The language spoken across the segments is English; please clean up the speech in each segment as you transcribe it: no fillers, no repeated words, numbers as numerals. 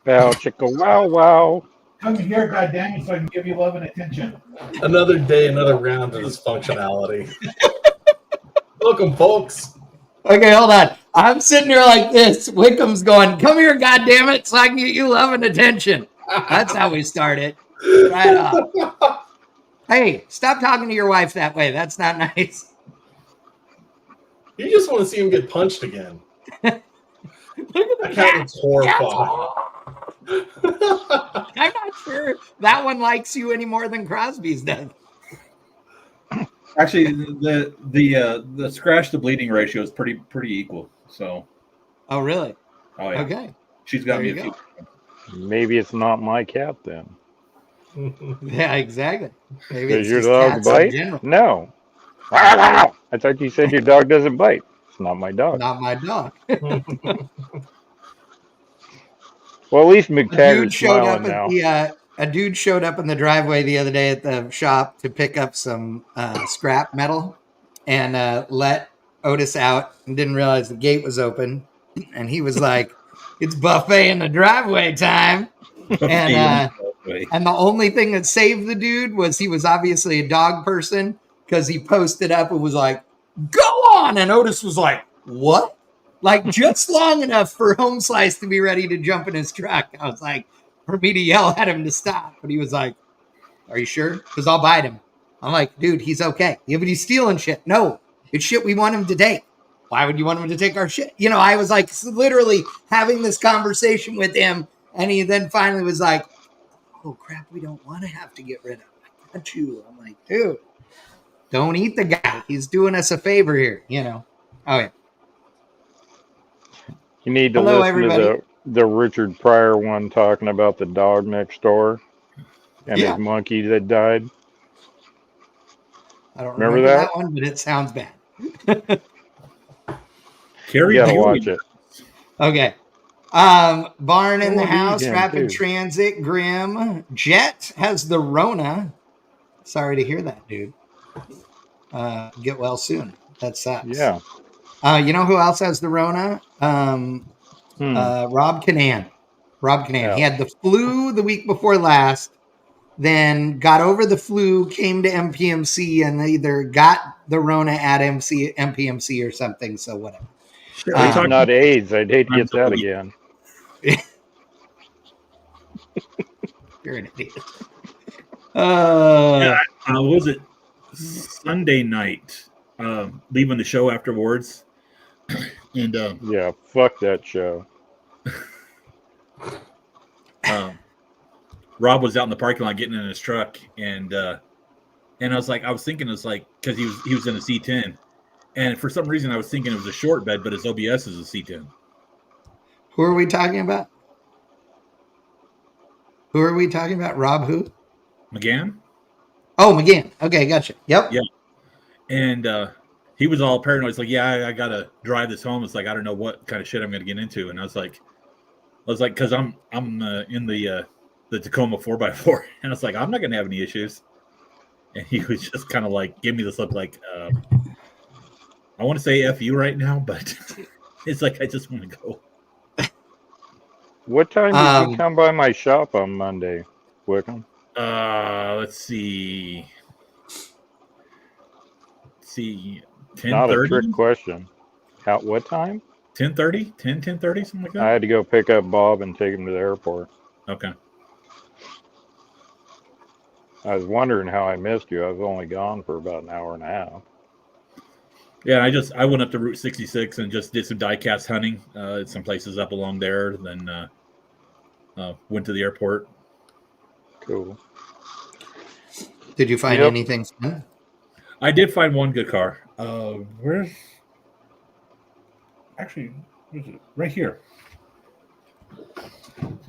Wow, chicka, wow, wow. Come here, goddammit, so I can give you love and attention. Another day, another round of this functionality. Welcome, folks. Okay, hold on. I'm sitting here like this. Wickham's going, come here, goddammit, so I can get you love and attention. That's how we started. Right off. Hey, stop talking to your wife that way. That's not nice. You just want to see him get punched again. Look at the cat is horrified. I'm not sure that one likes you any more than Crosby's does. Actually, the scratch to bleeding ratio is pretty equal. So. Oh really? Oh yeah. Okay. She's got me a few. Maybe it's not my cat then. Yeah, exactly. Maybe Does your dog bite? No. I thought you said your dog doesn't bite. It's not my dog. Not my dog. Well, at least McTaggart's smiling now. A dude showed up in the driveway the other day at the shop to pick up some scrap metal and let Otis out and didn't realize the gate was open. And he was like, it's buffet in the driveway time. And the only thing that saved the dude was he was obviously a dog person because he posted up and was like, go on. And Otis was like, what? Like just long enough for Home Slice to be ready to jump in his truck. I was like, for me to yell at him to stop. But he was like, are you sure? Because I'll bite him. I'm like, dude, he's okay. Yeah, but he's stealing shit. No, it's shit we want him to take. Why would you want him to take our shit? You know, I was like literally having this conversation with him. And he then finally was like, oh, crap, we don't want to have to get rid of him. I got you. I'm like, dude, don't eat the guy. He's doing us a favor here, you know. Oh, yeah. You need to listen to the Richard Pryor one talking about the dog next door and his monkey that died. I don't remember that one, but it sounds bad. You gotta watch it. Okay. Barn in the house, Rapid Transit, Grim. Jet has the Rona. Sorry to hear that, dude. Get well soon. That sucks. Yeah. You know who else has the Rona? Rob Canan. Rob Canan. Yeah. He had the flu the week before last. then got over the flu, came to MPMC, and either got the Rona at MPMC or something. So whatever. Shit, At we least talked not AIDS. I'd hate to get times of that the week. again. You're an idiot. What was it? Sunday night, leaving the show afterwards, and Yeah, fuck that show. Rob was out in the parking lot getting in his truck, and I was thinking it's like because he was in a C10, and for some reason I was thinking it was a short bed, but his OBS is a C10. Who are we talking about? Who are we talking about? Rob who? McGann? Oh, McGann. Okay, gotcha. Yep. Yeah. And he was all paranoid. He's like, yeah, I got to drive this home. It's like, I don't know what kind of shit I'm going to get into. And I was like, because I'm in the Tacoma 4x4. And I was like, I'm not going to have any issues. And he was just kind of like, give me this look like, I want to say F you right now, but it's like, I just want to go. What time did you come by my shop on Monday, Wickman? Let's see. 10:30? Not a trick question. What time? 10:30? 10:30, something like that? I had to go pick up Bob and take him to the airport. Okay. I was wondering how I missed you. I was only gone for about an hour and a half. Yeah, I went up to Route 66 and just did some die-cast hunting at some places up along there. Then went to the airport. Cool. Did you find anything fun? I did find one good car. Where's it? Right here.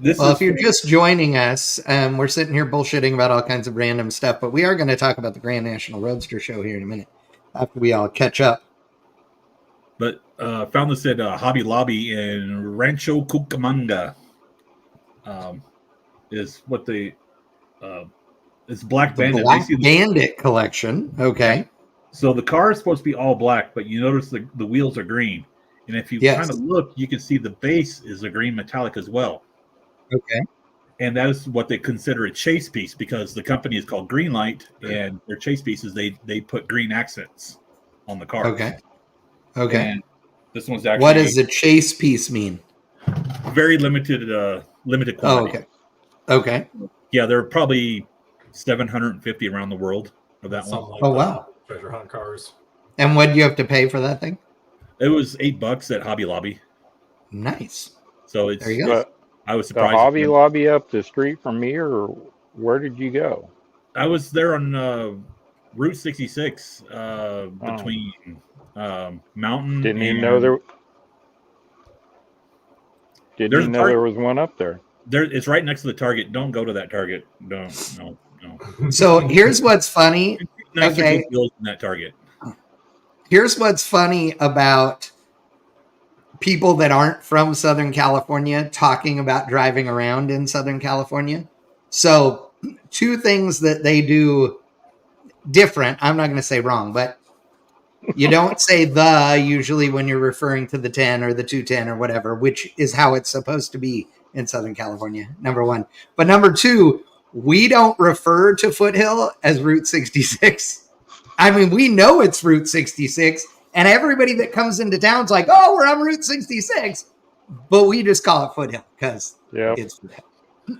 If you're just joining us, we're sitting here bullshitting about all kinds of random stuff, but we are going to talk about the Grand National Roadster Show here in a minute after we all catch up. But found this at Hobby Lobby in Rancho Cucamonga. Is what the it's Black Bandit. Black Bandit collection. Okay. So the car is supposed to be all black, but you notice the wheels are green. And if you kind of look, you can see the base is a green metallic as well. Okay. And that is what they consider a chase piece because the company is called Greenlight, and their chase pieces they put green accents on the car. Okay. Okay. And this one's actually what does a chase piece mean? Very limited quantity. Oh, okay. Okay. Yeah, there are probably 750 around the world of that one. Like wow. Treasure hunt cars. And what do you have to pay for that thing? It was $8 at Hobby Lobby. Nice. So it's there you go. I was surprised. The Hobby Lobby up the street from me, or where did you go? I was there on Route 66 between Mountain. Didn't even know there. Didn't even know there was one up there. It's right next to the Target. Don't go to that Target. No. So here's what's funny. Okay. In that Target. Here's what's funny about people that aren't from Southern California talking about driving around in Southern California. So two things that they do different. I'm not going to say wrong, but you don't say the usually when you're referring to the 10 or the 210 or whatever, which is how it's supposed to be in Southern California, number one. But number two, we don't refer to Foothill as Route 66. I mean, we know it's Route 66, and everybody that comes into town's like, oh, we're on Route 66. But we just call it Foothill because it's Foothill.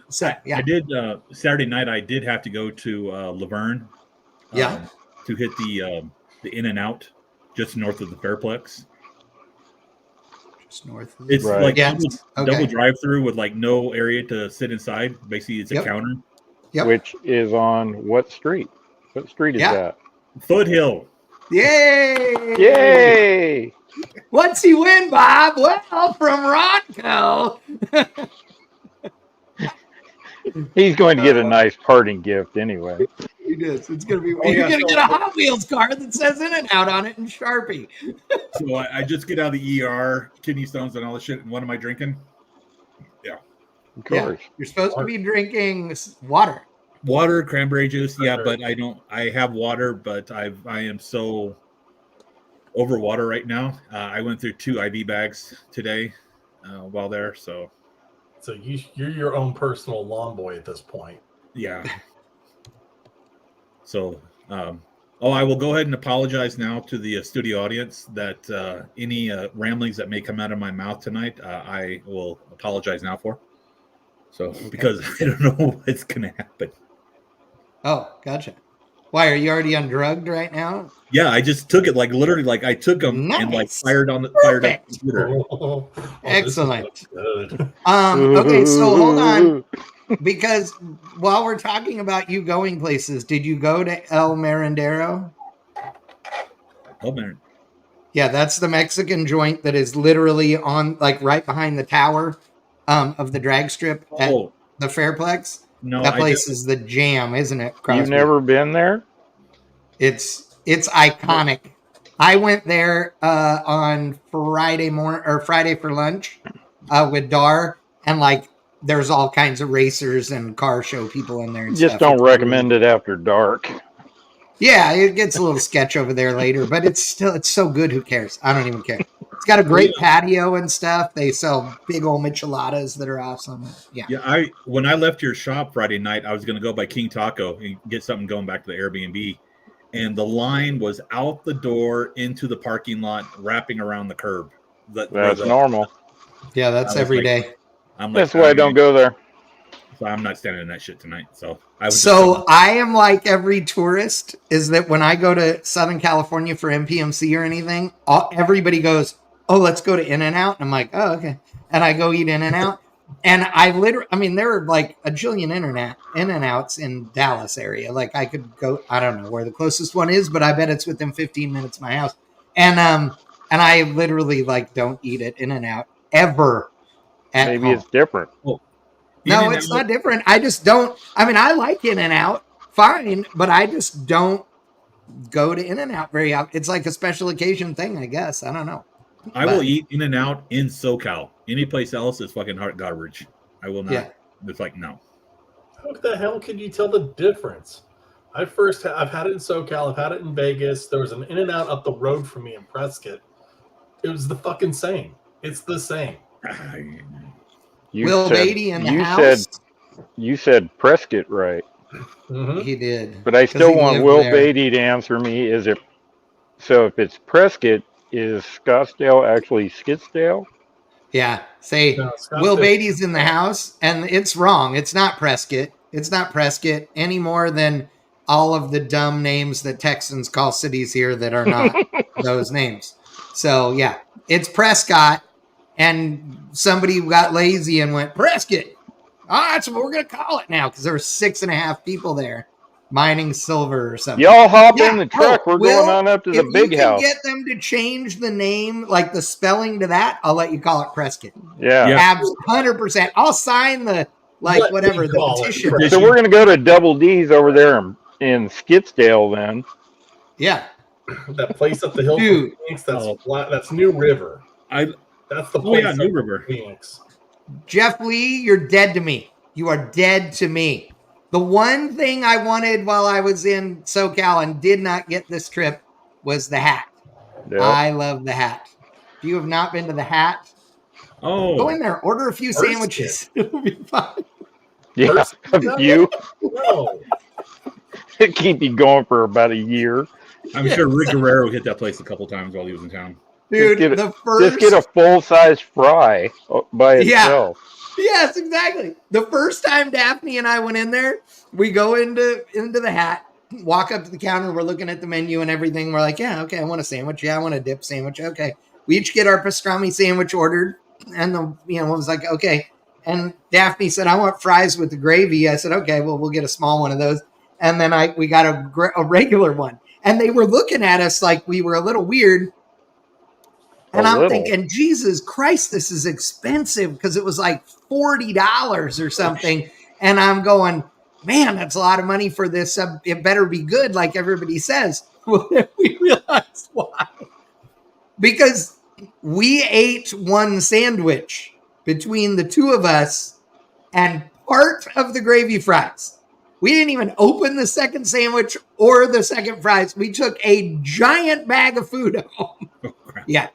So, yeah. I did, Saturday night, I did have to go to Laverne to hit the In-N-Out just north of the Fairplex. North of it's like double drive-through with like no area to sit inside. Basically, it's a counter. Yep. Which is on what street? What street is that? Foothill. Yay! Yay! What's he win, Bob? Well, from Rodco. He's going to get a nice parting gift anyway. He is. It's going to be. You're going to get a Hot Wheels car that says In-N-Out on it in Sharpie. So I just get out of the ER, kidney stones, and all the shit. And what am I drinking? Yeah, of course. Yeah. You're supposed to be drinking water. Water, cranberry juice. Yeah, but I don't. I have water, but I am so over water right now. I went through 2 IV bags today while there. So you're your own personal lawn boy at this point. Yeah. So, I will go ahead and apologize now to the studio audience that any ramblings that may come out of my mouth tonight, I will apologize now for. So, because I don't know what's going to happen. Oh, gotcha. Why, are you already undrugged right now? Yeah, I just took it literally I took them and fired up the computer. Excellent. Okay, so hold on, because while we're talking about you going places, did you go to El Merendero? Oh man. Yeah, that's the Mexican joint that is literally on right behind the tower of the drag strip at the Fairplex. No, that place is the jam, isn't it, Crosby? You've never been there? It's iconic. I went there on Friday for lunch with Dar, and there's all kinds of racers and car show people in there. And just don't recommend it after dark. Yeah, it gets a little sketch over there later, but it's so good. Who cares? I don't even care. It's got a great patio and stuff. They sell big old micheladas that are awesome. Yeah. Yeah. When I left your shop Friday night, I was going to go by King Taco and get something going back to the Airbnb. And the line was out the door into the parking lot, wrapping around the curb. That's normal. Yeah, that's every day. That's why I don't go there. So I'm not standing in that shit tonight. So I am like every tourist, is that when I go to Southern California for MPMC or anything, everybody goes, "Oh, let's go to In-N-Out." And I'm like, "Oh, okay." And I go eat In-N-Out. And there are like a jillion In-N-Outs in Dallas area. I could go, I don't know where the closest one is, but I bet it's within 15 minutes of my house. And I literally don't eat at In-N-Out ever at Maybe home. It's different. Well, no, it's not different. I just don't. I mean, I like In-N-Out, fine, but I just don't go to In-N-Out very often. It's like a special occasion thing, I guess. I don't know. I will eat In-N-Out in SoCal. Any place else is fucking heart garbage. I will not. Yeah. It's no. How the hell can you tell the difference? I've had it in SoCal. I've had it in Vegas. There was an In-N-Out up the road from me in Prescott. It was the fucking same. It's the same. Will Beatty in the house? You said Prescott, right? Mm-hmm. He did. But I still want Will Beatty to answer me. If it's Prescott, is Scottsdale actually Skitsdale? Yeah. Will Beatty's in the house, and it's wrong. It's not Prescott. It's not Prescott any more than all of the dumb names that Texans call cities here that are not those names. So, yeah, it's Prescott. And somebody got lazy and went, Prescott. Oh, that's what we're going to call it now, because there were 6.5 people there mining silver or something. Y'all hop in the truck. We're going on up to the big house. If you can get them to change the name, the spelling to that, I'll let you call it Prescott. Yeah. 100%. I'll sign the, the petition. So we're going to go to Double D's over there in Skitsdale then. Yeah. That place up the hill from Phoenix, that's New River. That's the place. New River. Phoenix. Jeff Lee, you're dead to me. You are dead to me. The one thing I wanted while I was in SoCal and did not get this trip was the hat. Yep. I love the hat. If you have not been to the hat, go in there, order a few sandwiches. It'll be fun. Yeah, a few. No. It keep you going for about a year. I'm sure Rick Guerrero hit that place a couple times while he was in town. Dude, just get a full-size fry by itself. Yes, exactly. The first time Daphne and I went in there, we go into the hat, walk up to the counter, we're looking at the menu and everything. We're like, yeah, okay, I want a sandwich. Yeah, I want a dip sandwich. Okay. We each get our pastrami sandwich ordered. And the one was like, okay. And Daphne said, I want fries with the gravy. I said, okay, well, we'll get a small one of those. And then we got a regular one. And they were looking at us like we were a little weird. And I'm thinking, Jesus Christ, this is expensive, because it was like $40 or something. And I'm going, man, that's a lot of money for this. It better be good, like everybody says. Well, then we realized why. Because we ate one sandwich between the two of us and part of the gravy fries. We didn't even open the second sandwich or the second fries. We took a giant bag of food home. Oh, crap. Yeah.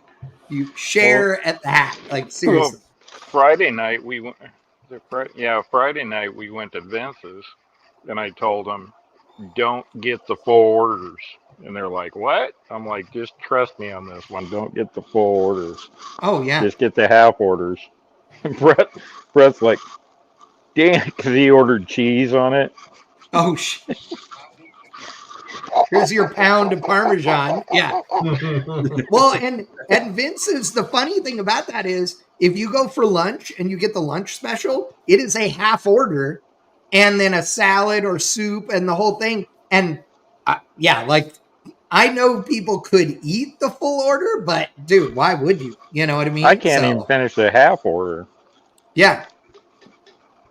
You share at the hat, seriously. Well, Friday night we went to Vince's, and I told him, don't get the full orders. And they're like, what? I'm like, just trust me on this one. Don't get the full orders. Oh yeah. Just get the half orders. Brett's like, damn, because he ordered cheese on it. Oh shit. Here's your pound of Parmesan. Yeah. Well, and Vince's, the funny thing about that is if you go for lunch and you get the lunch special, it is a half order and then a salad or soup and the whole thing. And yeah, like I know people could eat the full order, but dude, why would you? You know what I mean? I can't even finish the half order. Yeah.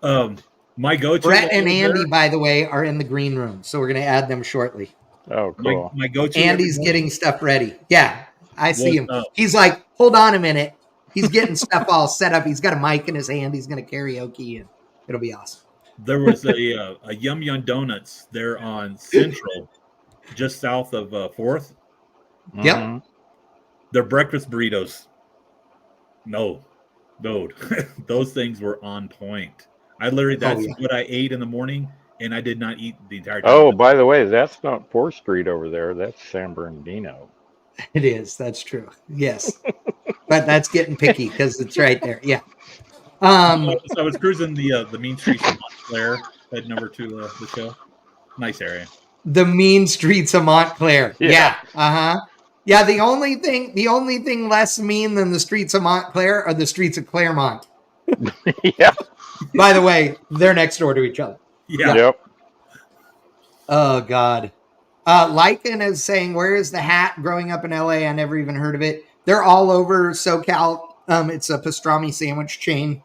My go-to. Brett and Andy, by the way, are in the green room, so we're going to add them shortly. Oh, cool. My go-to. Andy's getting stuff ready. Yeah, I see him. He's like, hold on a minute. He's getting stuff all set up. He's got a mic in his hand. He's going to karaoke, and it'll be awesome. There was a Yum Yum Donuts there on Central, just south of 4th. Yep. Mm-hmm. Their breakfast burritos. No, those things were on point. That's what I ate in the morning, and I did not eat the entire time. Oh, by the way, that's not 4th Street over there. That's San Bernardino. It is. That's true. Yes. But that's getting picky because it's right there. Yeah. So I was cruising the mean streets of Montclair, heading over to the show. Nice area. The mean streets of Montclair. Yeah. Uh-huh. Yeah, the only thing less mean than the streets of Montclair are the streets of Claremont. Yeah. By the way, they're next door to each other. Yeah. Yep. Oh, God. Lycan is saying, where is the hat? Growing up in LA, I never even heard of it. They're all over SoCal. It's a pastrami sandwich chain.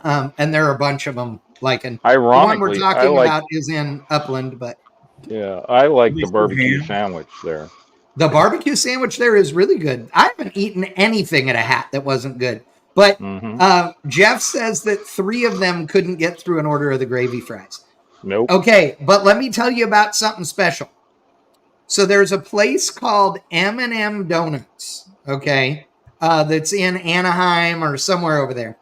And there are a bunch of them. Lycan. Ironically, the one we're talking about is in Upland, but yeah, I like the barbecue sandwich there. the barbecue sandwich there is really good. I haven't eaten anything at a hat that wasn't good. But Jeff says that 3 of them couldn't get through an order of the gravy fries. Nope. Okay, but let me tell you about something special. So there's a place called M&M Donuts, okay, that's in Anaheim or somewhere over there.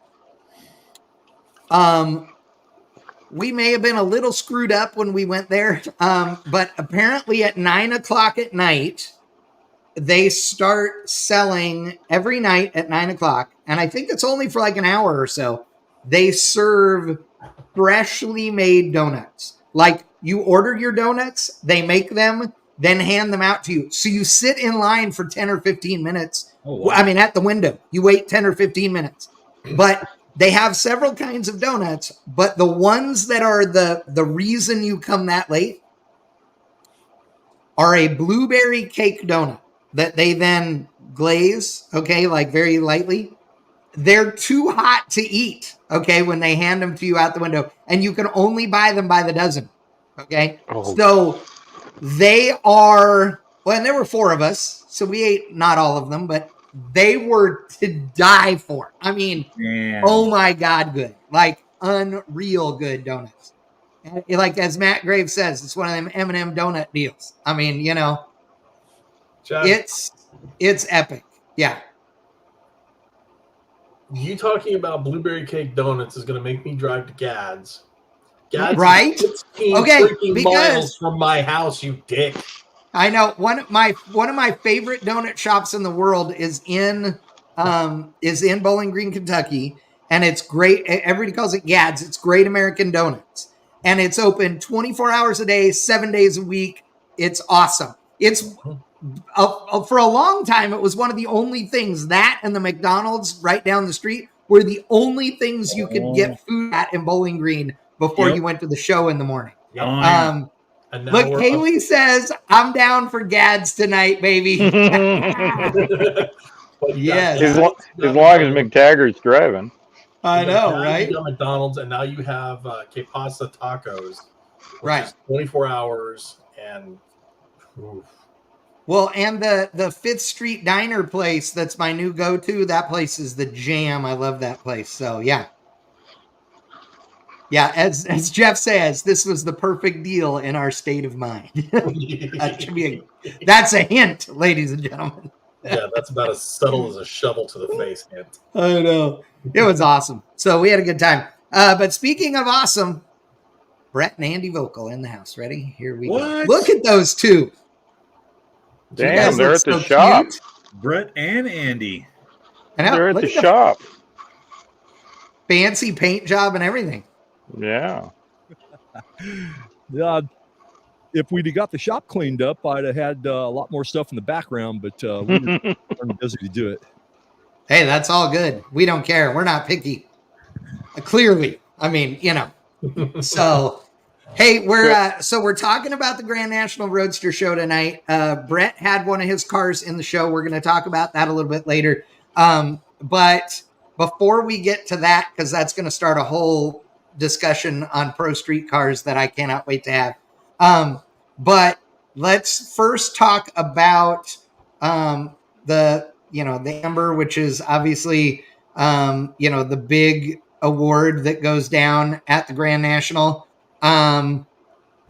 We may have been a little screwed up when we went there, but apparently at 9 o'clock at night, they start selling every night at 9 o'clock, and I think it's only for like an hour or so. They serve freshly made donuts. Like you order your donuts, they make them, then hand them out to you. So you sit in line for 10 or 15 minutes. Oh, wow. I mean, at the window, you wait 10 or 15 minutes. But they have several kinds of donuts, but the ones that are the reason you come that late are a blueberry cake donut that they then glaze, okay, like very lightly. They're too hot to eat, okay, when they hand them to you out the window, and you can only buy them by the dozen, okay? Oh. So they are, well, and there were 4 of us, so we ate not all of them, but they were to die for. I mean, oh my God, good. Like, unreal good donuts. And like, as Matt Graves says, it's one of them M&M donut deals. I mean, you know, John, it's epic. Yeah. You talking about blueberry cake donuts is going to make me drive to Gads. Gads right? Is 15 miles from my house, you dick. I know one of my favorite donut shops in the world is in Bowling Green, Kentucky, and it's great. Everybody calls it Gads. It's Great American Donuts, and it's open 24 hours a day, 7 days a week. It's awesome. It's for a long time, it was one of the only things, that and the McDonald's right down the street were the only things you could get food at in Bowling Green before you went to the show in the morning. Look, Haley says, I'm down for Gads tonight, baby. Yes. As long as McTaggart's driving. I know, right? You got McDonald's, and now you have Que Pasa Tacos. Right. 24 hours, and... Oof. Well, and the 5th Street Diner place, that's my new go-to. That place is the jam. I love that place. So, yeah. Yeah, as Jeff says, this was the perfect deal in our state of mind. That's a hint, ladies and gentlemen. Yeah, that's about as subtle as a shovel to the face hint. I know. It was awesome. So we had a good time. But speaking of awesome, Brett and Andy Vocal in the house. Ready? Here we go. What? Look at those two. You Damn, guys they're look at the so shop. cute. Brett and Andy. I know, They're at look the shop. fancy paint job and everything. Yeah. If we'd have got the shop cleaned up, I'd have had a lot more stuff in the background, but we were too busy to do it. Hey, that's all good. We don't care. We're not picky. Clearly. I mean, So, hey, we're talking about the Grand National Roadster Show tonight. Brett had one of his cars in the show. We're going to talk about that a little bit later. But before we get to that, because that's going to start a whole discussion on pro street cars that I cannot wait to have. But let's first talk about the Amber, which is obviously the big award that goes down at the Grand National.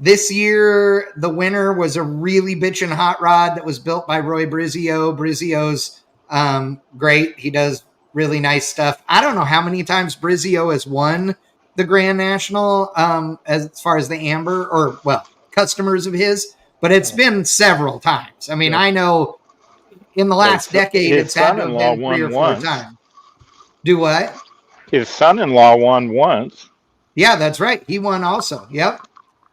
This year, the winner was a really bitchin' hot rod that was built by Roy Brizio. Brizio's great. He does really nice stuff. I don't know how many times Brizio has won the Grand National as far as the Amber, or, well, customers of his, but it's been several times. I mean, I know in the last decade, it's had to have been 3 or 4 times. Do what? His son-in-law won once. Yeah, that's right. He won also. Yep.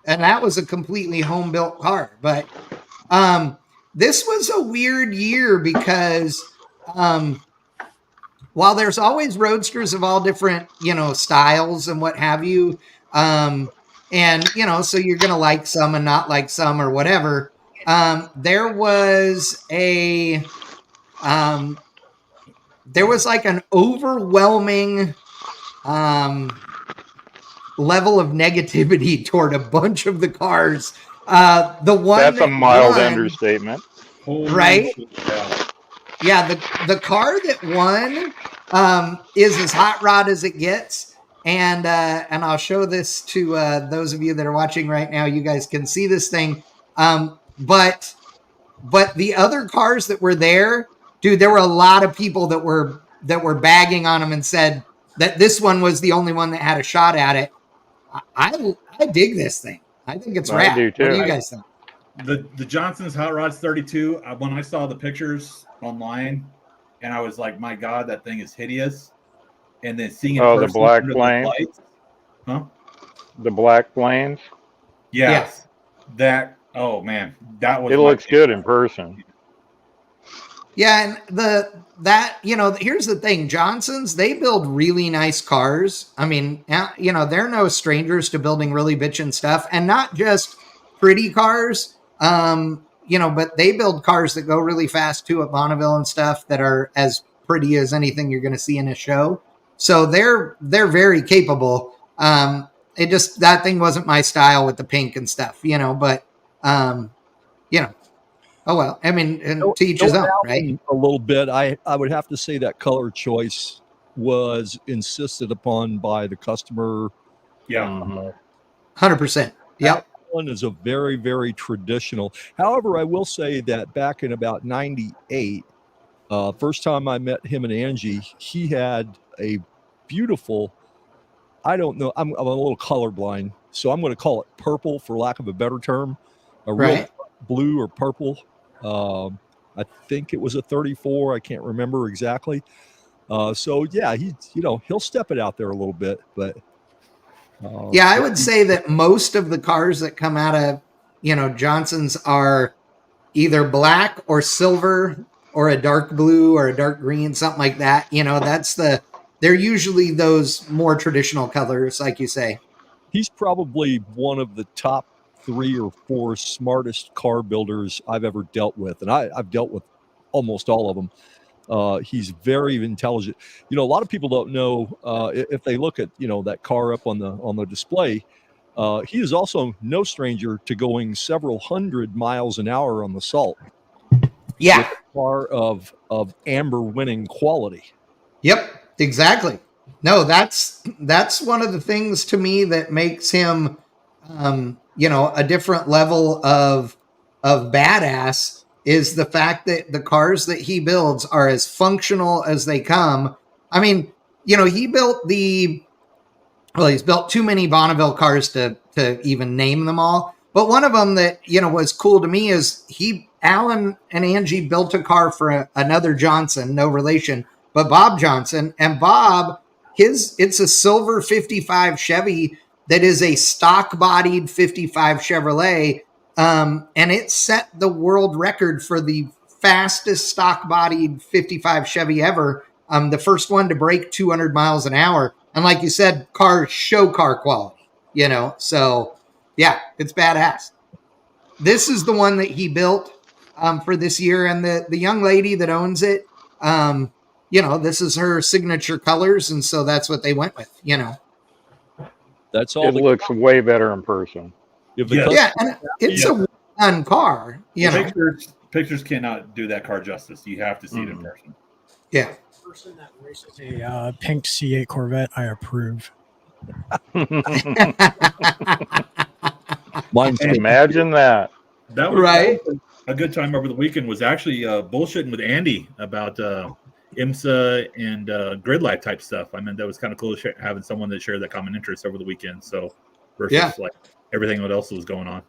And that was a completely home-built car. But this was a weird year because while there's always roadsters of all different, styles and what have you, and, so you're going to like some and not like some or whatever, there was like an overwhelming level of negativity toward a bunch of the cars. That's a mild understatement. Right? Yeah, the car that won is as hot rod as it gets. And I'll show this to those of you that are watching right now. You guys can see this thing. But the other cars that were there, dude, there were a lot of people that were bagging on them and said that this one was the only one that had a shot at it. I dig this thing. I think it's rad. I do too. What do you guys think? The Johnson's Hot Rods 32, when I saw the pictures online, and I was like, my God, that thing is hideous. And then seeing it the black planes. Huh? The black planes? Yes. That, oh man, that was. It looks good in person. Yeah, and here's the thing. Johnson's, they build really nice cars. I mean, they're no strangers to building really bitchin' stuff, and not just pretty cars, but they build cars that go really fast too at Bonneville and stuff that are as pretty as anything you're going to see in a show. So they're very capable. That thing wasn't my style with the pink and stuff, but, oh, well, I mean, and to each his own, right? A little bit. I would have to say that color choice was insisted upon by the customer. Yeah. 100%. Yep. That one is a very, very traditional. However, I will say that back in about 98, first time I met him and Angie, he had a beautiful, I don't know, I'm a little colorblind, so I'm going to call it purple for lack of a better term. Real blue or purple. I think it was a 34. I can't remember exactly. So yeah, he'll step it out there a little bit, but I would say that most of the cars that come out of, Johnson's are either black or silver or a dark blue or a dark green, something like that. They're usually those more traditional colors, like you say. He's probably one of the top 3 or 4 smartest car builders I've ever dealt with. And I've dealt with almost all of them. He's very intelligent. A lot of people don't know, if they look at, that car up on the display, he is also no stranger to going several hundred miles an hour on the salt. Yeah. With a car of amber winning quality. Yep, exactly. No, that's one of the things to me that makes him, a different level of badass is the fact that the cars that he builds are as functional as they come. I mean, he built the well, he's built too many Bonneville cars to even name them all. But one of them that, was cool to me is Alan and Angie built a car for another Johnson, no relation, but Bob Johnson. And Bob, it's a silver 55 Chevy that is a stock bodied 55 Chevrolet. And it set the world record for the fastest stock bodied 55 Chevy ever. The first one to break 200 miles an hour. And like you said, show car quality, so yeah, it's badass. This is the one that he built for this year. And the young lady that owns it, this is her signature colors. And so that's what they went with, That's all. It looks way better in person. And it's a fun car, Pictures cannot do that car justice. You have to see it in person. Yeah. Person that races a pink C8 Corvette, I approve. Imagine that. That was right. A good time over the weekend was actually bullshitting with Andy about IMSA and grid life type stuff. I mean, that was kind of cool having someone that shared that common interest over the weekend. So versus like everything else that was going on.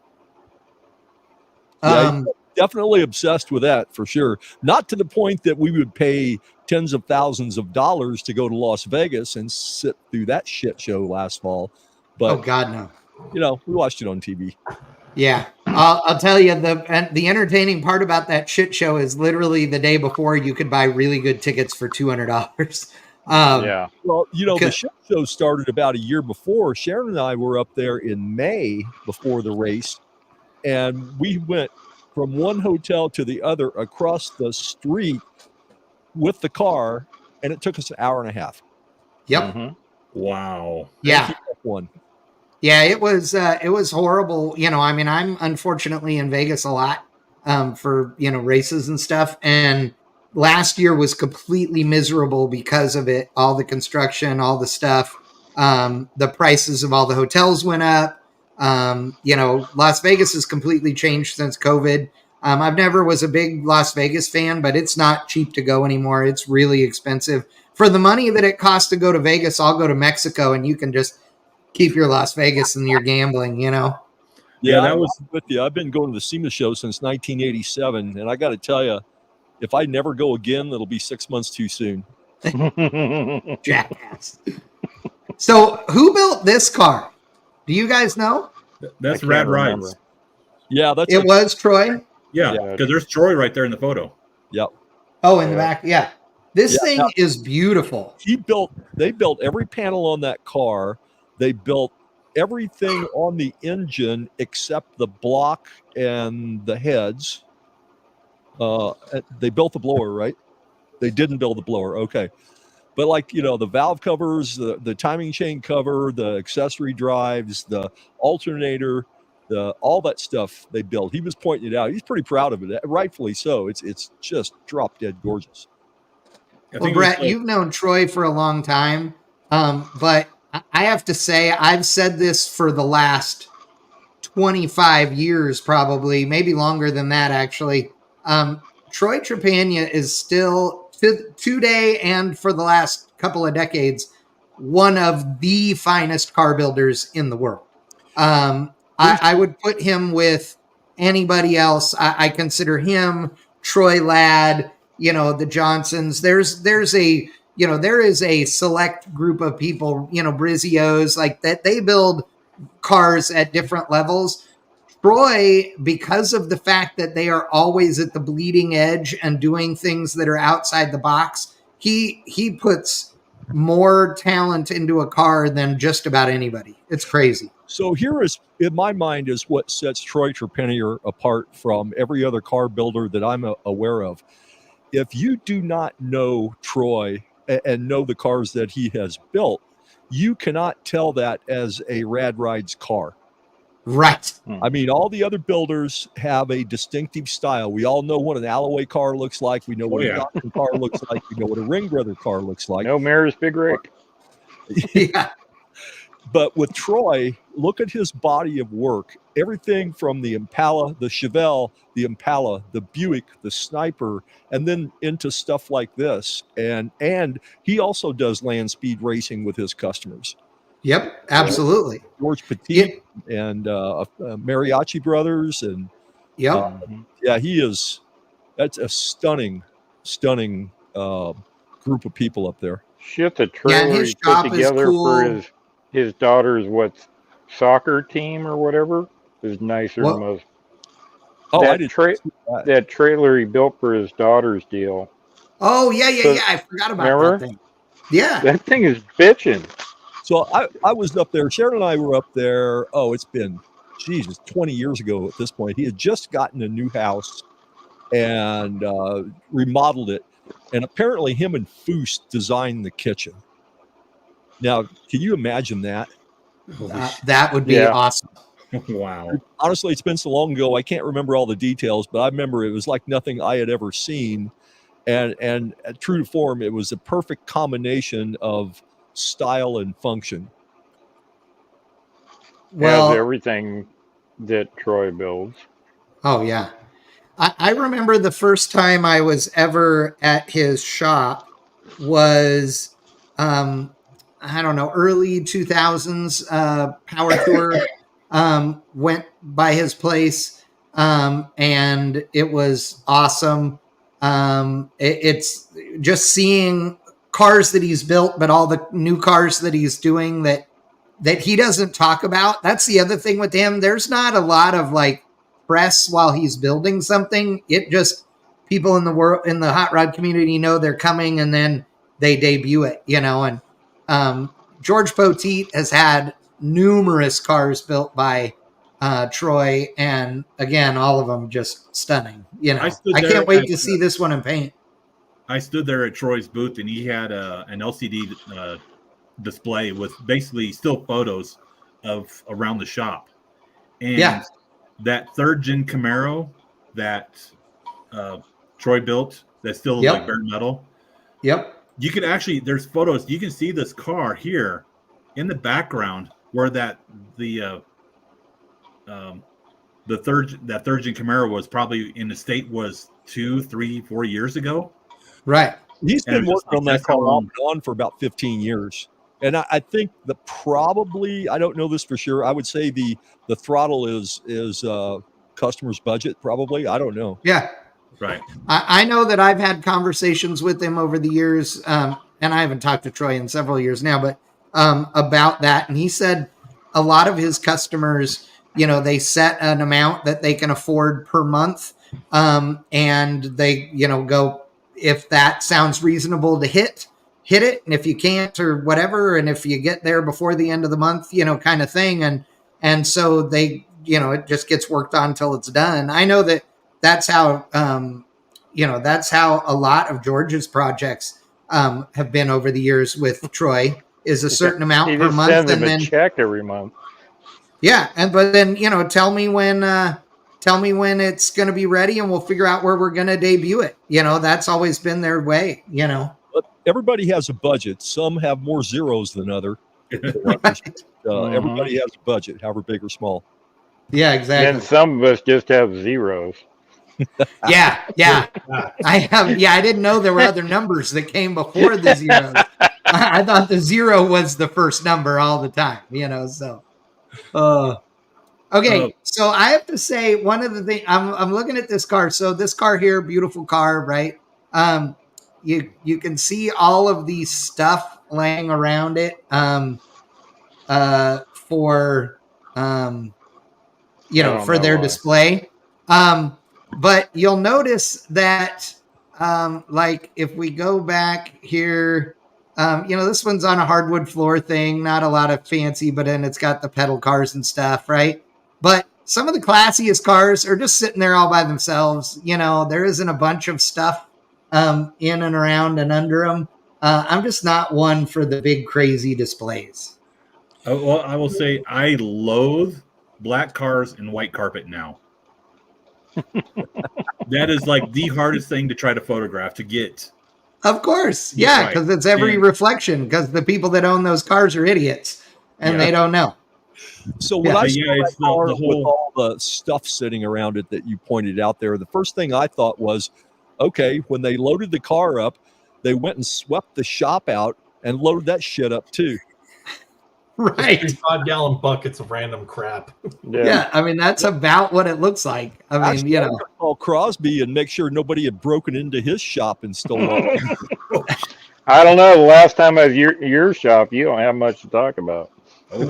Definitely obsessed with that for sure. Not to the point that we would pay tens of thousands of dollars to go to Las Vegas and sit through that shit show last fall. But oh God, no. We watched it on TV. Yeah. I'll tell you, the entertaining part about that shit show is literally the day before you could buy really good tickets for $200. Yeah. Well, the shit show started about a year before. Sharon and I were up there in May before the race, and we went from one hotel to the other across the street with the car, and it took us an hour and a half. Yep. Mm-hmm. Wow. Yeah. One. Yeah, it was horrible. I'm unfortunately in Vegas a lot for, races and stuff. And last year was completely miserable because of it. All the construction, all the stuff. The prices of all the hotels went up. Las Vegas has completely changed since COVID. I've never was a big Las Vegas fan, but it's not cheap to go anymore. It's really expensive. For the money that it costs to go to Vegas, I'll go to Mexico and you can just keep your Las Vegas and your gambling, Yeah, that was with you. I've been going to the SEMA show since 1987, and I got to tell you, if I never go again, it'll be 6 months too soon. Jackass. So, who built this car? Do you guys know? That's Rad Rides. Yeah, it was Troy. Yeah, because there's Troy right there in the photo. Yep. Oh, in the back. Yeah. This thing is beautiful. They built every panel on that car. They built everything on the engine except the block and the heads. They built the blower, right? They didn't build the blower. Okay. But the valve covers, the timing chain cover, the accessory drives, the alternator, all that stuff they built. He was pointing it out. He's pretty proud of it. Rightfully so. It's just drop dead gorgeous. Well, Brett, you've known Troy for a long time. But I have to say, I've said this for the last 25 years, probably, maybe longer than that, actually. Troy Trepagna is still, today and for the last couple of decades, one of the finest car builders in the world. I would put him with anybody else. I consider him, Troy Ladd, the Johnsons. There is a select group of people, Brizzios, like that. They build cars at different levels. Troy, because of the fact that they are always at the bleeding edge and doing things that are outside the box, he puts more talent into a car than just about anybody. It's crazy. So here is, in my mind, is what sets Troy Trepagna apart from every other car builder that I'm aware of. If you do not know Troy and know the cars that he has built, you cannot tell that as a Rad Rides car. Right. I mean, all the other builders have a distinctive style. We all know what an Alloway car looks like. We know what a Johnson car looks like. We know what a Ring Brother car looks like. No mirrors, Big Rick. Yeah. But with Troy, look at his body of work. Everything from the Impala, the Chevelle, the Impala, the Buick, the Sniper, and then into stuff like this. And he also does land speed racing with his customers. Yep, absolutely. George Petit and Mariachi Brothers, and Yep. yeah, he is. That's a stunning group of people up there. Shit, the Yeah, and trailer his he put shop is together for cool. his daughter's soccer team or whatever is nicer What? than most. Oh, I That didn't. that trailer he built for his daughter's deal. Oh, yeah. So- I forgot about remember? that thing. Yeah. That thing is bitching. So I was up there. Sharon and I were up there. Oh, it's been, Jesus, 20 years ago at this point. He had just gotten a new house and remodeled it. And apparently him and Foose designed the kitchen. Now, can you imagine that? That would be Yeah. awesome. Wow. Honestly, it's been so long ago, I can't remember all the details, but I remember it was like nothing I had ever seen. And true to form, it was a perfect combination of style and function. Has Well, everything that Troy builds. oh, yeah. I remember the first time I was ever at his shop was, I don't know, early 2000s Power Tour. Went by his place, and it was awesome. It's just seeing cars that he's built, but all the new cars that he's doing that he doesn't talk about. That's the other thing with him. There's not a lot of like press while he's building something. It just, people in the world, in the hot rod community, know they're coming, and then they debut it, and George Poteet has had numerous cars built by Troy, and again, all of them just stunning. I can't wait to see this one in paint. I stood there at Troy's booth, and he had an LCD display with basically still photos of around the shop. And that third gen Camaro that Troy built, that's still like bare metal. Yep. You could actually, there's photos. You can see this car here in the background where the third gen Camaro was probably in the state was 2, 3, 4 years ago. Right. He's been working on that car on for about 15 years. And I think that probably, I don't know this for sure, I would say the throttle is customer's budget, probably. I don't know. Yeah. Right. I know that I've had conversations with him over the years, and I haven't talked to Troy in several years now, but about that. And he said a lot of his customers, they set an amount that they can afford per month, and they, go, if that sounds reasonable to hit it. And if you can't or whatever, and if you get there before the end of the month, kind of thing. And so they, it just gets worked on until it's done. I know that's how, that's how a lot of George's projects have been over the years with Troy, is a certain amount per month. Sends him a check every month. Yeah. But then, tell me when it's going to be ready, and we'll figure out where we're going to debut it. That's always been their way, But everybody has a budget. Some have more zeros than others. Everybody has a budget, however big or small. Yeah, exactly. And some of us just have zeros. Yeah. I didn't know there were other numbers that came before the zeros. I thought the zero was the first number all the time, so. Okay, so I have to say, one of the things, I'm looking at this car. So this car here, beautiful car, right? You can see all of the stuff laying around it for for their display. But you'll notice that like if we go back here, this one's on a hardwood floor thing, not a lot of fancy, but then it's got the pedal cars and stuff, right? But some of the classiest cars are just sitting there all by themselves. There isn't a bunch of stuff in and around and under them. I'm just not one for the big crazy displays. Well, I will say I loathe black cars and white carpet now. That is like the hardest thing to try to photograph, to get. Of course. Yeah, because it's every reflection, because the people that own those cars are idiots and they don't know. So when I saw that car with all the stuff sitting around it that you pointed out there, the first thing I thought was, okay, when they loaded the car up, they went and swept the shop out and loaded that shit up too. Right. 5-gallon buckets of random crap. Yeah. I mean, that's about what it looks like. I mean, Actually, I could call Crosby and make sure nobody had broken into his shop and stolen. I don't know. The last time I was your shop, you don't have much to talk about. Oh,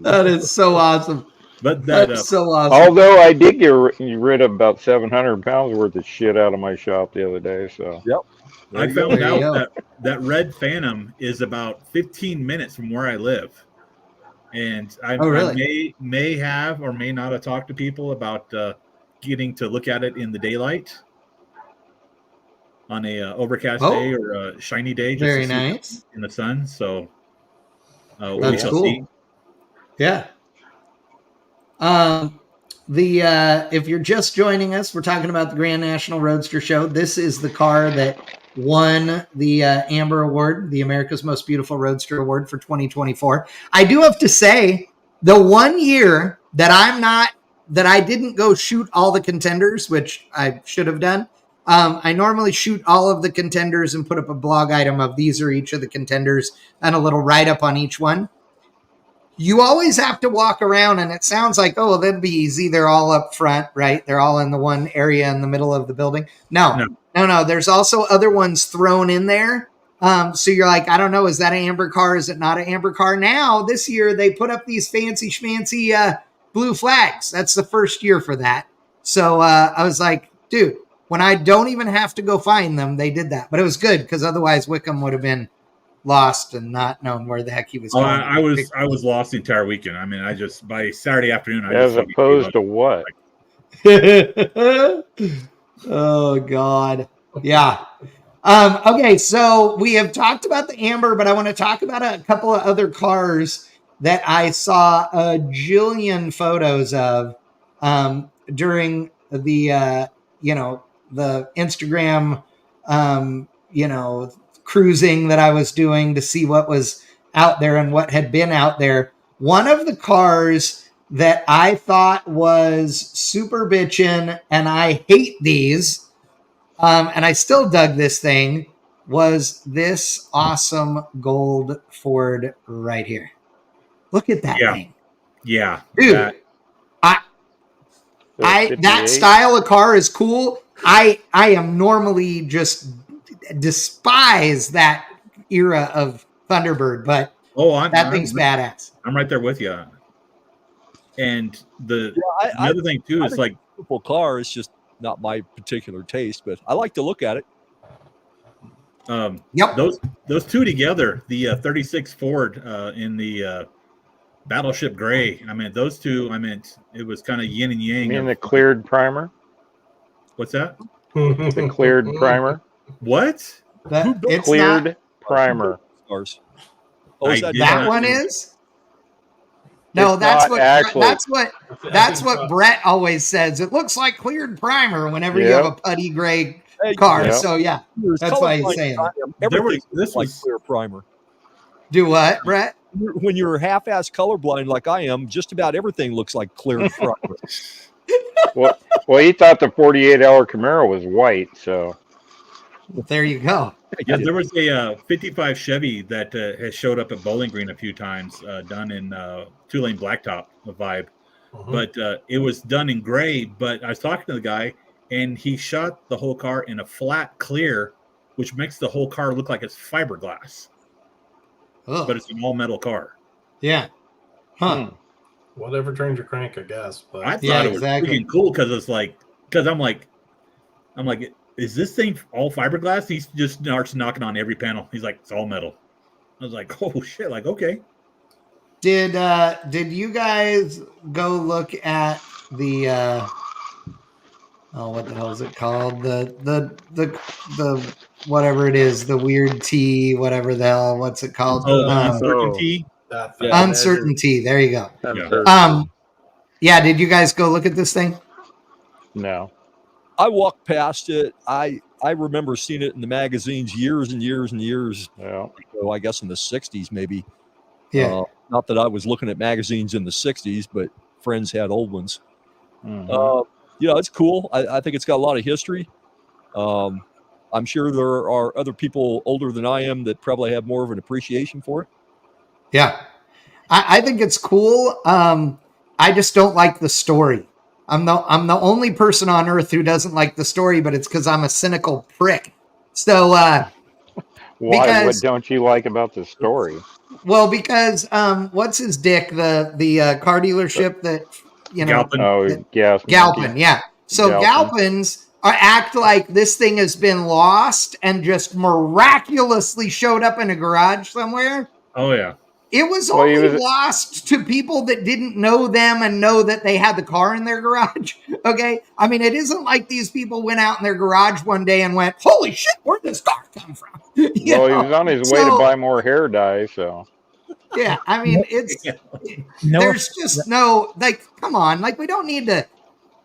that is so awesome. but that That's so awesome. Although I did get rid of about 700 pounds worth of shit out of my shop the other day. So Yep. I you go. found There you out go. that red Phantom is about 15 minutes from where I live, and I may have or may not have talked to people about getting to look at it in the daylight on a overcast day or a shiny day. Just Very to see nice. it in the sun. So we That's shall cool. see. Yeah. If you're just joining us, we're talking about the Grand National Roadster Show. This is the car that won the Amber Award, the America's Most Beautiful Roadster Award for 2024. I do have to say, the 1 year that I didn't go shoot all the contenders, which I should have done. I normally shoot all of the contenders and put up a blog item of these are each of the contenders and a little write-up on each one. You always have to walk around, and it sounds like, oh, well, that'd be easy. They're all up front, right? They're all in the one area in the middle of the building. No. There's also other ones thrown in there. So you're like, I don't know, is that an Amber car? Is it not an Amber car? Now, this year, they put up these fancy schmancy blue flags. That's the first year for that. So I was like, dude, when I don't even have to go find them, they did that. But it was good because otherwise Wickman would have been lost and not known where the heck he was going. I was lost the entire weekend. I mean, by Saturday afternoon, as opposed to what? Oh God. Yeah. Okay. So we have talked about the Amber, but I want to talk about a couple of other cars that I saw a jillion photos of, during the, the Instagram, cruising that I was doing to see what was out there and what had been out there. One of the cars that I thought was super bitchin', and I hate these, and I still dug this thing, was this awesome gold Ford right here. Look at that thing. Yeah. Dude, that style of car is cool. I am normally just despise that era of Thunderbird, but that thing's badass. I'm right there with you. And the other thing too is like beautiful car. It's just not my particular taste, but I like to look at it. Yep. Those two together, the 36 Ford in the Battleship Gray. I mean, those two. I mean, it was kind of yin and yang. You mean the cleared primer? What's that? The cleared primer. What? It's cleared not, primer. Cars. That one is? No, that's what Brett always says. It looks like cleared primer whenever you have a putty gray car. Yep. So yeah, that's why he's saying this was clear primer. Do what, Brett? When you're half-ass colorblind like I am, just about everything looks like clear primer. Well, he thought the 48-hour Camaro was white, so there you go. Yeah, there was a 55 Chevy that has showed up at Bowling Green a few times, done in two-lane blacktop vibe, but it was done in gray. But I was talking to the guy, and he shot the whole car in a flat clear, which makes the whole car look like it's fiberglass. Ugh. But it's an all-metal car. Yeah. Huh. Whatever turns your crank, I guess. But I thought it was freaking cool because it's like, I'm like, is this thing all fiberglass? He just starts knocking on every panel. He's like, it's all metal. I was like, oh shit, like, okay. Did you guys go look at the what the hell is it called? The whatever it is, the weird T, whatever the hell, what's it called? Uncertainty. Uncertainty. There you go. Yeah. Did you guys go look at this thing? No. I walked past it. I remember seeing it in the magazines years and years and years. Yeah. I guess in the 60s, maybe. Yeah. Not that I was looking at magazines in the 60s, but friends had old ones. Mm-hmm. It's cool. I think it's got a lot of history. I'm sure there are other people older than I am that probably have more of an appreciation for it. Yeah. I think it's cool. I just don't like the story. I'm the only person on earth who doesn't like the story, but it's because I'm a cynical prick. So Why? because What don't you like about the story? well, because what's his dick? The car dealership that Galpin. Oh, that- gas. Galpin, monkey. yeah. So Galpin. Galpins act like this thing has been lost and just miraculously showed up in a garage somewhere. Oh yeah. It was Well, he only was- lost to people that didn't know them and know that they had the car in their garage. Okay. I mean, it isn't like these people went out in their garage one day and went, holy shit, where'd this car come from? You Well, he know? was on his way to So, buy more hair dye, so yeah, I mean, it's No, there's just no, like, come on, like, we don't need to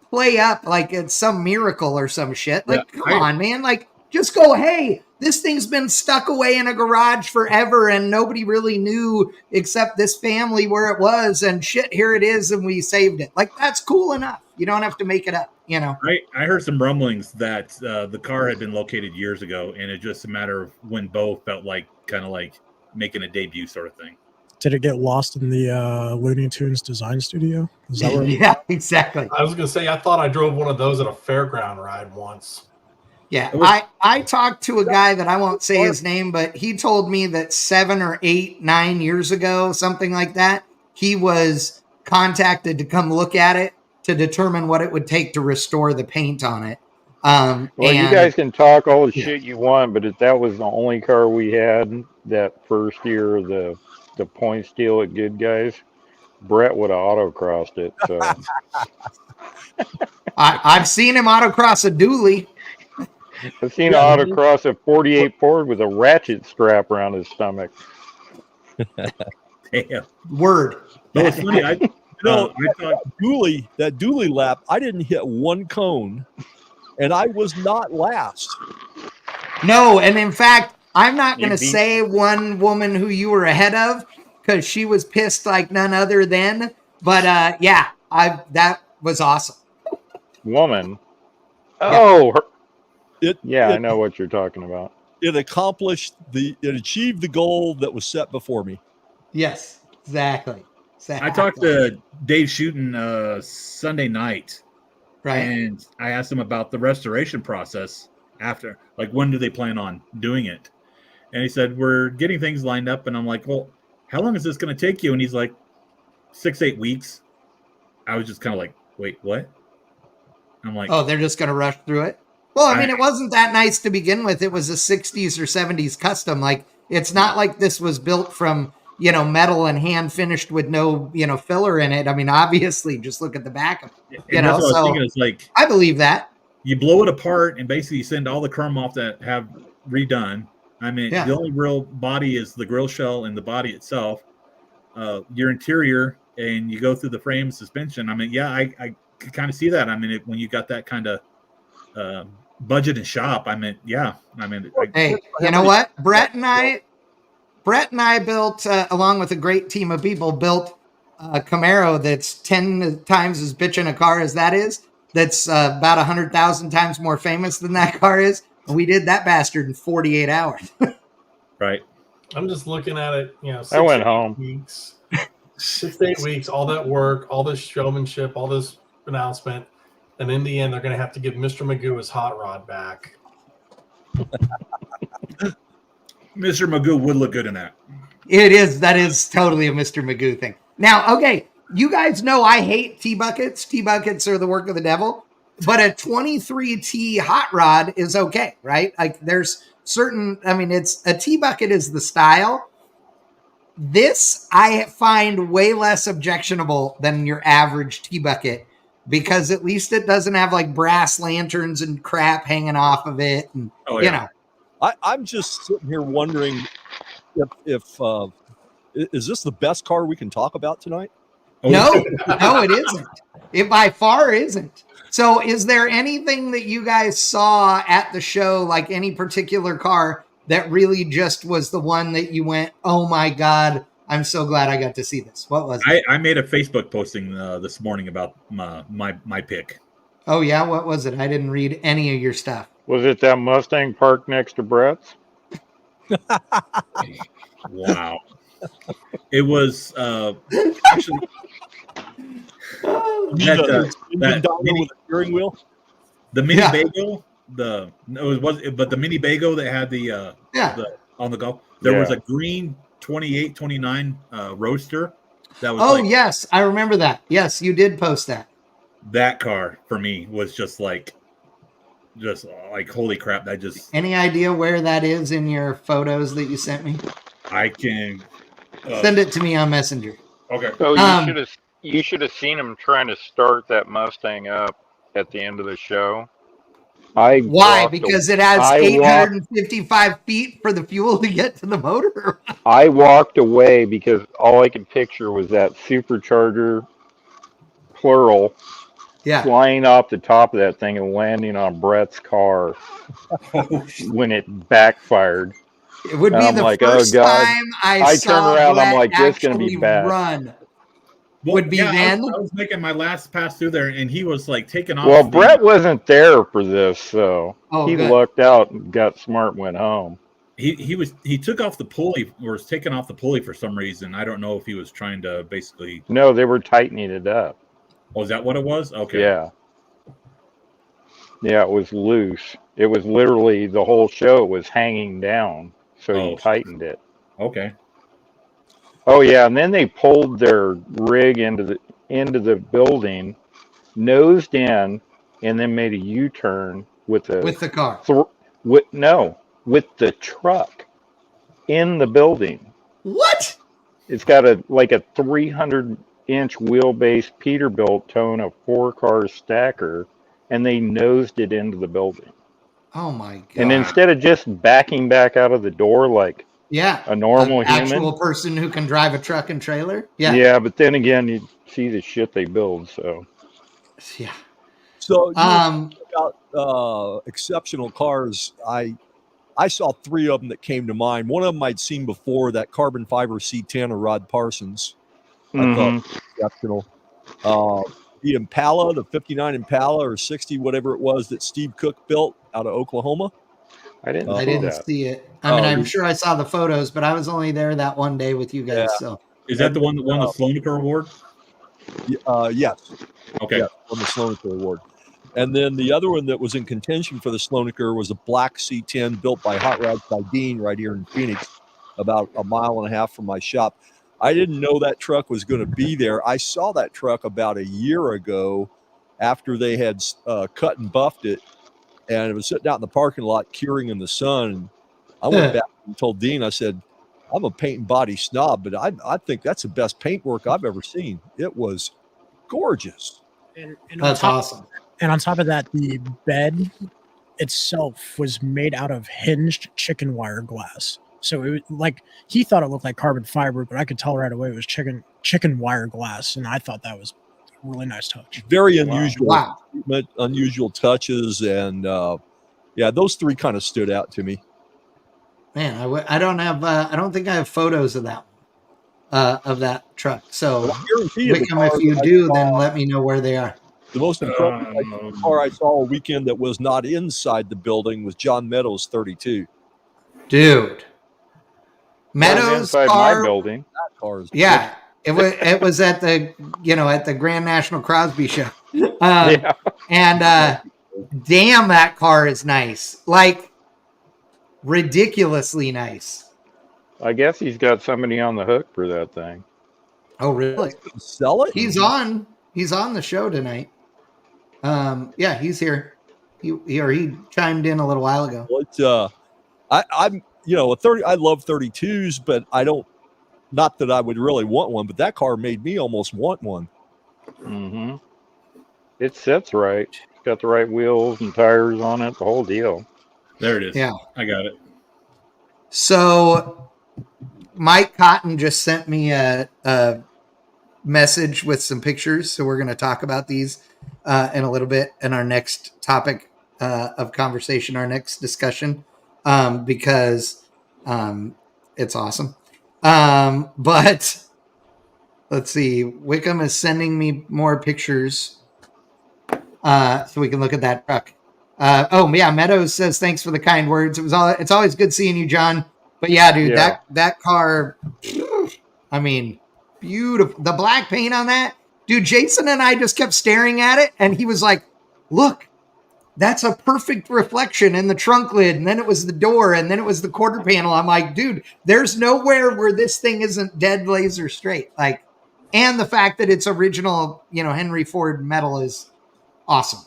play up like it's some miracle or some shit. Like, Yeah, come on, man. Like, just go, hey, this thing's been stuck away in a garage forever and nobody really knew except this family where it was, and shit, here it is, and we saved it. Like, that's cool enough. You don't have to make it up, you know? I heard some rumblings that the car had been located years ago, and it's just a matter of when Bo felt like kind of like making a debut sort of thing. did it get lost in the Looney Tunes design studio? Is that where? Yeah, exactly. I was gonna say I thought I drove one of those at a fairground ride once. Yeah, It was- I talked to a guy that I won't say his name, but he told me that 7 or 8, 9 years ago, something like that, he was contacted to come look at it to determine what it would take to restore the paint on it. well, you And- guys can talk all the Yeah. shit you want, but if that was the only car we had that first year of the point steal at Good Guys, Brett would have autocrossed it. So I've seen him autocross a dually. I've seen him autocross a 48 Ford with a ratchet strap around his stomach. Damn. Word. But it's funny. I thought That dually lap, I didn't hit one cone, and I was not last. No, and in fact, I'm not You going to beat- say one woman who you were ahead of because she was pissed like none other than. But yeah, that was awesome. Woman. Oh, It yeah, I it, know what you're talking about. it achieved the goal that was set before me. Yes, exactly. I talked to Dave Shooten Sunday night, right. and I asked him about the restoration process after. Like, when do they plan on doing it? And he said, we're getting things lined up. And I'm like, well, how long is this going to take you? And he's like, 6-8 weeks. I was just kind of like, wait, what? I'm like, Oh, they're just going to rush through it. Well, I mean, it wasn't that nice to begin with. It was a 60s or 70s custom. Like, it's not like this was built from, metal and hand finished with no, filler in it. I mean, obviously, just look at the back of it. and that's what I was thinking. It's like, I believe that. you blow it apart and basically you send all the chrome off that have redone. I mean, Yeah. the only real body is the grill shell and the body itself. Your interior, and you go through the frame suspension. I mean, yeah, I could kind of see that. I mean, when you got that kind of budget and shop, I mean, yeah. I mean, Hey, you know what? Brett and I built, along with a great team of people, built a Camaro that's 10 times as bitchin' a car as that is. That's about 100,000 times more famous than that car is. And we did that bastard in 48 hours. right. I'm just looking at it, 6 I went to 8 home. weeks, 6 to 8 weeks, all that work, all this showmanship, all this announcement, and in the end, they're going to have to give Mr. Magoo his hot rod back. Mr. Magoo would look good in that. That is totally a Mr. Magoo thing. Now, okay, you guys know I hate T-buckets. T-buckets are the work of the devil. But a 23T hot rod is okay, right? Like there's certain, it's a T-bucket is the style. This I find way less objectionable than your average T-bucket because at least it doesn't have like brass lanterns and crap hanging off of it. And, Oh, yeah. I'm just sitting here wondering if is this the best car we can talk about tonight? Oh, No, it isn't. It by far isn't. So is there anything that you guys saw at the show, like any particular car that really just was the one that you went, oh my God, I'm so glad I got to see this? What was it? I made a Facebook posting this morning about my pick. Oh yeah, what was it? I didn't read any of your stuff. Was it that Mustang parked next to Brett's? Wow. It was actually that Dino with a steering wheel. the mini Yeah. bagel. But the mini bagel that had the on the go. There was a green 28, 29 roadster. That was yes, I remember that. Yes, you did post that. That car for me was just like holy crap! Any idea where that is in your photos that you sent me? I can Send it to me on Messenger. Okay. Oh, you should have seen him trying to start that Mustang up at the end of the show. Why? Because it has 855 feet for the fuel to get to the motor. I walked away because all I could picture was that supercharger, plural, flying off the top of that thing and landing on Brett's car when it backfired. It would be the first time I saw turned around. Brett I'm like, this is going to be bad. Run. Well, would be then. I was making my last pass through there, and he was like taking off. Well, Brett wasn't there for this, so he good. lucked out and got smart and went home. He took off the pulley, or was taking off the pulley for some reason. I don't know if he was trying to basically. No, they were tightening it up. Oh, is that what it was? Okay. Yeah. Yeah, it was loose. It was literally the whole show was hanging down, so he tightened it. Okay. Oh yeah, and then they pulled their rig into the building, nosed in, and then made a U-turn with the car. With the truck in the building. What? It's got a 300-inch wheelbase Peterbilt towing a 4-car stacker, and they nosed it into the building. Oh my god! And instead of just backing back out of the door like a normal human, actual person who can drive a truck and trailer. Yeah, but then again, you see the shit they build. So yeah. So about exceptional cars, I saw 3 of them that came to mind. One of them I'd seen before, that carbon fiber C10 of Rod Parsons. I thought exceptional. The Impala, the 59 Impala or 60, whatever it was that Steve Cook built out of Oklahoma. I didn't see it. I mean, I'm sure I saw the photos, but I was only there that one day with you guys. Yeah. So is that the one that won the Sloaner Award? Yes. Okay. Yes, won the Sloaner Award. And then the other one that was in contention for the Sloaner was a black C10 built by Hot Rods by Dean right here in Phoenix, about a mile and a half from my shop. I didn't know that truck was going to be there. I saw that truck about a year ago after they had cut and buffed it, and it was sitting out in the parking lot curing in the sun. I went back and told Dean, I said, I'm a paint and body snob, but I think that's the best paint work I've ever seen. It was gorgeous. And that's awesome. And on top of that, the bed itself was made out of hinged chicken wire glass. So it was he thought it looked like carbon fiber, but I could tell right away it was chicken wire glass, and I thought that was a really nice touch. Very unusual, unusual touches, and those 3 kind of stood out to me. Man, I don't think I have photos of that truck. So Wickman, if you do, then let me know where they are. The most impressive car I saw a weekend that was not inside the building was John Meadows' 32. Dude. Meadows inside car, my building. That car is it was at the Grand National Crosby show. And damn, that car is nice. Ridiculously nice. I guess he's got somebody on the hook for that thing. Oh, really? Sell it? He's on the show tonight. He's here. He chimed in a little while ago. Well, I'm a 30. I love 32s, but I don't. Not that I would really want one, but that car made me almost want one. Mm-hmm. It sits right. It's got the right wheels and tires on it. The whole deal. There it is. Yeah, I got it. So, Mike Cotton just sent me a message with some pictures. So we're going to talk about these in a little bit in our next topic of conversation, our next discussion. Because it's awesome. But let's see. Wickham is sending me more pictures so we can look at that truck. Meadows says thanks for the kind words. It's always good seeing you, John. But yeah, dude, that car, I mean, beautiful. The black paint on that, dude. Jason and I just kept staring at it, and he was like, "Look, that's a perfect reflection in the trunk lid." And then it was the door, and then it was the quarter panel. I'm like, dude, there's nowhere where this thing isn't dead laser straight. Like, and the fact that it's original, Henry Ford metal is awesome.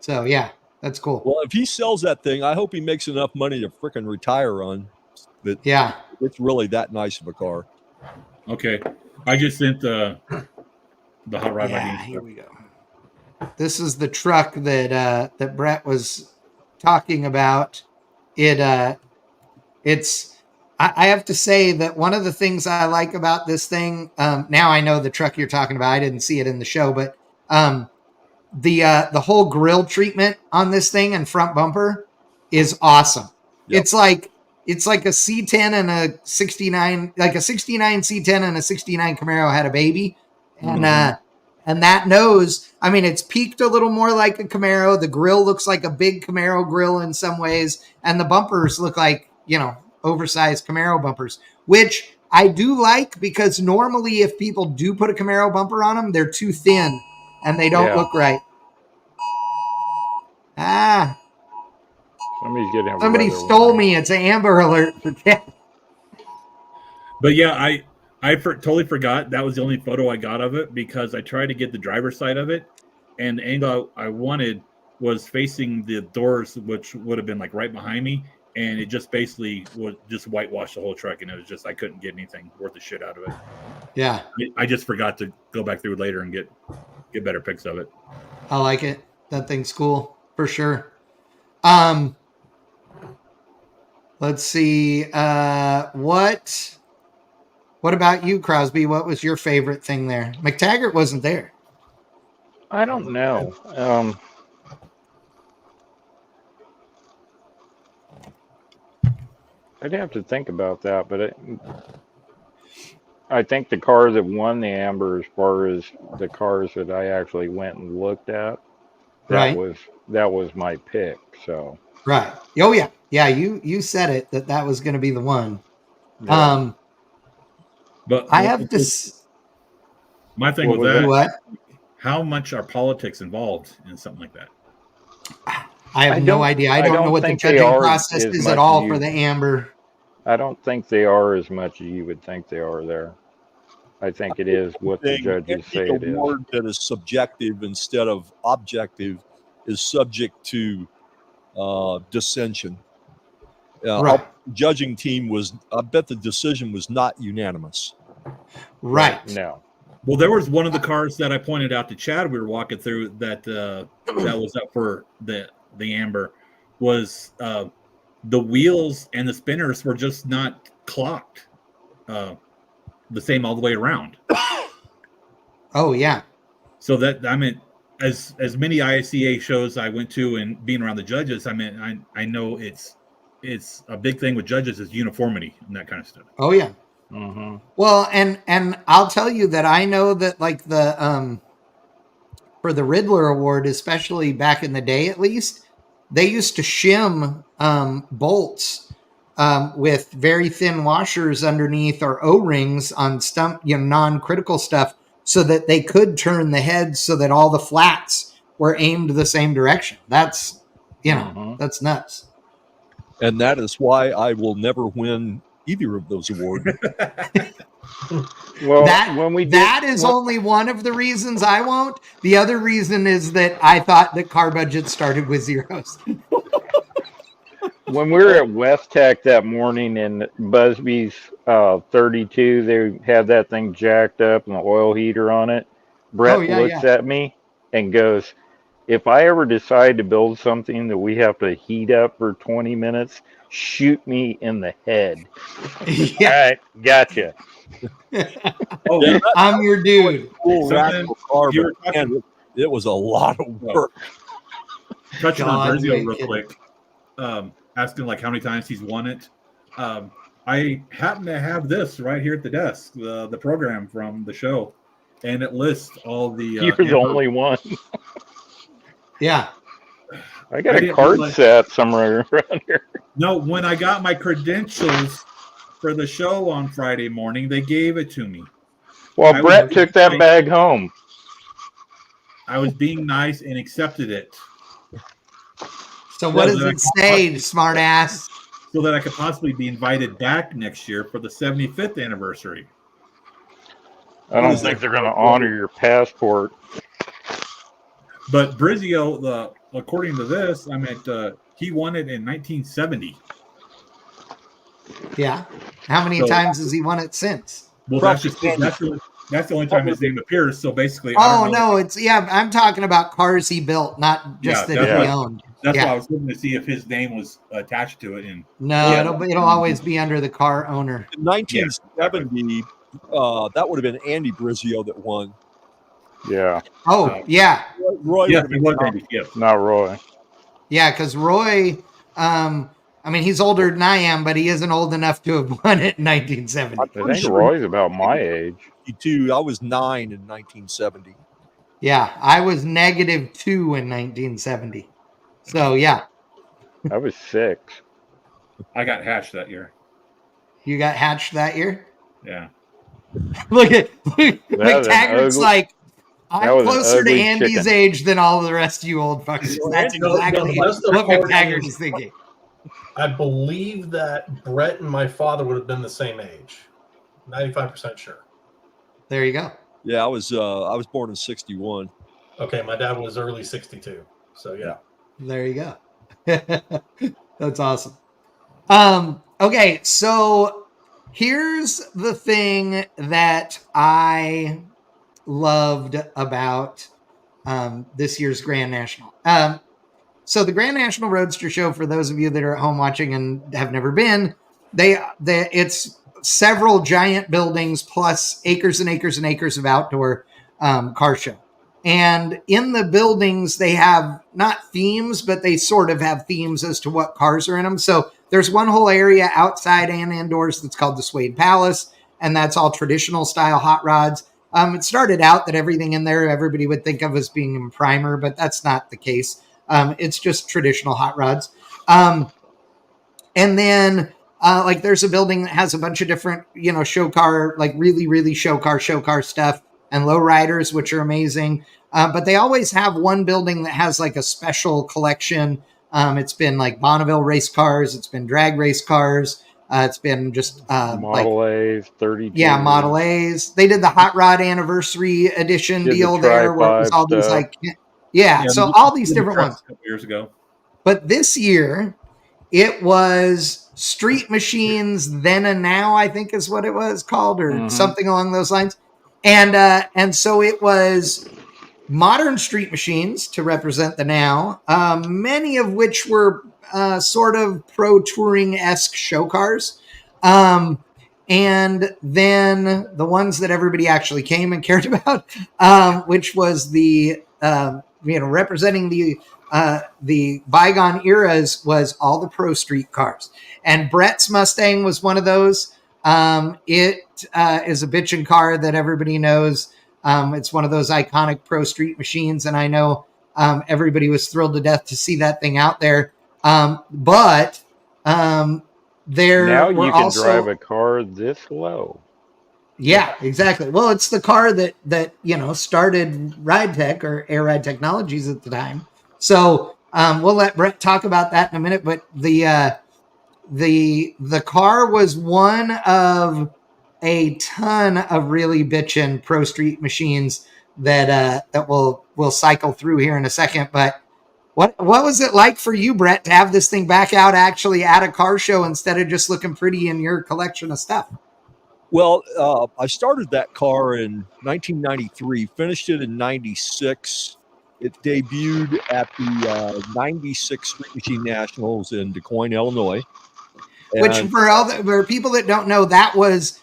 So yeah, that's cool. Well, if he sells that thing, I hope he makes enough money to frickin' retire on. But yeah, it's really that nice of a car. Okay, I just sent the hot rod. Yeah, here we go. This is the truck that Brett was talking about. I have to say that one of the things I like about this thing, now I know the truck you're talking about. I didn't see it in the show, but the whole grill treatment on this thing and front bumper is awesome. Yep. It's like a C10 and a 69, like a 69 C10 and a 69 Camaro had a baby. And, and that nose, I mean, it's peaked a little more like a Camaro. The grill looks like a big Camaro grill in some ways. And the bumpers look like, oversized Camaro bumpers, which I do like, because normally if people do put a Camaro bumper on them, they're too thin and they don't look right. Somebody stole me. It's an Amber Alert. But yeah, I totally forgot that was the only photo I got of it, because I tried to get the driver's side of it, and the angle I wanted was facing the doors, which would have been like right behind me, and it just basically would just whitewash the whole truck, and it was just, I couldn't get anything worth the shit out of it. Yeah. I just forgot to go back through it later and get better pics of it. I like it. That thing's cool for sure. Let's see. What about you, Crosby? What was your favorite thing there? McTaggart wasn't there. I don't know. I'd have to think about that, but I think the car that won the Amber, as far as the cars that I actually went and looked at, that was my pick. So right. Oh yeah. Yeah, you said it that was going to be the one. Yeah. But I have to. My thing with that. What? How much are politics involved in something like that? I have no idea. I don't know what the judging process is at all for the Amber. I don't think they are as much as you would think they are there. I think it is what the judges say it is. Award that is subjective instead of objective is subject to dissension. Right. Our judging team I bet the decision was not unanimous. Right. No. Well, there was one of the cars that I pointed out to Chad. We were walking through that was up for the Amber, was the wheels and the spinners were just not clocked the same all the way around. Oh yeah. So that, I mean, as many ISCA shows I went to and being around the judges, I mean, I know it's a big thing with judges is uniformity and that kind of stuff. Oh yeah. Mm-hmm. Well, and I'll tell you that I know that, like, the for the Riddler Award, especially back in the day, at least, they used to shim bolts with very thin washers underneath, or O-rings on non-critical stuff, so that they could turn the heads so that all the flats were aimed the same direction. That's that's nuts. And that is why I will never win either of those awards. Well, that is only one of the reasons I won't. The other reason is that I thought that car budget started with zeros. When we were at West Tech that morning in Busby's 32, they had that thing jacked up and the oil heater on it. Brett looks at me and goes, "If I ever decide to build something that we have to heat up for 20 minutes, shoot me in the head." Yeah. All right, gotcha. I'm your dude. Cool it was a lot of work. Touching on Brazil real quick, asking like how many times he's won it. I happen to have this right here at the desk, the program from the show, and it lists all the. You're the only one. Yeah. I got a card set somewhere around here. No, when I got my credentials for the show on Friday morning. They gave it to me. Well, Brett took that bag home. I was being nice and accepted it. So what does it say, smart ass? So that I could possibly be invited back next year for the 75th anniversary. I don't think they're going to honor your passport. But Brizio, according to this, he won it in 1970. Yeah. How many times has he won it since? Well, that's the only time his name appears. So basically, I'm talking about cars he built, not just that he owned. That's why I was looking to see if his name was attached to it. And it'll always be under the car owner. In 1970, that would have been Andy Brizio that won. Yeah. Oh, yeah. Roy. Yes, it was Andy. Yes. Not Roy. Yeah, because Roy, he's older than I am, but he isn't old enough to have won it in 1970. I think Roy's about my age. I was 9 in 1970. Yeah, I was -2 in 1970. So, yeah. I was 6. I got hatched that year. You got hatched that year? Yeah. Look at McTaggart's like, I'm closer to Andy's age than all of the rest of you old fuckers. That's exactly what McTaggart is thinking. I believe that Brett and my father would have been the same age. 95% sure. There you go. Yeah, I was born in 61. Okay, my dad was early 62. So yeah. There you go. That's awesome. Okay, so here's the thing that I loved about this year's Grand National. So the Grand National Roadster Show, for those of you that are at home watching and have never been, it's several giant buildings plus acres and acres and acres of outdoor car show. And in the buildings, they have not themes, but they sort of have themes as to what cars are in them. So there's one whole area outside and indoors that's called the Suede Palace, and that's all traditional style hot rods. It started out that everything in there everybody would think of as being in primer, but that's not the case. It's just traditional hot rods. And then there's a building that has a bunch of different, show car, like really, really show car stuff, and low riders, which are amazing. But they always have one building that has like a special collection. It's been like Bonneville race cars. It's been drag race cars. It's been just Model A's, 32. Yeah, Model A's. They did the Hot Rod Anniversary Edition deal there, where it was all these so all these different ones. A couple years ago. But this year, it was Street Machines Then and Now, I think is what it was called, or something along those lines. And so it was modern street machines to represent the now, many of which were sort of pro touring-esque show cars. And then the ones that everybody actually came and cared about, which was the representing the bygone eras, was all the pro street cars. And Brett's Mustang was one of those. It is a bitchin' car that everybody knows. It's one of those iconic pro street machines, and I know everybody was thrilled to death to see that thing out there. But there now were you can also drive a car this low. Yeah, exactly. Well, it's the car that started Ride Tech or Air Ride Technologies at the time. So we'll let Brett talk about that in a minute. But the car was one of a ton of really bitchin' pro street machines that we'll cycle through here in a second. But what was it like for you, Brett, to have this thing back out actually at a car show instead of just looking pretty in your collection of stuff? Well, I started that car in 1993, finished it in 96. It debuted at the 96 Street Machine Nationals in DuQuoin, Illinois. Which, for people that don't know, that was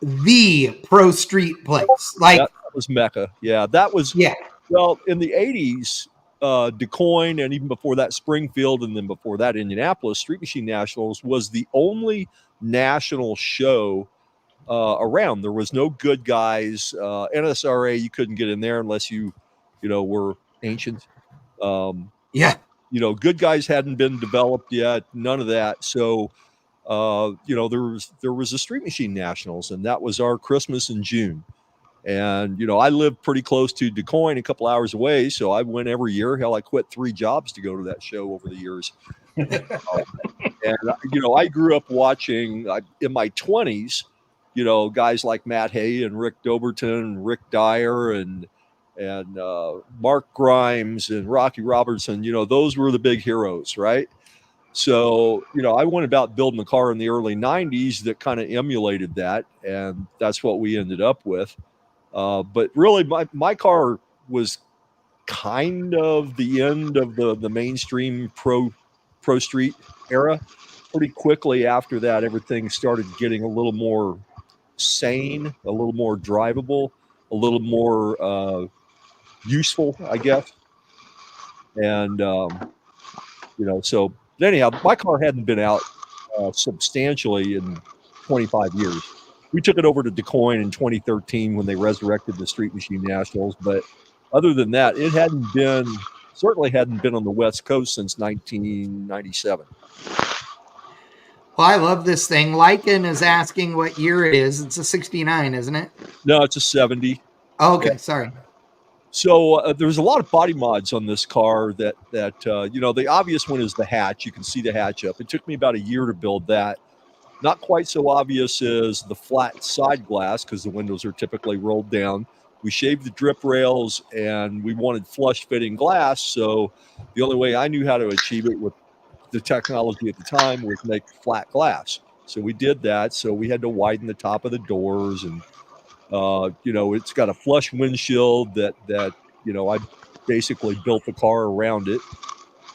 the pro street place. Like, that was Mecca. Yeah, that was. Yeah. Well, in the 80s, DuQuoin, and even before that, Springfield, and then before that, Indianapolis Street Machine Nationals was the only national show around. There was no good guys. NSRA, you couldn't get in there unless you were ancient. Yeah. Good guys hadn't been developed yet. None of that. So there was a Street Machine Nationals, and that was our Christmas in June. And, I lived pretty close to DuQuoin, a couple hours away. So I went every year. Hell, I quit 3 jobs to go to that show over the years. And, I grew up watching in my 20s, guys like Matt Hay and Rick Doberton and Rick Dyer and Mark Grimes and Rocky Robertson. Those were the big heroes, right? So, I went about building a car in the early 90s that kind of emulated that. And that's what we ended up with. But really, my car was kind of the end of the mainstream pro street era. Pretty quickly after that, everything started getting a little more sane, a little more drivable, a little more useful, I guess. And, so anyhow, my car hadn't been out substantially in 25 years. We took it over to DuQuoin in 2013 when they resurrected the Street Machine Nationals. But other than that, it certainly hadn't been on the West Coast since 1997. Well, I love this thing. Lycan is asking what year it is. It's a 69, isn't it? No, it's a 70. Oh, okay. Sorry. So there's a lot of body mods on this car that the obvious one is the hatch. You can see the hatch up. It took me about a year to build that. Not quite so obvious is the flat side glass because the windows are typically rolled down. We shaved the drip rails and we wanted flush fitting glass. So the only way I knew how to achieve it with the technology at the time was make flat glass. So we did that. So we had to widen the top of the doors and, it's got a flush windshield that I basically built the car around it.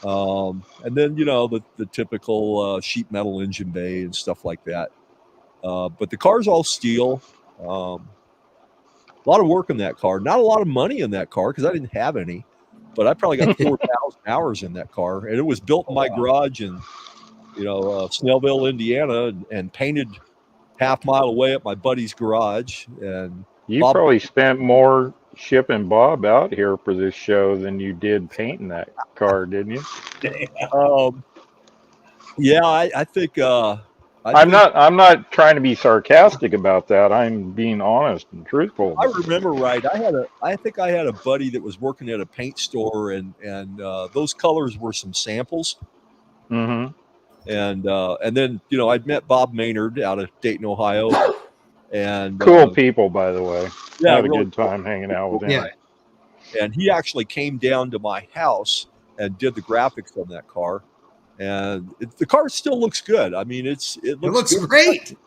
And then, the typical sheet metal engine bay and stuff like that. But the car's all steel. A lot of work in that car. Not a lot of money in that car because I didn't have any. But I probably got 4,000 hours in that car. And it was built in my garage in, Snellville, Indiana, and painted half-mile away at my buddy's garage. And you probably spent more shipping Bob out here for this show than you did painting that car, didn't you? Yeah, I think I'm not trying to be sarcastic about that. I'm being honest and truthful. I remember right. I think I had a buddy that was working at a paint store, and those colors were some samples. Mm-hmm. And then I'd met Bob Maynard out of Dayton, Ohio, and cool people, by the way. Yeah, had a really good time hanging out with him. Yeah. And he actually came down to my house and did the graphics on that car. And the car still looks good. I mean, it looks great.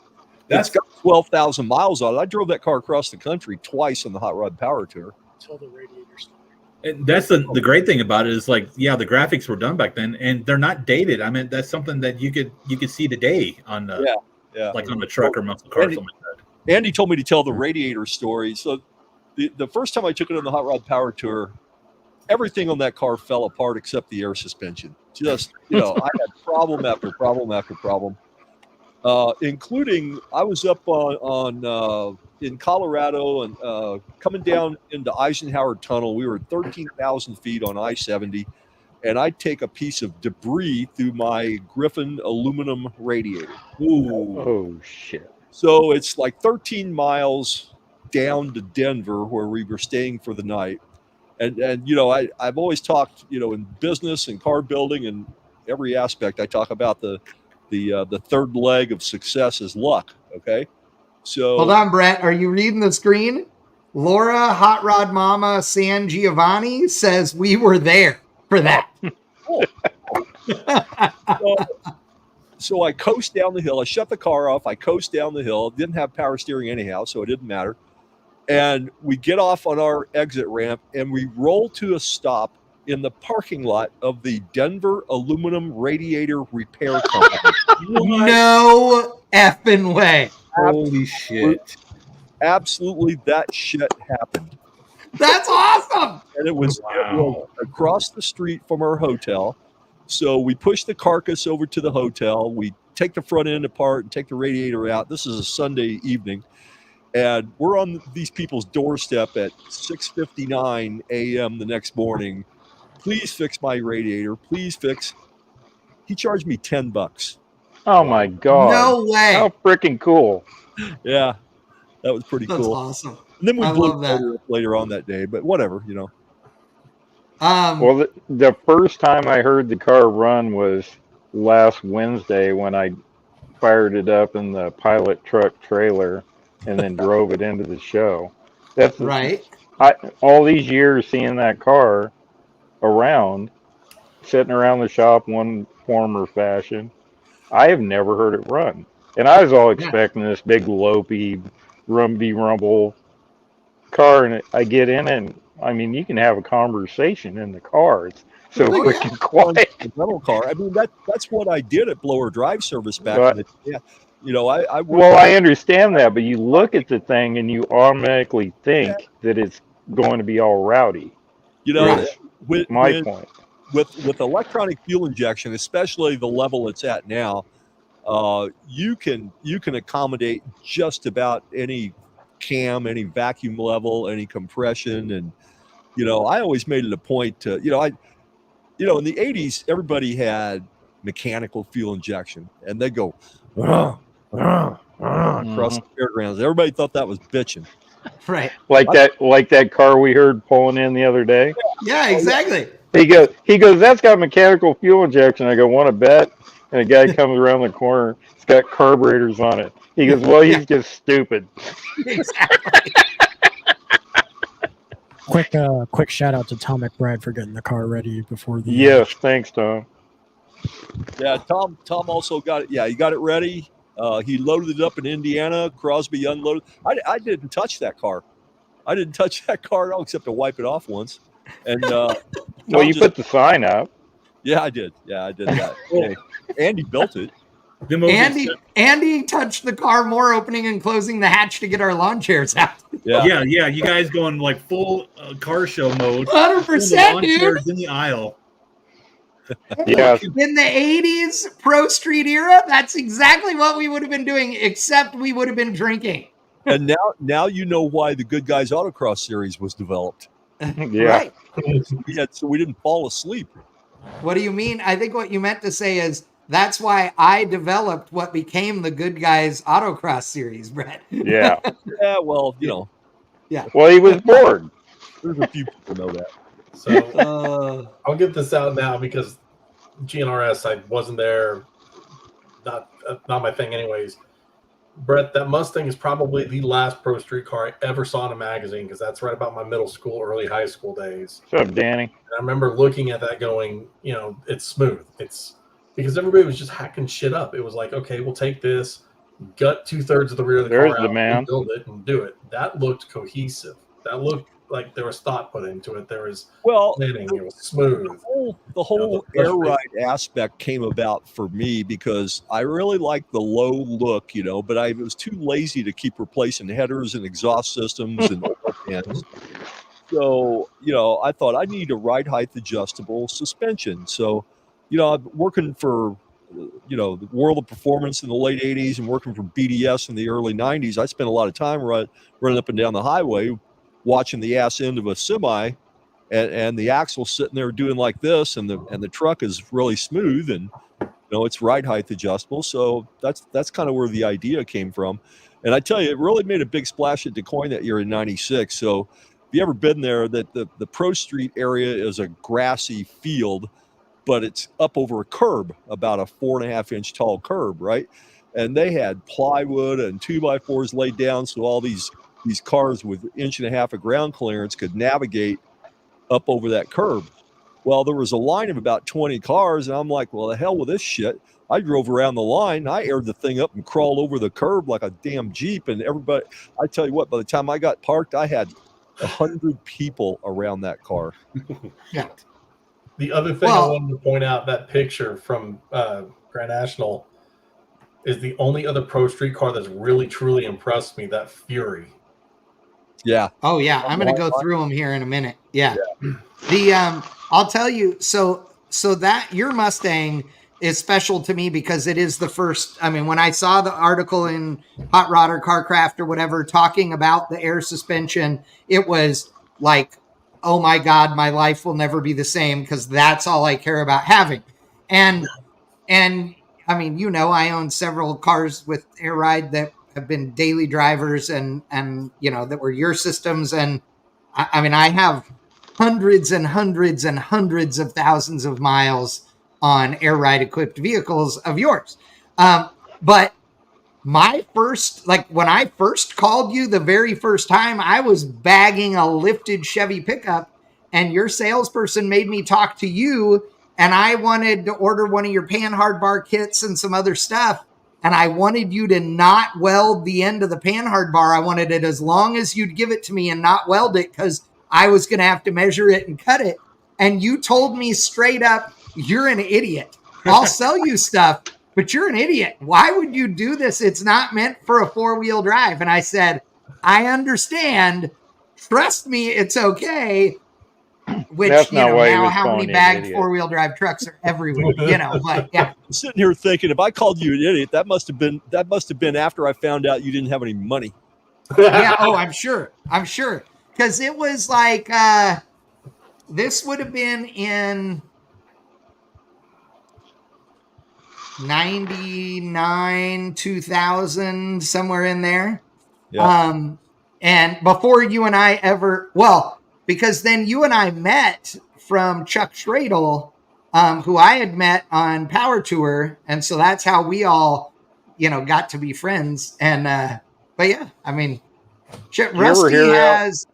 That's got 12,000 miles on it. I drove that car across the country twice on the Hot Rod Power Tour. Until the radiator story. And that's the great thing about it is the graphics were done back then and they're not dated. I mean, that's something that you could see today on like on the truck or muscle car or something like that. Andy told me to tell the radiator story. So the first time I took it on the Hot Rod Power Tour, everything on that car fell apart except the air suspension. Just, I had problem after problem after problem, including I was up on in Colorado and coming down into Eisenhower Tunnel. We were at 13,000 feet on I-70, and I'd take a piece of debris through my Griffin aluminum radiator. Ooh. Oh, shit. So it's like 13 miles down to Denver where we were staying for the night. And I've always talked, in business and car building and every aspect, I talk about the third leg of success is luck. Okay. So hold on, Brett. Are you reading the screen? Laura, Hot Rod Mama, San Giovanni says we were there for that. Cool. So I coast down the hill. I shut the car off. I coast down the hill. Didn't have power steering anyhow, so it didn't matter. And we get off on our exit ramp and we roll to a stop in the parking lot of the Denver Aluminum Radiator Repair Company. No effing way. Holy shit. Absolutely, that shit happened. That's awesome. And it was across the street from our hotel. So we push the carcass over to the hotel. We take the front end apart and take the radiator out. This is a Sunday evening. And we're on these people's doorstep at 6:59 a.m. the next morning. Please fix my radiator. Please fix. He charged me $10. Oh my God! No way! How freaking cool! Yeah, that was pretty That's cool. awesome. And then we I blew love that. later on that day, but whatever, you know. Well, the first time I heard the car run was last Wednesday when I fired it up in the pilot truck trailer and then drove it into the show. That's right. all these years seeing that car around, sitting around the shop one form or fashion. I have never heard it run. And I was all expecting this big lopey, rumble car, and I get in it, and I mean, you can have a conversation in the car. It's so freaking quiet. The rental car. I mean, that's what I did at Blower Drive Service back in the day. Yeah. You know, I well, I understand that, but you look at the thing and you automatically think that it's going to be all rowdy. You know, with my point. With electronic fuel injection, especially the level it's at now, you can accommodate just about any cam, any vacuum level, any compression, and you know, I always made it a point to, in the 80s, everybody had mechanical fuel injection, and they go across the fairgrounds. Everybody thought that was bitching, right? Like that car we heard pulling in the other day. Yeah, exactly. He goes, that's got mechanical fuel injection. I go, want to bet? And a guy comes around the corner. It's got carburetors on it. He goes, well, he's just stupid. Exactly. Quick shout out to Tom McBride for getting the car ready before the. Yes, thanks, Tom. Yeah, Tom also got it. Yeah, he got it ready. He loaded it up in Indiana. Crosby unloaded. I didn't touch that car. I didn't touch that car at all except to wipe it off once. And well, you put the sign up. Yeah, I did. Yeah, I did that. Hey, Andy built it. Andy touched the car more opening and closing the hatch to get our lawn chairs out. Yeah. You guys going like full car show mode. 100%, dude. In the aisle. Yeah. In the 80s Pro Street era, that's exactly what we would have been doing, except we would have been drinking. And now you know why the Good Guys Autocross series was developed. Yeah. Right. So we didn't fall asleep. What do you mean? I think what you meant to say is that's why I developed what became the Good Guys Autocross series, Brett. Yeah. Yeah, well, Yeah. Well, he was bored. There's a few people know that. So I'll get this out now because GNRS, I wasn't there. Not my thing anyways. Brett, that Mustang is probably the last Pro Street car I ever saw in a magazine because that's right about my middle school, early high school days. What's up, Danny? And I remember looking at that going, it's smooth. It's because everybody was just hacking shit up. It was like, okay, we'll take this, gut 2/3 of the rear of the car out, and build it and do it. That looked cohesive. That looked like there was thought put into it. There was planning. It was smooth. The whole air ride aspect came about for me because I really liked the low look, but I was too lazy to keep replacing headers and exhaust systems and oil pans. So, I thought I need a ride height adjustable suspension. So, I'm working for, the world of performance in the late 80s and working for BDS in the early 90s. I spent a lot of time running up and down the highway watching the ass end of a semi and the axle sitting there doing like this and the truck is really smooth and it's ride height adjustable. So that's kind of where the idea came from. And I tell you, it really made a big splash at DeCoin that year in 96. So if you ever been there, that the Pro Street area is a grassy field, but it's up over a curb, about a 4.5-inch tall curb, right? And they had plywood and 2x4s laid down so all these cars with 1.5 inches of ground clearance could navigate up over that curb. Well, there was a line of about 20 cars, and I'm like, well, the hell with this shit. I drove around the line, I aired the thing up and crawled over the curb like a damn Jeep, and everybody, I tell you what, by the time I got parked, I had 100 people around that car. Yeah. The other thing I wanted to point out, that picture from Grand National is the only other Pro Street car that's really, truly impressed me, that Fury. Yeah. Oh, yeah. I'm going to go through them here in a minute. Yeah. I'll tell you, so that your Mustang is special to me because it is the first. I mean, when I saw the article in Hot Rod or Carcraft or whatever talking about the air suspension, it was like, oh my God, my life will never be the same because that's all I care about having. And I mean, you know, I own several cars with air ride that have been daily drivers and you know, that were your systems. And I mean, I have hundreds and hundreds and hundreds of thousands of miles on air ride equipped vehicles of yours. But my first, like when I first called you the very first time, I was bagging a lifted Chevy pickup and your salesperson made me talk to you, and I wanted to order one of your panhard bar kits and some other stuff. And I wanted you to not weld the end of the panhard bar. I wanted it as long as you'd give it to me and not weld it, because I was going to have to measure it and cut it. And you told me straight up, you're an idiot. I'll sell you stuff, but you're an idiot. Why would you do this? It's not meant for a four-wheel drive. And I said, I understand. Trust me, it's okay. Which, That's you not know, why he now was how calling many you an bagged idiot. four-wheel drive trucks are everywhere, you know, but yeah. I'm sitting here thinking, if I called you an idiot, that must have been after I found out you didn't have any money. Yeah. Oh, I'm sure. Because it was like, this would have been in 99, 2000, somewhere in there. Yeah. And before you and I ever, well, because then you and I met from Chuck Schradel, who I had met on Power Tour. And so that's how we all, you know, got to be friends. And, but yeah, I mean, Rusty has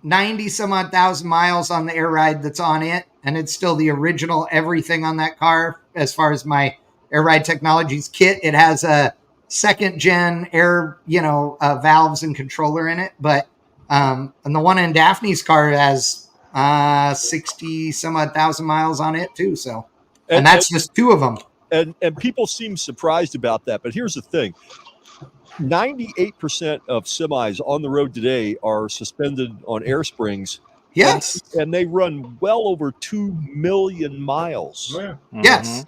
90 some odd thousand miles on the air ride that's on it. And it's still the original everything on that car. As far as my Air Ride Technologies kit, it has a second gen air, you know, valves and controller in it. But, and the one in Daphne's car has 60 some odd thousand miles on it too. So, and that's just two of them. And people seem surprised about that. But here's the thing. 98% of semis on the road today are suspended on air springs. Yes. And they run well over 2 million miles. Oh, yeah. Mm-hmm. Yes.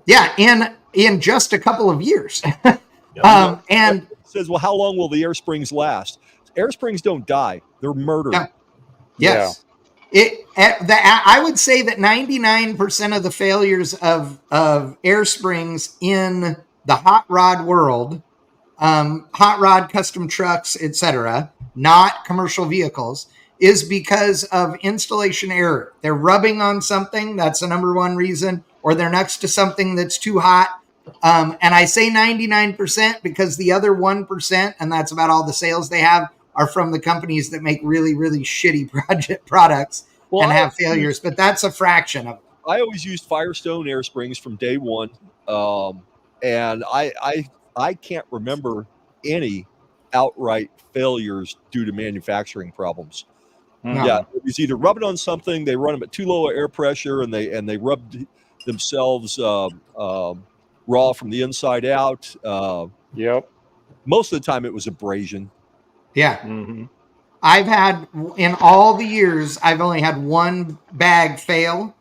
Yeah. In just a couple of years. And it says, well, how long will the air springs last? Air springs don't die. They're murdered. No. Yes. Yeah. I would say that 99% of the failures of air springs in the hot rod world, hot rod, custom trucks, etc., not commercial vehicles, is because of installation error. They're rubbing on something. That's the number one reason. Or they're next to something that's too hot. And I say 99% because the other 1%, and that's about all the sales they have, are from the companies that make really, really shitty products and have failures. But that's a fraction of it. I always used Firestone air springs from day one. And I can't remember any outright failures due to manufacturing problems. Mm-hmm. Yeah, it was either rubbing on something, they run them at too low air pressure, and they rubbed themselves raw from the inside out. Yep. Most of the time, it was abrasion. Yeah. Mm-hmm. I've had, in all the years, I've only had one bag fail,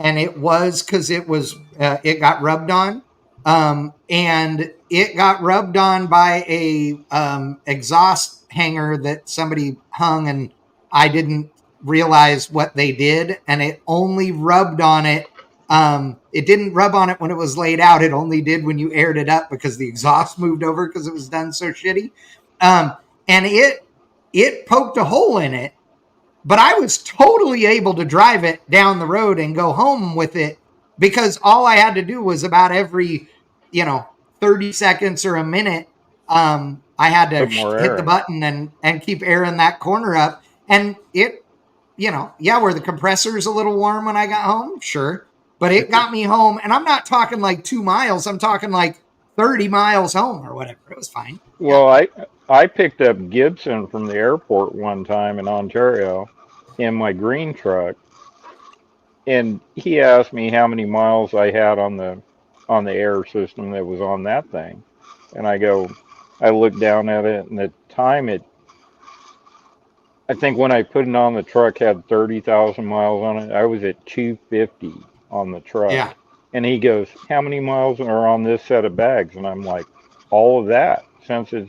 and it was because it got rubbed on. And it got rubbed on by a exhaust hanger that somebody hung, and I didn't realize what they did, and it only rubbed on it. It didn't rub on it when it was laid out. It only did when you aired it up because the exhaust moved over because it was done so shitty. And it poked a hole in it, but I was totally able to drive it down the road and go home with it because all I had to do was about every, 30 seconds or a minute. I had to hit the button and keep airing that corner up. And it, were the compressors a little warm when I got home? Sure. But it got me home, and I'm not talking like 2 miles. I'm talking like 30 miles home or whatever. It was fine. Well, I picked up Gibson from the airport one time in Ontario in my green truck, and he asked me how many miles I had on the air system that was on that thing, and I looked down at it, and the time I think when I put it on the truck had 30,000 miles on it. I was at 250 on the truck. Yeah. And he goes, how many miles are on this set of bags? And I'm like, all of that, since it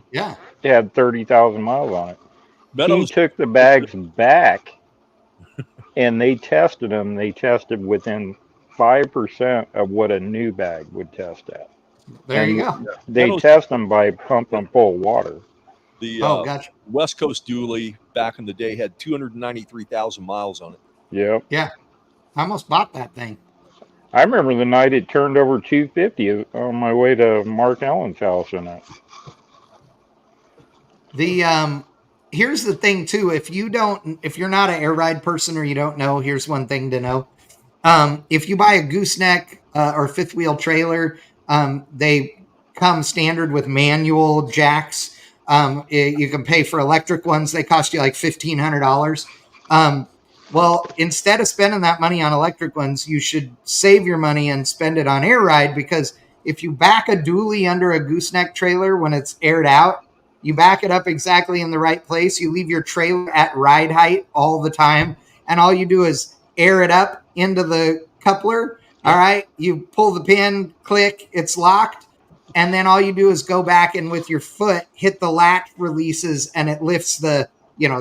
had 30,000 miles on it. He took the bags back and they tested them. They tested within 5% of what a new bag would test at. There And you go. they test them by pumping them full of water. The gotcha. West Coast dually back in the day had 293,000 miles on it. Yep. Yeah. I almost bought that thing. I remember the night it turned over 250 on my way to Mark Allen's house in it. The here's the thing too. If you're not an air ride person or you don't know, here's one thing to know. If you buy a gooseneck or fifth wheel trailer, they come standard with manual jacks. You can pay for electric ones. They cost you like $1,500. Well, instead of spending that money on electric ones, you should save your money and spend it on air ride, because if you back a dually under a gooseneck trailer when it's aired out, you back it up exactly in the right place. You leave your trailer at ride height all the time, and all you do is air it up into the coupler. All right. You pull the pin, click, it's locked. And then all you do is go back and with your foot hit the latch releases, and it lifts the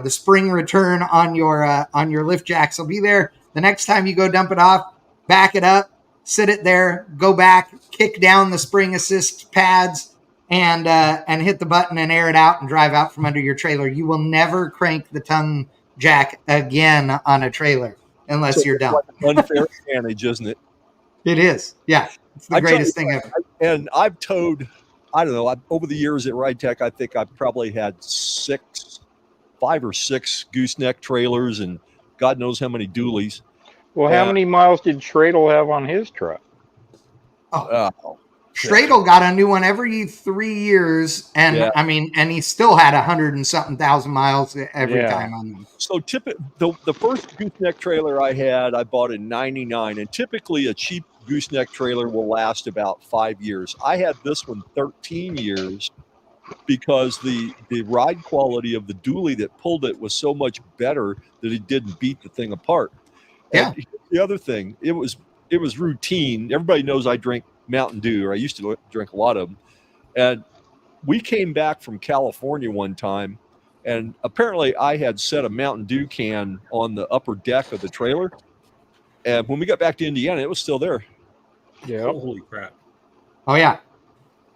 spring return on your lift jacks will be there. The next time you go dump it off, back it up, sit it there, go back, kick down the spring assist pads, and hit the button and air it out and drive out from under your trailer. You will never crank the tongue jack again on a trailer unless you're dumb. Like an unfair advantage, isn't it? It is. Yeah. It's the greatest thing ever. And I've towed, I don't know, over the years at Ride Tech, I think I've probably had 5 or 6 gooseneck trailers and God knows how many dualies. Well, how many miles did Stradle have on his truck? Stradle got a new one every 3 years, and I mean, and he still had 100 and something thousand miles every time on them. So the first gooseneck trailer I had, I bought in '99, and typically a cheap gooseneck trailer will last about 5 years. I had this one 13 years because the ride quality of the dually that pulled it was so much better that it didn't beat the thing apart. Yeah. And the other thing, it was routine. Everybody knows I drink Mountain Dew, or I used to drink a lot of them. And we came back from California one time, and apparently I had set a Mountain Dew can on the upper deck of the trailer. And when we got back to Indiana, it was still there. Yeah. Holy crap. Oh, yeah.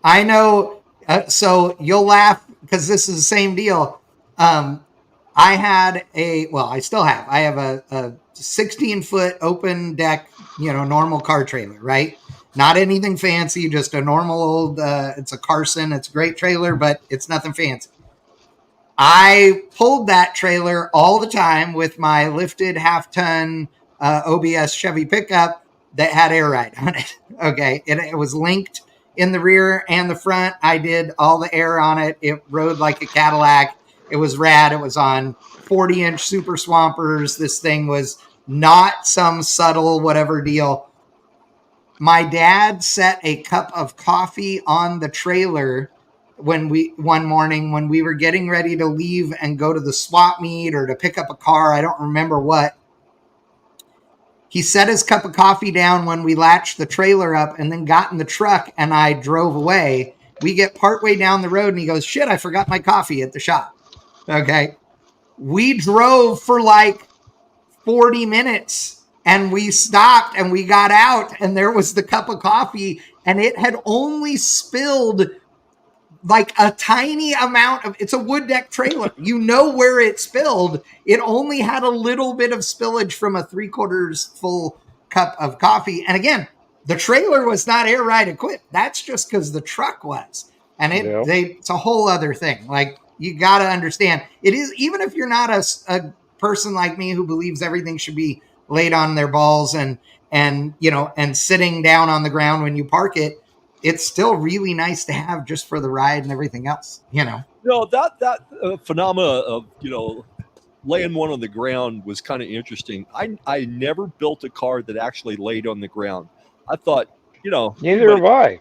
I know. So you'll laugh because this is the same deal. I still have. I have a 16-foot open deck, normal car trailer, right? Not anything fancy, just a normal old, it's a Carson. It's a great trailer, but it's nothing fancy. I pulled that trailer all the time with my lifted half-ton OBS Chevy pickup that had air ride on it. Okay. It was linked in the rear and the front. I did all the air on it. It rode like a Cadillac. It was rad. It was on 40-inch Super Swampers. This thing was not some subtle whatever deal. My dad set a cup of coffee on the trailer one morning when we were getting ready to leave and go to the swap meet or to pick up a car. I don't remember what. He set his cup of coffee down when we latched the trailer up and then got in the truck and I drove away. We get partway down the road and he goes, shit, I forgot my coffee at the shop. Okay. We drove for like 40 minutes and we stopped and we got out and there was the cup of coffee and it had only spilled like a tiny amount of, it's a wood deck trailer. You know where it spilled. It only had a little bit of spillage from a 3/4 full cup of coffee. And again, the trailer was not air ride equipped. That's just because the truck was. And it's a whole other thing. Like, you got to understand, it is, even if you're not a person like me who believes everything should be laid on their balls and sitting down on the ground when you park it, it's still really nice to have just for the ride and everything else, that phenomena of, laying one on the ground was kind of interesting. I never built a car that actually laid on the ground. I thought, neither have I.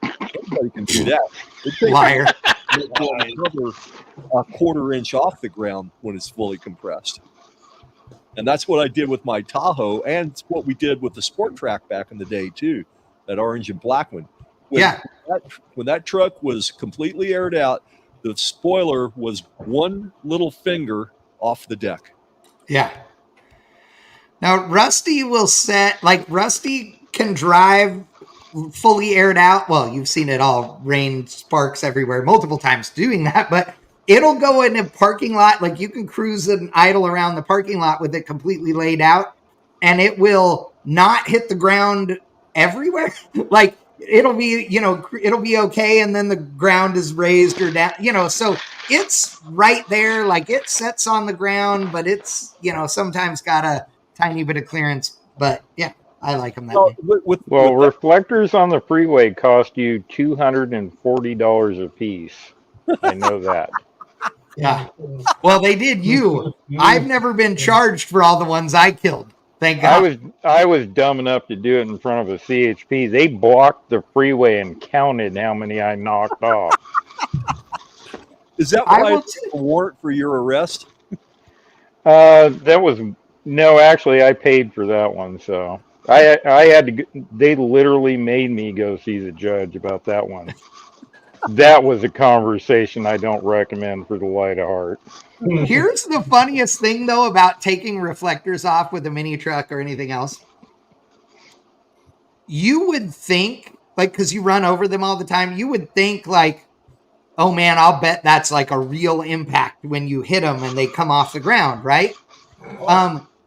Everybody can do that. Liar. Another a 1/4 inch off the ground when it's fully compressed. And that's what I did with my Tahoe, and it's what we did with the Sport Track back in the day too, that orange and black one. When that truck was completely aired out, the spoiler was one little finger off the deck. Yeah. Now, Rusty will Rusty can drive fully aired out. Well, you've seen it all, rain, sparks everywhere, multiple times doing that, but it'll go in a parking lot. Like you can cruise and idle around the parking lot with it completely laid out, and it will not hit the ground everywhere. Like it'll be, it'll be okay. And then the ground is raised or down, so it's right there. Like it sets on the ground, but it's, sometimes got a tiny bit of clearance, but yeah, I like them that way. Reflectors on the freeway cost you $240 a piece. I know that. Yeah. Well, they did you. I've never been charged for all the ones I killed. Thank God. I was dumb enough to do it in front of a CHP. They blocked the freeway and counted how many I knocked off. Is that why a warrant for your arrest? No, actually, I paid for that one. So I had to. They literally made me go see the judge about that one. That was a conversation I don't recommend for the light of heart. Here's the funniest thing, though, about taking reflectors off with a mini truck or anything else. You would think, because you run over them all the time, you would think oh man, I'll bet that's like a real impact when you hit them and they come off the ground, right?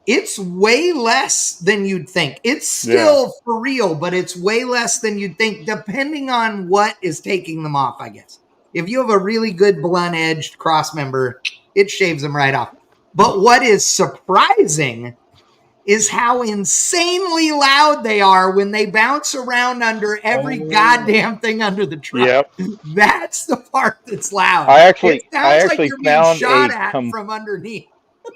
It's way less than you'd think. It's still for real, but it's way less than you'd think, depending on what is taking them off, I guess. If you have a really good blunt-edged cross member, it shaves them right off. But what is surprising is how insanely loud they are when they bounce around under every goddamn thing under the truck. Yep. That's the part that's loud. I actually like you're being shot at from underneath.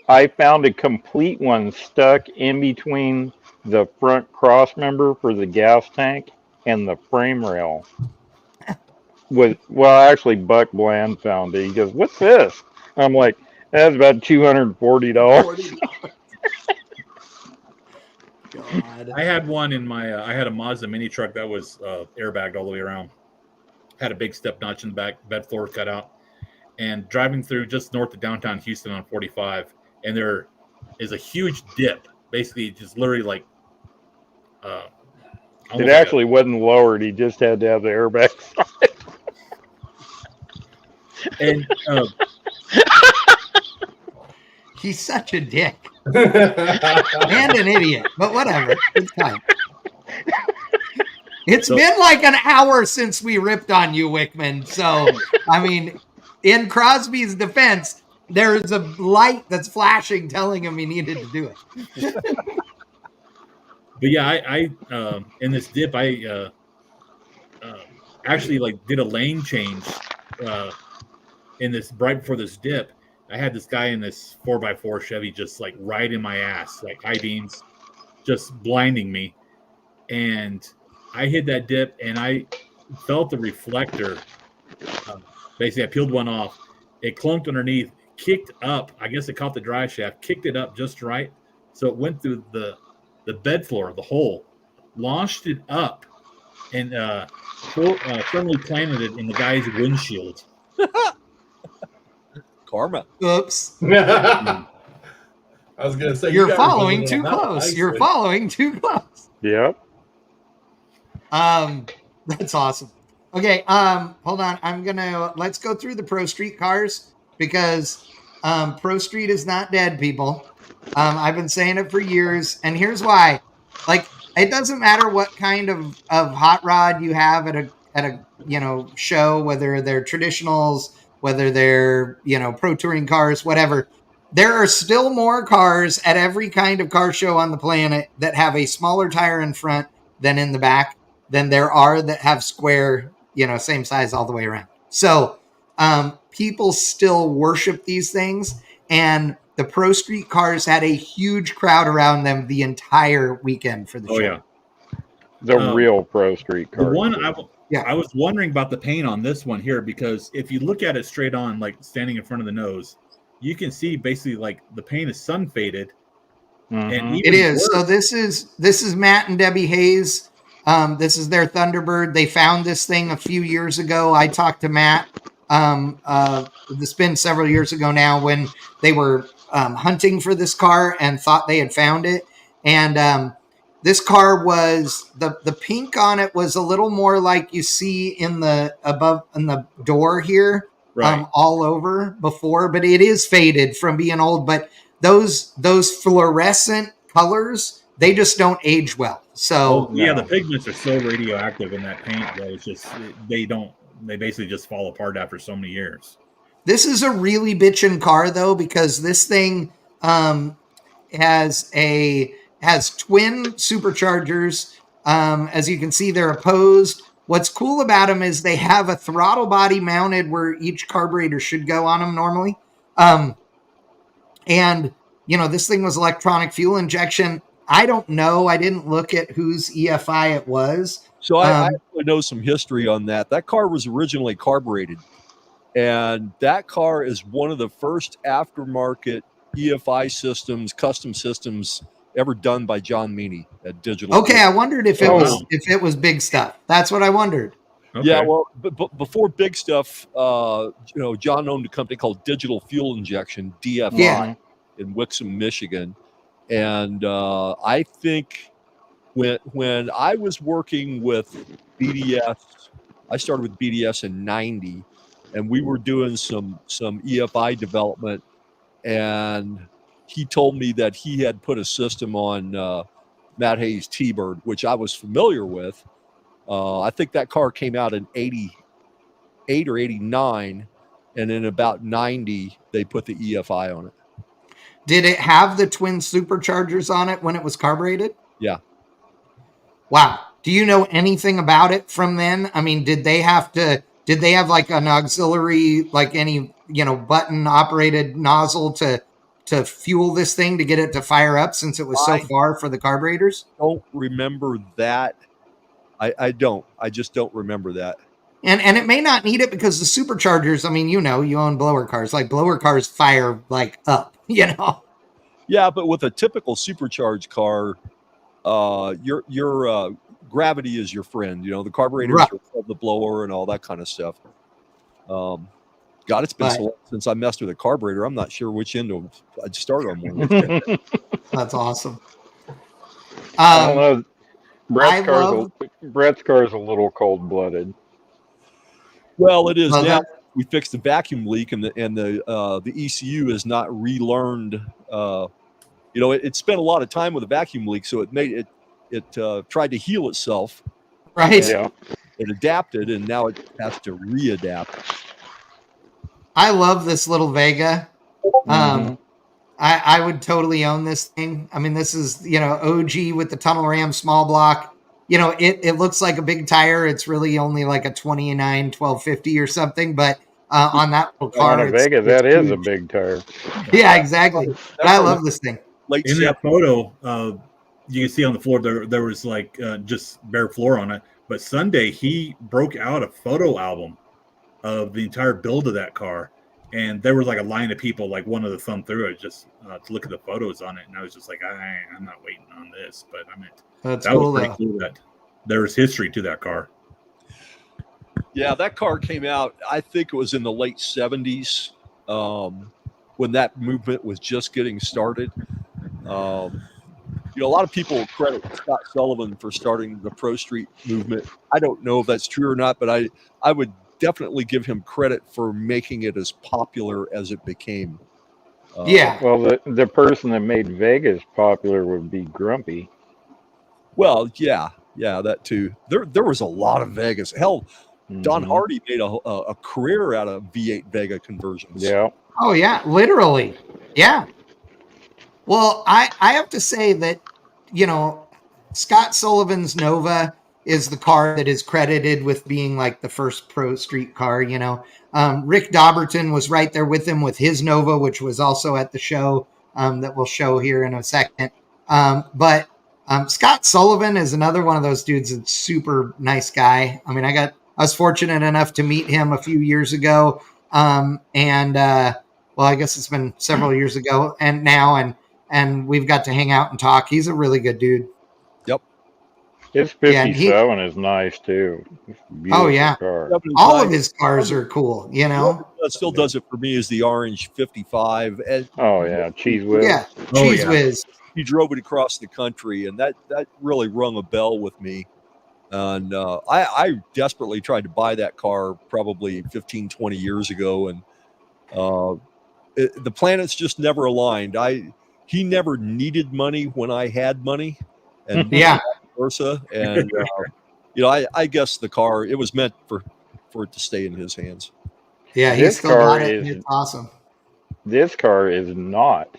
I found a complete one stuck in between the front cross member for the gas tank and the frame rail. Actually, Buck Bland found it. He goes, "What's this?" I'm like, "That's about $240." God. I had one in my. I had a Mazda mini truck that was airbagged all the way around. Had a big step notch in the back, bed floor cut out, and driving through just north of downtown Houston on 45. And there is a huge dip, basically just literally it actually wasn't lowered. He just had to have the airbag and he's such a dick and an idiot, but whatever. It's fine. It's been like an hour since we ripped on you, Wickman. So, I mean, in Crosby's defense, there's a light that's flashing telling him he needed to do it. But yeah, I in this dip, I actually did a lane change in this right before this dip. I had this guy in this 4x4 Chevy just right in my ass, high beams, just blinding me. And I hit that dip and I felt the reflector. Basically, I peeled one off. It clunked underneath, kicked up. I guess it caught the drive shaft, kicked it up just right. So it went through the bed floor, the hole, launched it up, and firmly planted it in the guy's windshield. Karma. Oops. I was going to say, you're following too close. You're following too close. Yep. That's awesome. Okay, hold on. Let's go through the Pro Street cars because Pro Street is not dead, people. I've been saying it for years, and here's why. It doesn't matter what kind of hot rod you have at a show, whether they're traditionals, whether they're pro touring cars, whatever. There are still more cars at every kind of car show on the planet that have a smaller tire in front than in the back than there are that have square, same size all the way around. So people still worship these things, and the Pro Street cars had a huge crowd around them the entire weekend for the show. Yeah. The real Pro Street cars. The one I was wondering about the paint on this one here, because if you look at it straight on, standing in front of the nose, you can see basically the paint is sun faded. Mm-hmm. And it is. Worse. So this is Matt and Debbie Hayes. This is their Thunderbird. They found this thing a few years ago. I talked to Matt. It's been several years ago now when they were hunting for this car and thought they had found it. And this car was the pink on it was a little more like you see in the door here, Right. all over before, but it is faded from being old. But those fluorescent colors, they just don't age well. So the pigments are so radioactive in that paint that it's just they basically just fall apart after so many years. This is a really bitchin' car though, because this thing has twin superchargers. As you can see, they're opposed. What's cool about them is they have a throttle body mounted where each carburetor should go on them normally. And this thing was electronic fuel injection. I don't know. I didn't look at whose EFI it was. So I know some history on that. That car was originally carbureted, and that car is one of the first aftermarket EFI systems, custom systems ever done by John Meany at Digital. Okay, I wondered if it was big stuff. That's what I wondered. Okay. Yeah, well, but before big stuff, John owned a company called Digital Fuel Injection, DFI, in Wickman, Michigan. And I think when I was working with BDS, I started with BDS in '90, and we were doing some EFI development. And he told me that he had put a system on Matt Hayes' T-Bird, which I was familiar with. I think that car came out in '88 or '89, and in about '90 they put the EFI on it. Did it have the twin superchargers on it when it was carbureted? Yeah. Wow. Do you know anything about it from then? I mean, did they have like an auxiliary, like any, button operated nozzle to fuel this thing to get it to fire up since it was so far for the carburetors? Don't remember that. I don't. I just don't remember that. And it may not need it because the superchargers, I mean, you own blower cars. Like blower cars fire like up, Yeah, but with a typical supercharged car, your gravity is your friend. The carburetors are the blower and all that kind of stuff. God, it's been so long since I messed with a carburetor. I'm not sure which end I'd start on one. That's awesome. I don't know. Brett's car is a little cold-blooded. Well, it is now. We fixed the vacuum leak, and the ECU has not relearned. It spent a lot of time with a vacuum leak, so it tried to heal itself. Right. Yeah. It adapted, and now it has to readapt. I love this little Vega. I would totally own this thing. I mean, this is, OG with the tunnel ram small block. It looks like a big tire. It's really only like a 29 1250 or something, but on that little car, on a Vega, that is a big tire. Yeah, exactly. But I love this thing. In that photo, you can see on the floor there was like just bare floor on it. But Sunday he broke out a photo album of the entire build of that car, and there was like a line of people, like one of the thumb through it just to look at the photos on it, and I was just like, I'm not waiting on this, but I mean, that cool, was pretty cool that there was history to that car. Yeah, that car came out, I think it was in the late 70s, when that movement was just getting started. A lot of people credit Scott Sullivan for starting the Pro Street movement. I don't know if that's true or not, but I would definitely give him credit for making it as popular as it became. Well, the person that made Vegas popular would be Grumpy. Well, yeah, that too. There was a lot of Vegas. Hell, Don Hardy made a career out of V8 Vega conversions. Yeah. Oh yeah, literally. Yeah. Well, I have to say that, Scott Sullivan's Nova is the car that is credited with being like the first Pro Street car, Rick Dobberton was right there with him with his Nova, which was also at the show that we'll show here in a second. But Scott Sullivan is another one of those dudes that's super nice guy. I mean, I was fortunate enough to meet him a few years ago. Well, I guess it's been several years ago and now, and we've got to hang out and talk. He's a really good dude. Yep. His 57 is nice too. It's a beautiful car. All of his cars are cool, you know. What still does it for me is the orange 55. And Cheese Whiz. Yeah, Cheese Whiz. He drove it across the country, and that really rung a bell with me. And I desperately tried to buy that car probably 15, 20 years ago, and the planets just never aligned. He never needed money when I had money, and vice versa. And I guess the car, it was meant for it to stay in his hands. Yeah, he's still got it. It's awesome. This car is not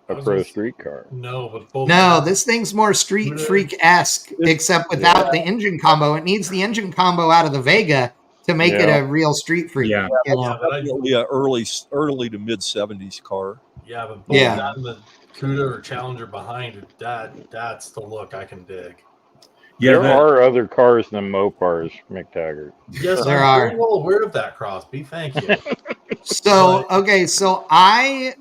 a pro street car. No, this thing's more street freak-esque, except without the engine combo. It needs the engine combo out of the Vega to make it a real street freak. Yeah, definitely an early to mid 70s car. Yeah, but both that and the Cuda or Challenger behind it, that's the look I can dig. Yeah, there are other cars than Mopars, McTaggart. Yes, there are. I'm very well aware of that, Crosby. Thank you. So I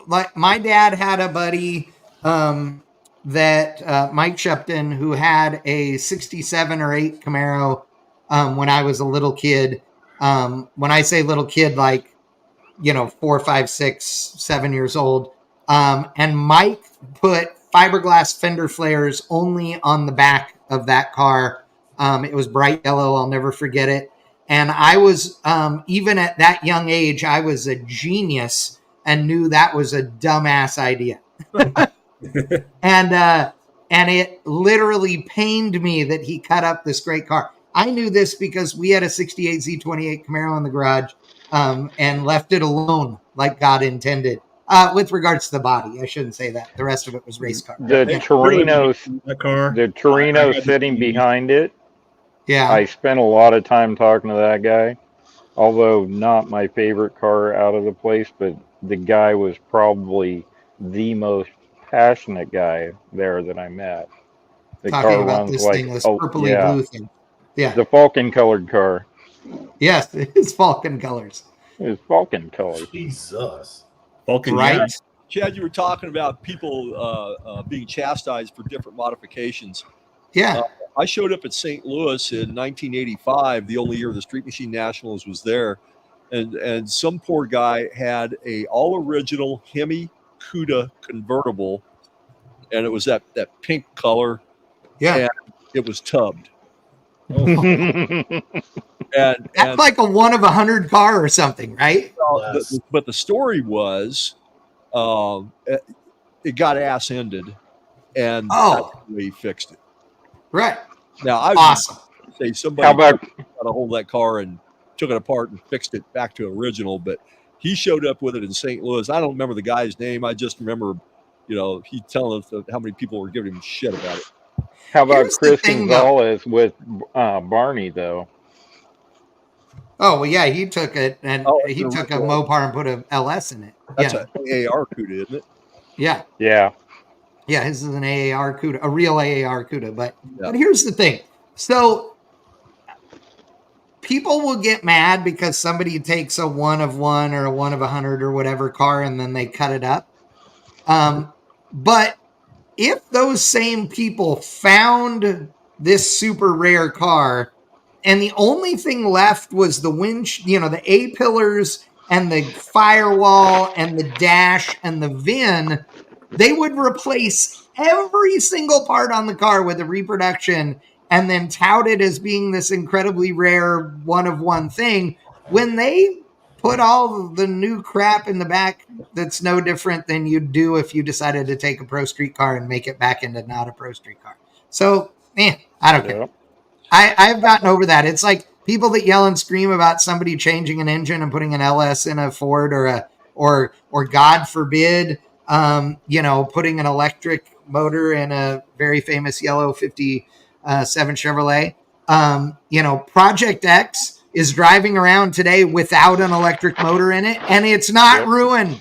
like my dad had a buddy that Mike Shupton who had a 67 or 8 Camaro when I was a little kid. When I say little kid, like 4, 5, 6, 7 years old. And Mike put fiberglass fender flares only on the back of that car. It was bright yellow. I'll never forget it. And I was, even at that young age, I was a genius and knew that was a dumbass idea. And it literally pained me that he cut up this great car. I knew this because we had a 68 Z28 Camaro in the garage and left it alone like God intended. With regards to the body, I shouldn't say that. The rest of it was race car. The Torino sitting behind it. Yeah. I spent a lot of time talking to that guy, although not my favorite car out of the place, but the guy was probably the most passionate guy there that I met. The Talking car about runs this like, thing, this purpley blue thing. Yeah. The Falcon colored car. Yes, it's Falcon colors. It's Falcon colors. Jesus. Falcon, right? Chad, you were talking about people being chastised for different modifications. Yeah. I showed up at St. Louis in 1985, the only year the Street Machine Nationals was there. And some poor guy had a all original Hemi Cuda convertible, and it was that pink color. Yeah. And it was tubbed. And that's like a 1 of 100 car or something, right? But the story was it got ass-ended, and we fixed it. Right. Now, I awesome. would say somebody got a hold of that car and took it apart and fixed it back to original, but he showed up with it in St. Louis. I don't remember the guy's name. I just remember, he telling us how many people were giving him shit about it. How about Chris Gonzalez with Barney, though? Oh, well, yeah, he took it, and he took a Mopar and put an LS in it. That's an AAR CUDA, isn't it? Yeah. Yeah. Yeah, this is an AAR CUDA, a real AAR CUDA. But here's the thing. So people will get mad because somebody takes a 1 of 1 or a 1 of 100 or whatever car and then they cut it up. But if those same people found this super rare car and the only thing left was the winch, the A-pillars and the firewall and the dash and the VIN, they would replace every single part on the car with a reproduction and then tout it as being this incredibly rare 1 of 1 thing when they put all the new crap in the back that's no different than you'd do if you decided to take a pro street car and make it back into not a pro street car. So, I don't care. I've gotten over that. It's like people that yell and scream about somebody changing an engine and putting an LS in a Ford or God forbid, putting an electric motor in a very famous yellow 57 Chevrolet. Project X is driving around today without an electric motor in it, and it's not ruined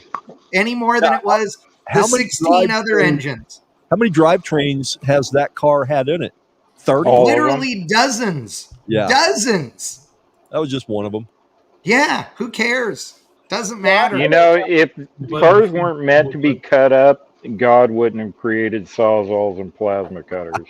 any more than it was the 16 other engines. How many drivetrains has that car had in it? 30? Literally dozens. Yeah. Dozens. That was just one of them. Yeah, who cares? Doesn't matter. If cars weren't meant to be cut up, God wouldn't have created sawzalls and plasma cutters.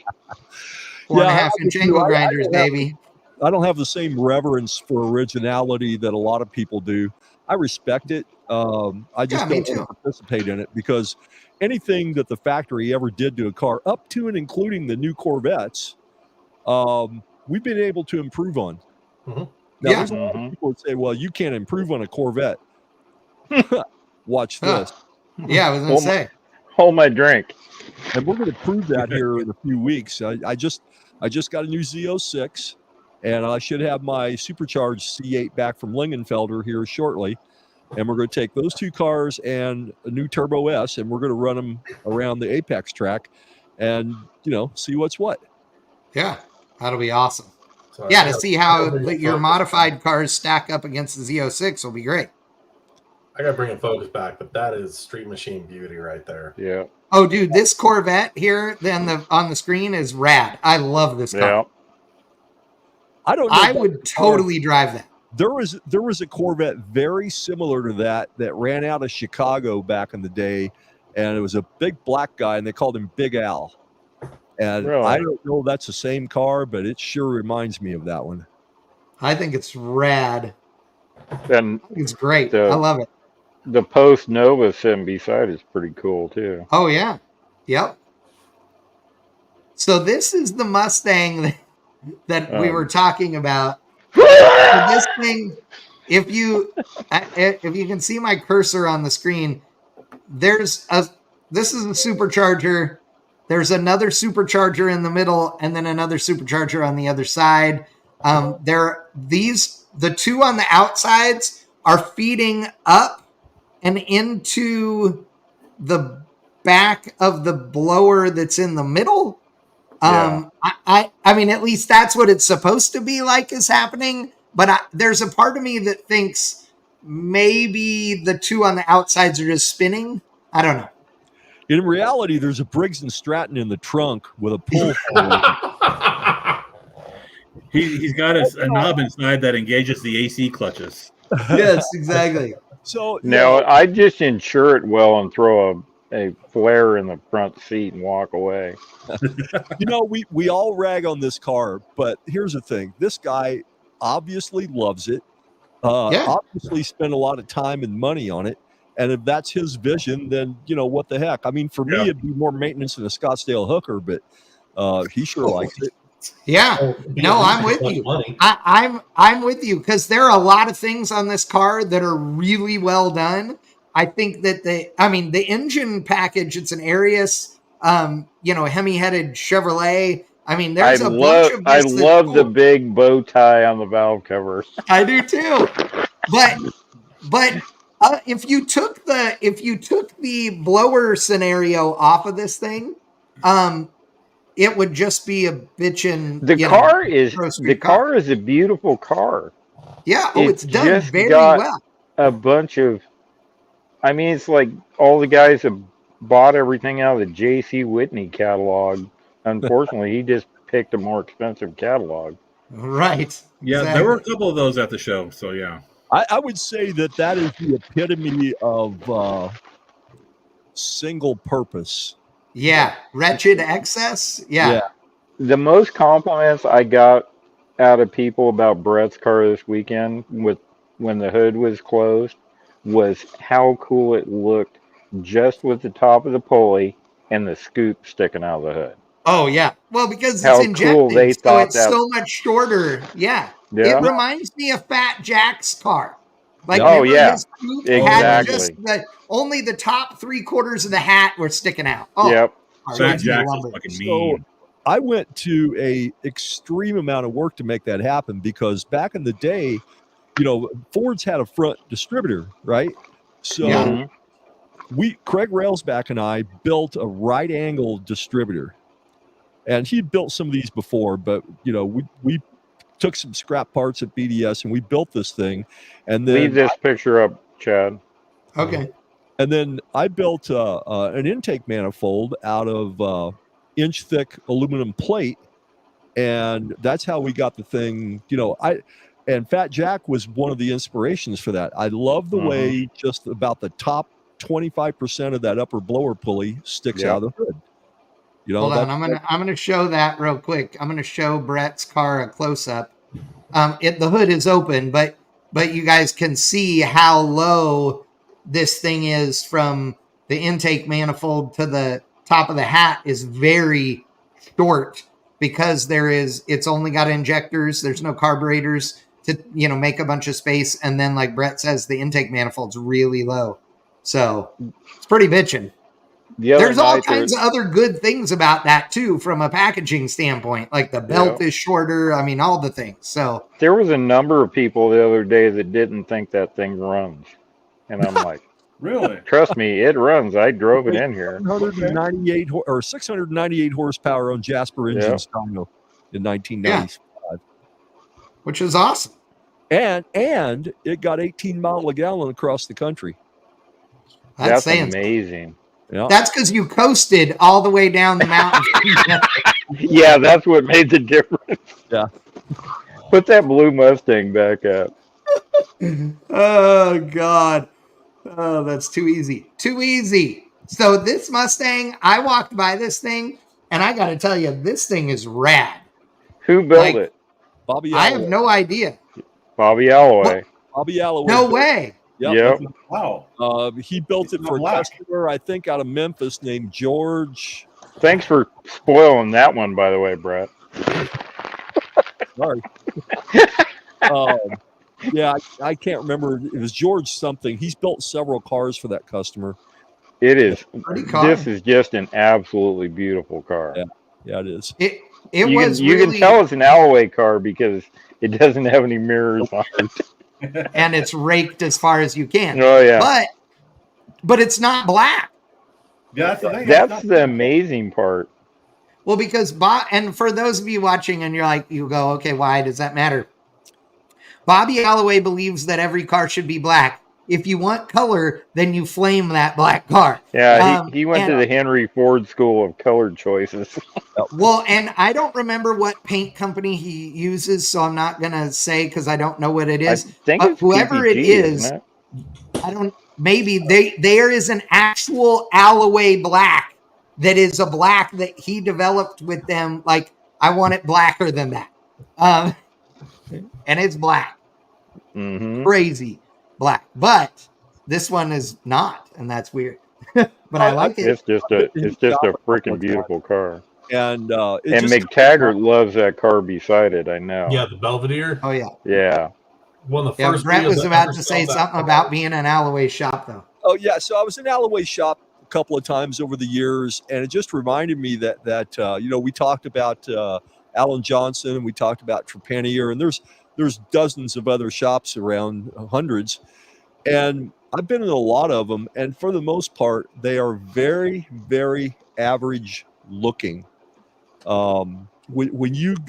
4.5-inch angle grinders, baby. I don't have the same reverence for originality that a lot of people do. I respect it. I just don't want to participate in it because anything that the factory ever did to a car, up to and including the new Corvettes, we've been able to improve on. Mm-hmm. Now, there's a lot of people that say, well, you can't improve on a Corvette. Watch this. Yeah, I was going to say. Hold my drink. And we're going to prove that here in a few weeks. I just got a new Z06, and I should have my supercharged C8 back from Lingenfelder here shortly. And we're going to take those two cars and a new Turbo S, and we're going to run them around the Apex track and, see what's what. Yeah, that'll be awesome. So to see how your modified cars stack up against the Z06 will be great. I got to bring a focus back, but that is street machine beauty right there. Yeah. Oh, dude, this Corvette here on the screen is rad. I love this car. Yeah. I would totally drive that. There was a Corvette very similar to that ran out of Chicago back in the day, and it was a big black guy, and they called him Big Al. And really? I don't know if that's the same car, but it sure reminds me of that one. I think it's rad. And it's great. I love it. The Post Nova sitting beside is pretty cool too. Oh yeah. Yep. So this is the Mustang that we were talking about. So this thing, if you can see my cursor on the screen, this is a supercharger. There's another supercharger in the middle, and then another supercharger on the other side. The two on the outsides are feeding up and into the back of the blower that's in the middle. I mean, at least that's what it's supposed to be like is happening. But there's a part of me that thinks maybe the two on the outsides are just spinning. I don't know. In reality, there's a Briggs & Stratton in the trunk with a pull. He's got a knob inside that engages the AC clutches. Yes, exactly. So no, I just insure it well and throw a flare in the front seat and walk away. We all rag on this car, but here's the thing. This guy obviously loves it. Obviously spent a lot of time and money on it. And if that's his vision, then, what the heck? I mean, for me, it'd be more maintenance than a Scottsdale hooker, but he sure likes it. Yeah. No, I'm with you. I'm with you because there are a lot of things on this car that are really well done. I think that the engine package, it's an Arius, Hemi-headed Chevrolet. I mean, there's bunch of this. I love the big bow tie on the valve cover. I do too. But if you took the blower scenario off of this thing, it would just be a bitchin'. The car is a beautiful car. Yeah. Oh, it's done very well. A bunch of, it's like all the guys have bought everything out of the J.C. Whitney catalog. Unfortunately, he just picked a more expensive catalog. Right. Yeah, exactly. There were a couple of those at the show. So yeah. I would say that is the epitome of single purpose. Yeah, wretched excess. Yeah. The most compliments I got out of people about Brett's car this weekend when the hood was closed was how cool it looked just with the top of the pulley and the scoop sticking out of the hood. Oh yeah. Well, because it's injected, cool they so it's so much shorter. Yeah. It reminds me of Fat Jack's car. Like, his scoop had just only the top 3/4 of the hat were sticking out. Oh, yep. Fat Jack is fucking mean. So I went to a extreme amount of work to make that happen because back in the day, Ford's had a front distributor, right? So Craig Railsback and I built a right angle distributor. And he'd built some of these before, but we took some scrap parts at BDS and we built this thing. And then leave this picture up, Chad. Okay. And then I built an intake manifold out of inch-thick aluminum plate, and that's how we got the thing. And Fat Jack was one of the inspirations for that. I love the way just about the top 25% of that upper blower pulley sticks out of the hood. Hold on, I'm gonna show that real quick. I'm gonna show Brett's car a close up. The hood is open, but you guys can see how low this thing is from the intake manifold to the top of the hat is very short because it's only got injectors. There's no carburetors to make a bunch of space, and then like Brett says, the intake manifold's really low, so it's pretty bitchin'. There's all kinds of other good things about that too, from a packaging standpoint. Like the belt is shorter. I mean, all the things. So there was a number of people the other day that didn't think that thing runs, and I'm like, really? Trust me, it runs. I drove it in here. 198 or 698 horsepower on Jasper engines dyno in 1995, which is awesome. And it got 18 miles a gallon across the country. That's amazing. Yeah. That's because you coasted all the way down the mountain. Yeah, that's what made the difference. Yeah. Put that blue Mustang back up. Oh, God. Oh, that's too easy. Too easy. So this Mustang, I walked by this thing, and I got to tell you, this thing is rad. Who built it? Bobby I Alloway. have no idea. Bobby Alloway. Bobby Alloway. No way. Yep. Wow. He built it for a customer, I think, out of Memphis named George. Thanks for spoiling that one, by the way, Brett. Sorry. Yeah, I can't remember. It was George something. He's built several cars for that customer. It is. This is just an absolutely beautiful car. Yeah, it is. You can tell it's an Alloway car because it doesn't have any mirrors on it. And it's raked as far as you can. Oh yeah. But it's not black. Yeah, that's the amazing part. Well, because and for those of you watching and you go, okay, why does that matter? Bobby Alloway believes that every car should be black. If you want color, then you flame that black car. Yeah, he went to the Henry Ford School of Colored Choices. Well, and I don't remember what paint company he uses, so I'm not going to say because I don't know what it is. I think but it's whoever PPG, it is, maybe there is an actual Alloway black that is a black that he developed with them. Like, I want it blacker than that. And it's black. Mm-hmm. Crazy black. But this one is not, and that's weird. But I like it. It's just a freaking beautiful car. And McTaggart loves that car beside it, I know. Yeah, the Belvedere. Oh yeah. Yeah. One of the first. Brett was about to say something about being an Alloway shop, though. Oh yeah, so I was in Alloway shop a couple of times over the years, and it just reminded me that we talked about Alan Johnson, and we talked about Trepanier, and there's dozens of other shops around, hundreds, and I've been in a lot of them, and for the most part, they are very, very average looking. When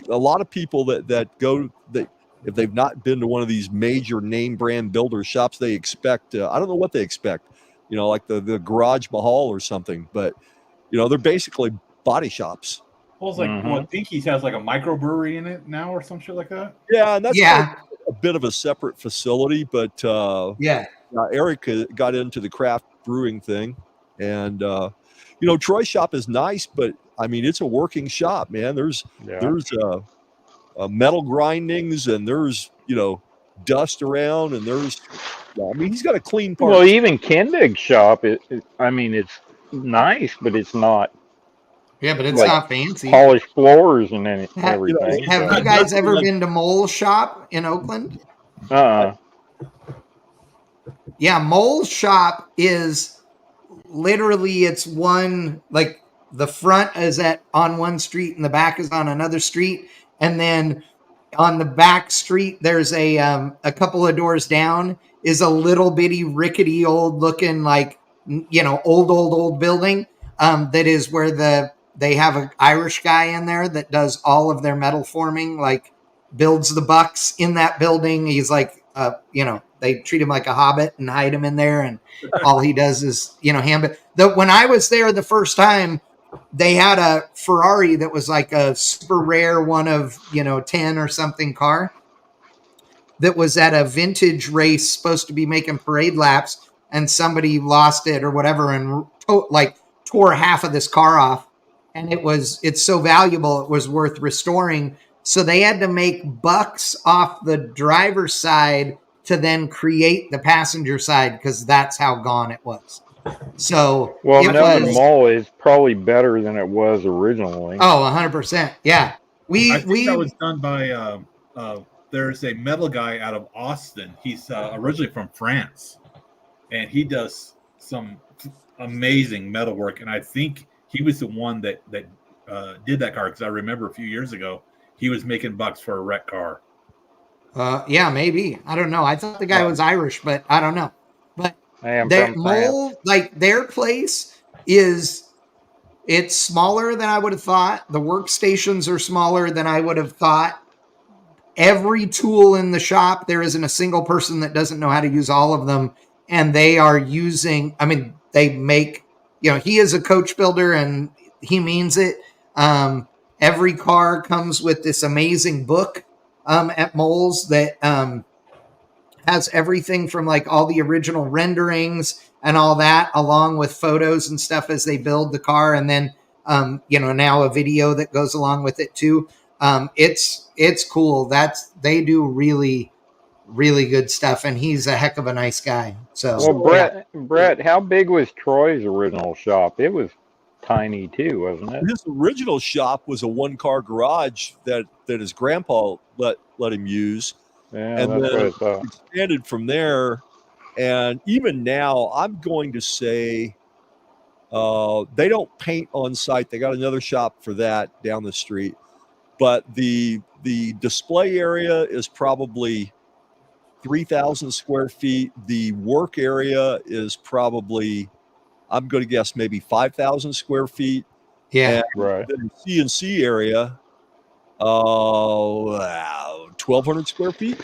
a lot of people that go, that if they've not been to one of these major name brand builder shops, they expect, I don't know what they expect, like the Garage Mahal or something, but they're basically body shops. Well, it's like Dinky's has like a microbrewery in it now or some shit like that. Yeah, and that's a bit of a separate facility, but Eric got into the craft brewing thing, and Troy's shop is nice, but I mean it's a working shop, man. There's metal grindings, and there's dust around, and he's got a clean part. Well, even Kindig's shop, it's nice, but it's not. Yeah, but it's not fancy. Polished floors and everything. Have you guys ever been to Mole's shop in Oakland? Yeah, Mole's shop is literally, it's one, like the front is on one street and the back is on another street. And then on the back street, there's a couple of doors down is a little bitty rickety old looking, like, old building. That is where they have an Irish guy in there that does all of their metal forming, like builds the bucks in that building. He's like, they treat him like a hobbit and hide him in there. And all he does is, hand it. When I was there the first time, they had a Ferrari that was like a super rare one of, 10 or something car that was at a vintage race supposed to be making parade laps, and somebody lost it or whatever and tore half of this car off. and it's so valuable, it was worth restoring. So they had to make bucks off the driver's side to then create the passenger side, because that's how gone it was. So well, knowing Mull is probably better than it was originally. Oh, 100%. Yeah. I think that was done by there's a metal guy out of Austin. He's originally from France, and he does some amazing metal work. And I think he was the one that did that car, because I remember a few years ago he was making bucks for a wrecked car. Yeah, maybe. I don't know. I thought the guy was Irish, but I don't know. But Mull, like their place it's smaller than I would have thought. The workstations are smaller than I would have thought. Every tool in the shop, there isn't a single person that doesn't know how to use all of them. And they are using, I mean, they make, he is a coach builder and he means it. Every car comes with this amazing book at Mull's that has everything from like all the original renderings and all that, along with photos and stuff as they build the car. And then, now a video that goes along with it too. It's cool. They do really, really good stuff. And he's a heck of a nice guy. So, well, Brett, how big was Troy's original shop? It was tiny too, wasn't it? His original shop was a 1-car garage that his grandpa let him use. Yeah, and that's then what I thought. Expanded from there. And even now, I'm going to say they don't paint on site. They got another shop for that down the street. But the display area is probably 3,000 square feet. The work area is probably, I'm going to guess, maybe 5,000 square feet. Yeah, and right. The CNC area, 1,200 square feet.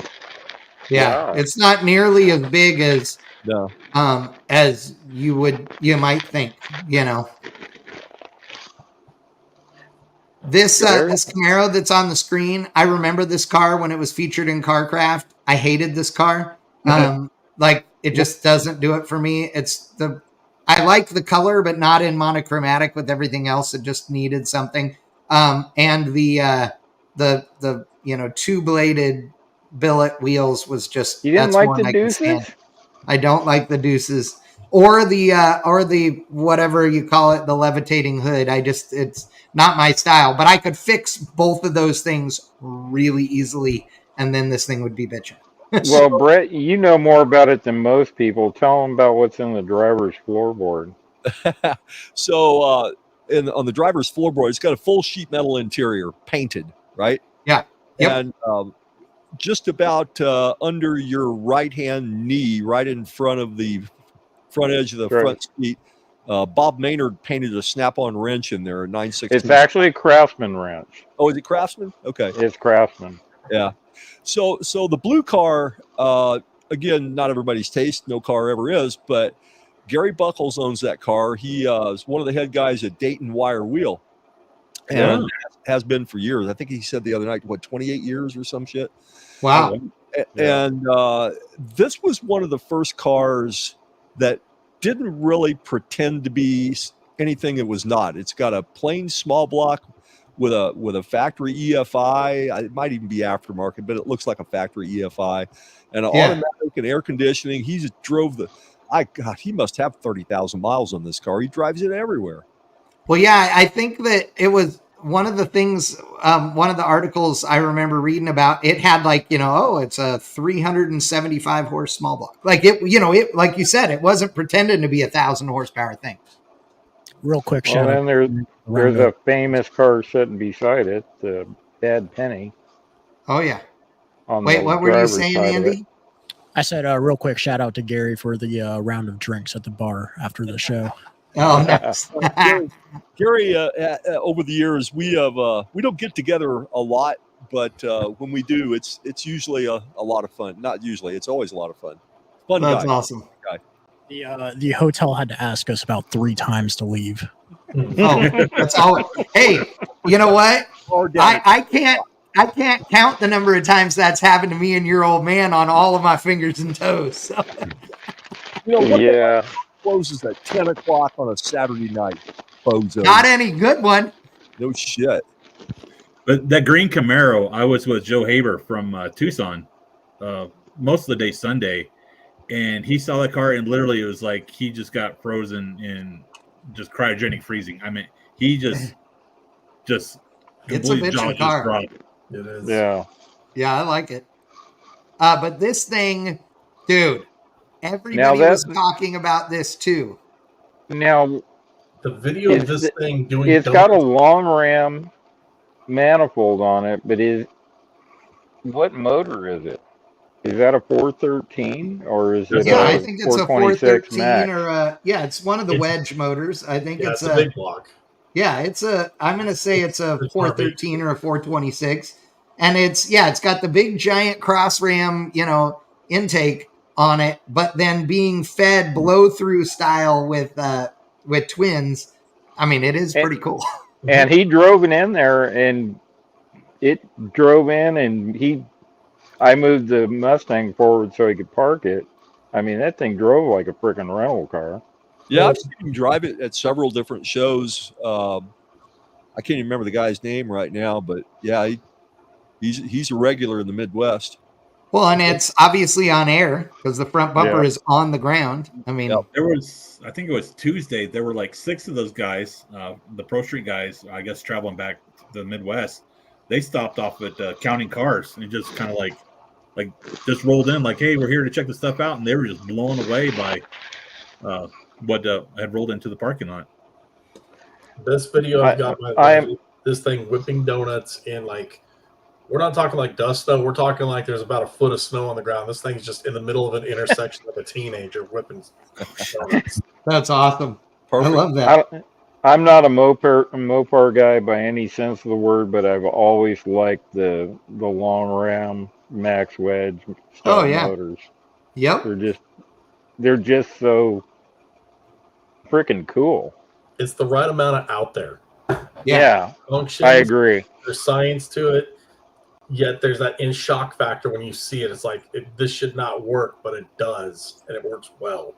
Yeah, it's not nearly as big as as you might think. This Camaro that's on the screen, I remember this car when it was featured in CarCraft. I hated this car. Like it just doesn't do it for me. I like the color, but not in monochromatic with everything else. It just needed something. And the 2-bladed billet wheels was just. You didn't like the deuces? I don't like the deuces or the whatever you call it, the levitating hood. It's not my style, but I could fix both of those things really easily, and then this thing would be bitching. Well, Brett, you know more about it than most people. Tell them about what's in the driver's floorboard. So on the driver's floorboard, it's got a full sheet metal interior, painted, right? Yeah. Yep. And just about under your right-hand knee, right in front of the front edge of the front seat, Bob Maynard painted a snap-on wrench in there, a 9/16. It's actually a Craftsman wrench. Oh, is it Craftsman? Okay. It's Craftsman. Yeah. So the blue car, again, not everybody's taste. No car ever is, but Gary Buckles owns that car. He is one of the head guys at Dayton Wire Wheel, and has been for years. I think he said the other night, 28 years or some shit. Wow. And this was one of the first cars that didn't really pretend to be anything it was not. It's got a plain small block with a factory EFI. It might even be aftermarket, but it looks like a factory EFI, and an automatic and air conditioning. He just drove he must have 30,000 miles on this car. He drives it everywhere. Well, yeah, I think that it was one of the things, one of the articles I remember reading about, it had it's a 375 horse small block. Like it, like you said, it wasn't pretending to be 1,000 horsepower thing. Real quick Well, shout out. then there's a famous car sitting beside it, the Bad Penny. Oh yeah. Wait, what were you saying, Andy? I said real quick shout out to Gary for the round of drinks at the bar after the show. Oh, nice. Gary, over the years, we don't get together a lot, but when we do, it's usually a lot of fun. Not usually, it's always a lot of fun. Fun guy. That's awesome. Guy. The hotel had to ask us about 3 times to leave. Oh, that's all. Hey, you know what? I can't count the number of times that's happened to me and your old man on all of my fingers and toes. So. Closes at 10 o'clock on a Saturday night. Bozo. Not any good one. No shit. But that green Camaro, I was with Joe Haber from Tucson most of the day Sunday, and he saw that car, and literally it was like he just got frozen in just cryogenic freezing. I mean, he just it's a complete jaw bitchin' car. just dropped. It is. Yeah. Yeah, I like it. But this thing, dude, everybody was talking about this too. Now, The video of this thing doing it's got a long ram manifold on it, but what motor is it? Is that a 413 or is it Yeah, a I think it's a 426 413 Max? or it's one of the wedge motors. I think it's a big block. Yeah, I'm going to say it's a 413 or a 426. And it's got the big giant cross ram, intake on it, but then being fed blow through style with twins. I mean, it is pretty cool. And he drove it in there, and it drove in, and I moved the Mustang forward so he could park it. I mean, that thing drove like a freaking rental car. Yeah, I've seen him drive it at several different shows. I can't even remember the guy's name right now, but yeah, he's a regular in the Midwest. Well, and it's obviously on air because the front bumper is on the ground. I mean, I think it was Tuesday. There were like 6 of those guys, the Pro Street guys, I guess, traveling back to the Midwest. They stopped off at Counting Cars and just kind of like just rolled in like, hey, we're here to check the stuff out. And they were just blown away by what had rolled into the parking lot. This video I've got this thing whipping donuts in we're not talking like dust though. We're talking like there's about a foot of snow on the ground. This thing's just in the middle of an intersection of a teenager whipping donuts. That's awesome. Perfect. I love that. I'm not a Mopar guy by any sense of the word, but I've always liked the long ram max wedge style motors. Yep. They're just so freaking cool. It's the right amount of out there. Yeah. Functions, I agree. There's science to it. Yet there's that in shock factor when you see it. It's like this should not work, but it does, and it works well.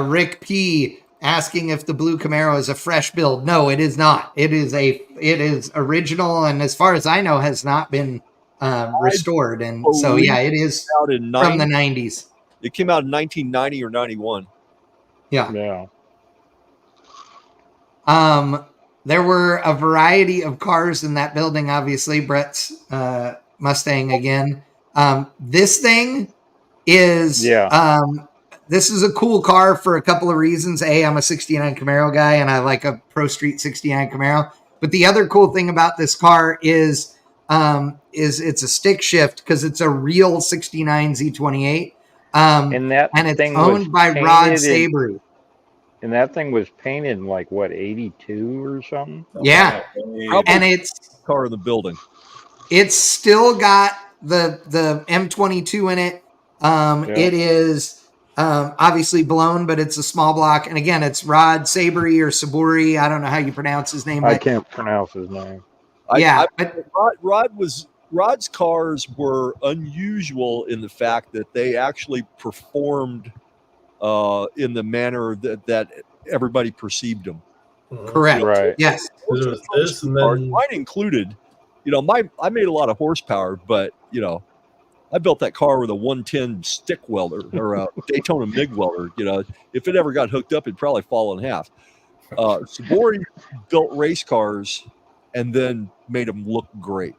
Rick P asking if the blue Camaro is a fresh build. No, it is not. It is original, and as far as I know, has not been restored. And so it is out in from the 90s. It came out in 1990 or 91. Yeah. There were a variety of cars in that building, obviously. Brett's Mustang again. This thing is this is a cool car for a couple of reasons. A, I'm a 69 Camaro guy, and I like a Pro Street 69 Camaro. But the other cool thing about this car is it's a stick shift because it's a real 69 Z28. And it's owned by Rod Sabry. And that thing was painted in 82 or something? Yeah. And it's car in the building. It's still got the M22 in it. It is obviously blown, but it's a small block. And again, it's Rod Sabry or Saburi. I don't know how you pronounce his name. I can't pronounce his name. Rod's cars were unusual in the fact that they actually performed in the manner that everybody perceived them. Correct. Right. Yes. This and then mine included, I made a lot of horsepower, but I built that car with a 110 stick welder or a Daytona MIG welder. If it ever got hooked up, it'd probably fall in half. Sabori built race cars and then made them look great.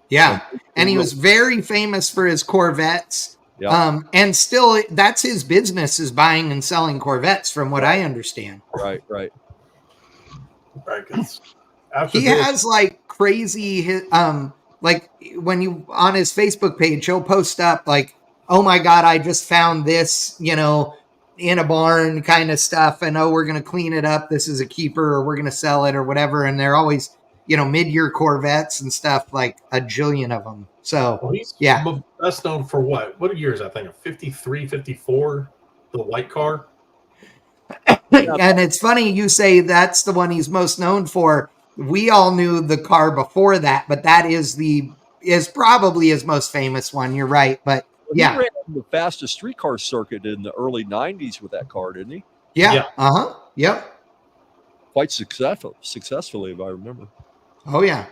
Yeah. And he was very famous for his Corvettes. Yeah. And still, that's his business, is buying and selling Corvettes, from what I understand. Right. He has crazy, when you on his Facebook page, he'll post up oh my God, I just found this, in a barn kind of stuff, and we're gonna clean it up. This is a keeper, or we're gonna sell it, or whatever. And they're always, mid-year Corvettes and stuff, a jillion of them. So he's best known for what? What year is that thing? A 53, 54, the white car? And it's funny you say that's the one he's most known for. We all knew the car before that, but that is probably his most famous one. You're right, but he ran the fastest streetcar circuit in the early 90s with that car, didn't he? Yeah. Uh-huh. Yep. quite successfully, if I remember. Oh yeah.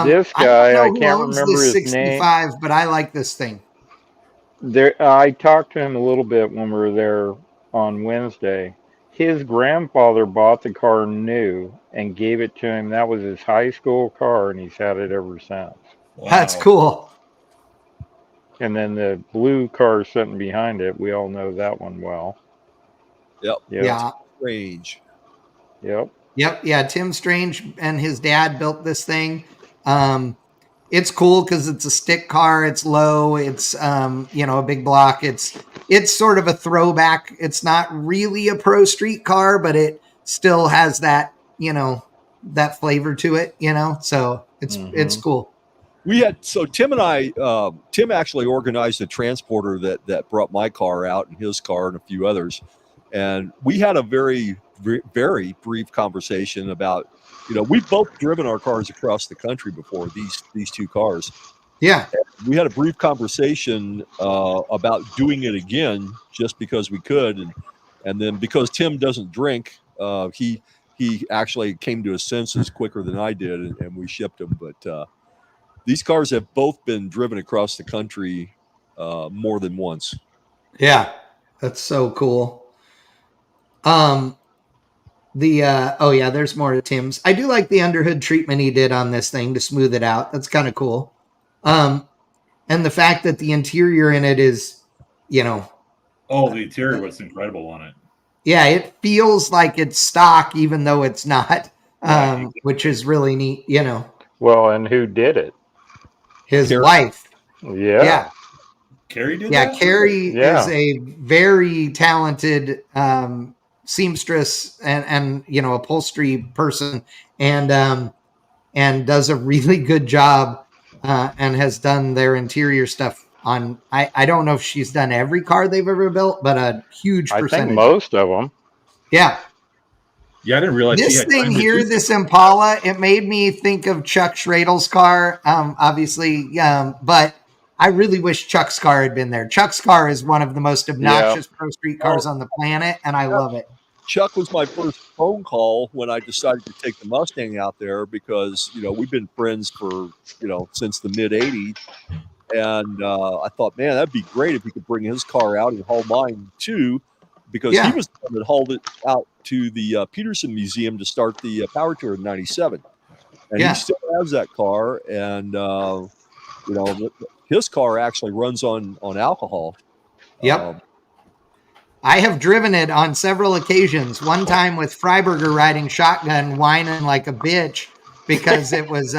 This I guy, don't I know who can't owns remember this his name. 65, but I like this thing. I talked to him a little bit when we were there on Wednesday. His grandfather bought the car new and gave it to him. That was his high school car, and he's had it ever since. Wow. That's cool. And then the blue car sitting behind it, we all know that one well. Yep. Yeah. Strange. Yep. Yeah. Tim Strange and his dad built this thing. It's cool because it's a stick car. It's low. It's a big block. It's sort of a throwback. It's not really a pro street car, but it still has that that flavor to it. So it's cool. Tim and I, Tim actually organized a transporter that brought my car out and his car and a few others. And we had a very, very brief conversation about, we've both driven our cars across the country before, these two cars. Yeah. And we had a brief conversation about doing it again just because we could. And then because Tim doesn't drink, he actually came to his senses quicker than I did, and we shipped him. But these cars have both been driven across the country more than once. Yeah, that's so cool. There's more to Tim's. I do like the underhood treatment he did on this thing to smooth it out. That's kind of cool. And the fact that the interior in it is, Oh, the interior was incredible on it. Yeah, it feels like it's stock, even though it's not, which is really neat, Well, and who did it? His wife. Yeah. Carrie did that? Yeah, Carrie is a very talented seamstress and upholstery person, and does a really good job and has done their interior stuff on. I don't know if she's done every car they've ever built, but a huge percentage. I think most of them. Yeah. Yeah, I didn't realize this thing here, this Impala, it made me think of Chuck Schradel's car, obviously, but I really wish Chuck's car had been there. Chuck's car is one of the most obnoxious pro street cars on the planet, and I love it. Chuck was my first phone call when I decided to take the Mustang out there because, we've been friends for, since the mid 80s. And I thought, man, that'd be great if he could bring his car out and haul mine too, because he was the one that hauled it out to the Peterson Museum to start the Power Tour in '97. And he still has that car. And, his car actually runs on alcohol. Yep. I have driven it on several occasions. One time with Freiberger riding shotgun, whining like a bitch because it was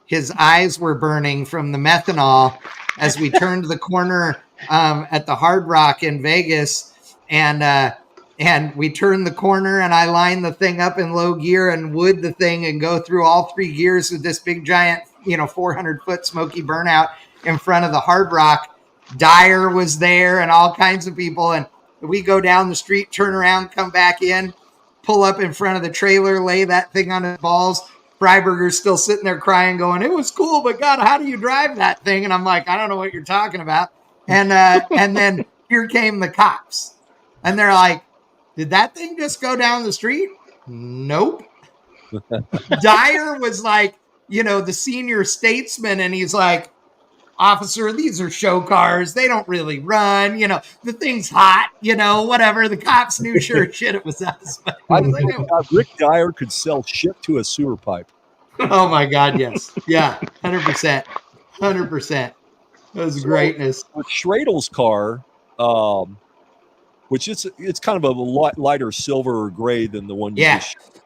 his eyes were burning from the methanol as we turned the corner at the Hard Rock in Vegas, and we turned the corner and I lined the thing up in low gear and wood the thing and go through all three gears with this big giant 400-foot smoky burnout in front of the Hard Rock. Dyer was there and all kinds of people, and we go down the street, turn around, come back in, pull up in front of the trailer, lay that thing on his balls. Freiberger's still sitting there crying, going, "It was cool, but God, how do you drive that thing?" And I'm like, "I don't know what you're talking about." And then here came the cops, and they're like, "Did that thing just go down the street?" Nope. Dyer was like, the senior statesman, and he's like, "Officer, these are show cars. They don't really run. The thing's hot, whatever." The cops knew sure as shit it was us. But I think Rick Dyer could sell shit to a sewer pipe. Oh my God, yes. Yeah, 100%. 100%. That was greatness. With Schradel's car, which it's kind of a lighter silver or gray than the one you just showed.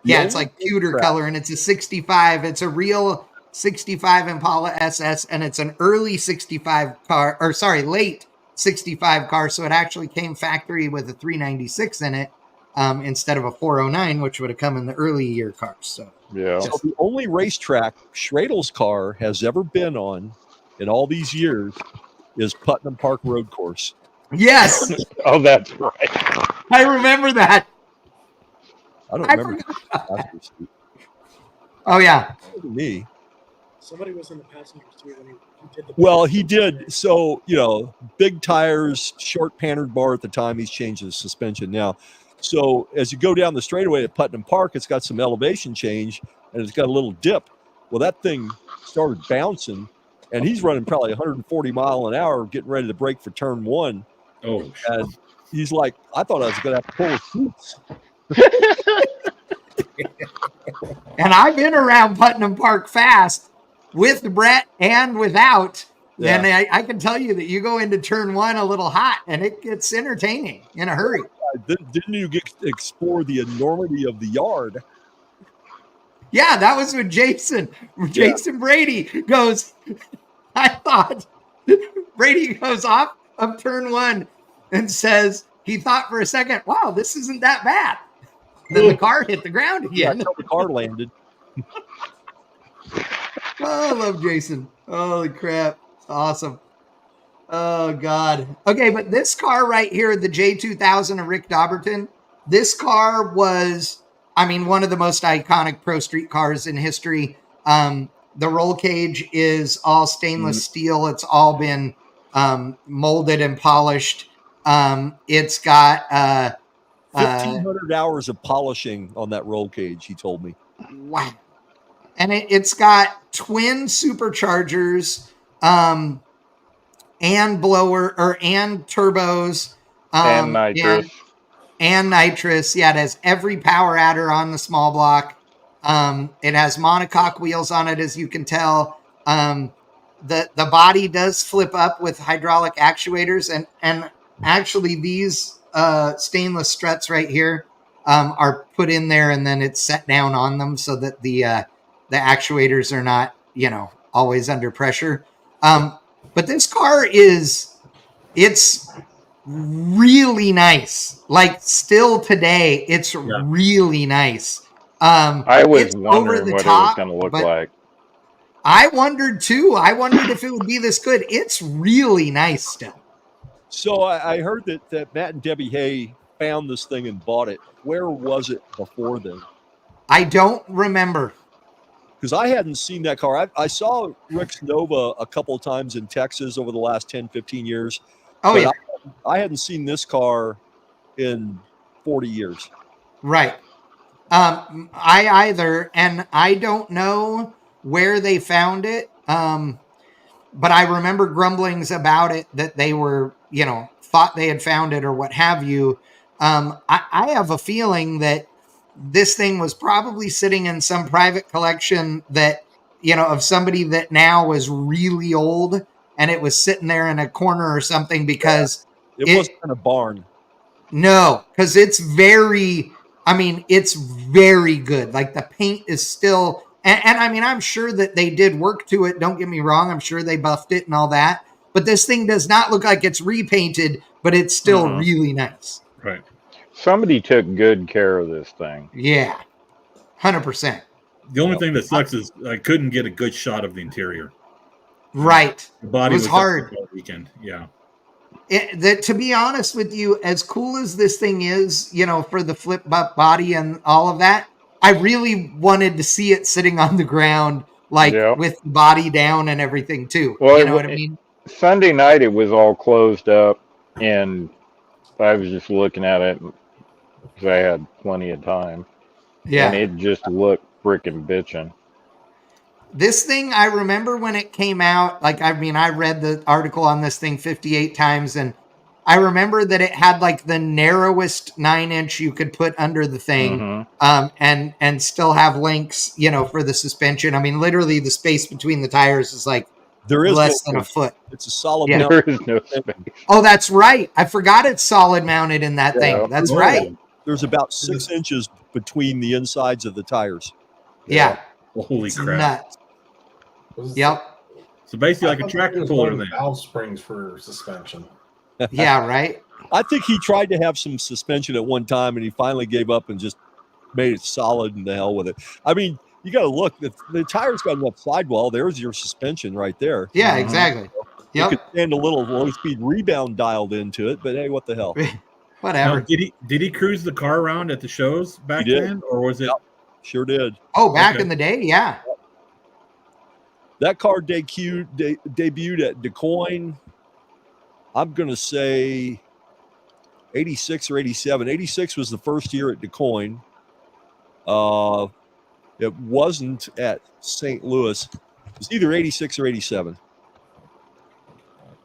Yeah, it's like pewter color, and it's a 65. It's a real 65 Impala SS, and it's an early 65 car, late 65 car. So it actually came factory with a 396 in it instead of a 409, which would have come in the early year cars. So the only racetrack Schradel's car has ever been on in all these years is Putnam Park Road Course. Yes. Oh, that's right. I remember that. I don't remember. Oh yeah. Me. Somebody was in the passenger seat when he did the. Well, he did. So, big tires, short pannered bar at the time. He's changed his suspension now. So as you go down the straightaway at Putnam Park, it's got some elevation change and it's got a little dip. Well, that thing started bouncing, and he's running probably 140 mile an hour, getting ready to brake for turn 1. Oh, and he's like, I thought I was going to have to pull his seats. And I've been around Putnam Park fast with Brett and without. Yeah. And I can tell you that you go into turn 1 a little hot and it gets entertaining in a hurry. Didn't you explore the enormity of the yard? Yeah, that was with Jason. Jason Brady goes, I thought Brady goes off of turn 1 and says he thought for a second, wow, this isn't that bad. Then the car hit the ground again. Yeah, until the car landed. Oh, I love Jason. Holy crap. Awesome. Oh, God. Okay, but this car right here, the J2000 of Rick Dauberton, this car was, I mean, one of the most iconic pro street cars in history. The roll cage is all stainless steel. It's all been molded and polished. It's got 1,500 hours of polishing on that roll cage, he told me. Wow. And it's got twin superchargers and turbos and nitrous. And nitrous. Yeah, it has every power adder on the small block. It has monocoque wheels on it, as you can tell. The body does flip up with hydraulic actuators, and actually these stainless struts right here are put in there, and then it's set down on them so that the actuators are not, always under pressure. But this car it's really nice. Like still today, it's really nice. I was wondering what it was going to look like. I wondered too. I wondered if it would be this good. It's really nice still. So I heard that Matt and Debbie Hay found this thing and bought it. Where was it before then? I don't remember. Because I hadn't seen that car. I saw Rick's Nova a couple of times in Texas over the last 10, 15 years. Oh, yeah. I hadn't seen this car in 40 years. Right. I either, and I don't know where they found it. But I remember grumblings about it that they were, thought they had found it or what have you. I have a feeling that this thing was probably sitting in some private collection that, of somebody that now was really old, and it was sitting there in a corner or something because it wasn't in a barn. No, because it's very good. Like the paint is still, and I mean, I'm sure that they did work to it. Don't get me wrong. I'm sure they buffed it and all that, but this thing does not look like it's repainted, but it's still really nice. Right. Somebody took good care of this thing. Yeah, 100%. The only thing that sucks is I couldn't get a good shot of the interior. Right. The body was hard. All weekend. Yeah. To be honest with you, as cool as this thing is, for the flip up body and all of that, I really wanted to see it sitting on the ground, with the body down and everything too. Well, you know what I mean? Sunday night, it was all closed up, and I was just looking at it because I had plenty of time. Yeah. And it just looked frickin' bitchin'. This thing, I remember when it came out, I read the article on this thing 58 times, and I remember that it had the narrowest 9-inch you could put under the thing, and still have links, for the suspension. I mean, literally the space between the tires is there is less than a foot. It's a solid. Yeah. There is no space. Oh, that's right. I forgot it's solid mounted in that thing. That's right. There's about 6 inches between the insides of the tires. Yeah. Holy it's crap. Nuts. Yep. So basically like a tractor puller then. Valve springs for suspension. Yeah, right. I think he tried to have some suspension at one time, and he finally gave up and just made it solid and the hell with it. I mean, you got to look. The tire's got enough sidewall. There's your suspension right there. Yeah, exactly. You could stand a little low-speed rebound dialed into it, but hey, what the hell? Whatever. Now, did he cruise the car around at the shows back then, or was it? Yep, sure did. Oh, back in the day, yeah. That car debuted at DuQuoin. I'm going to say 86 or 87. 86 was the first year at DeCoin. It wasn't at St. Louis. It was either 86 or 87.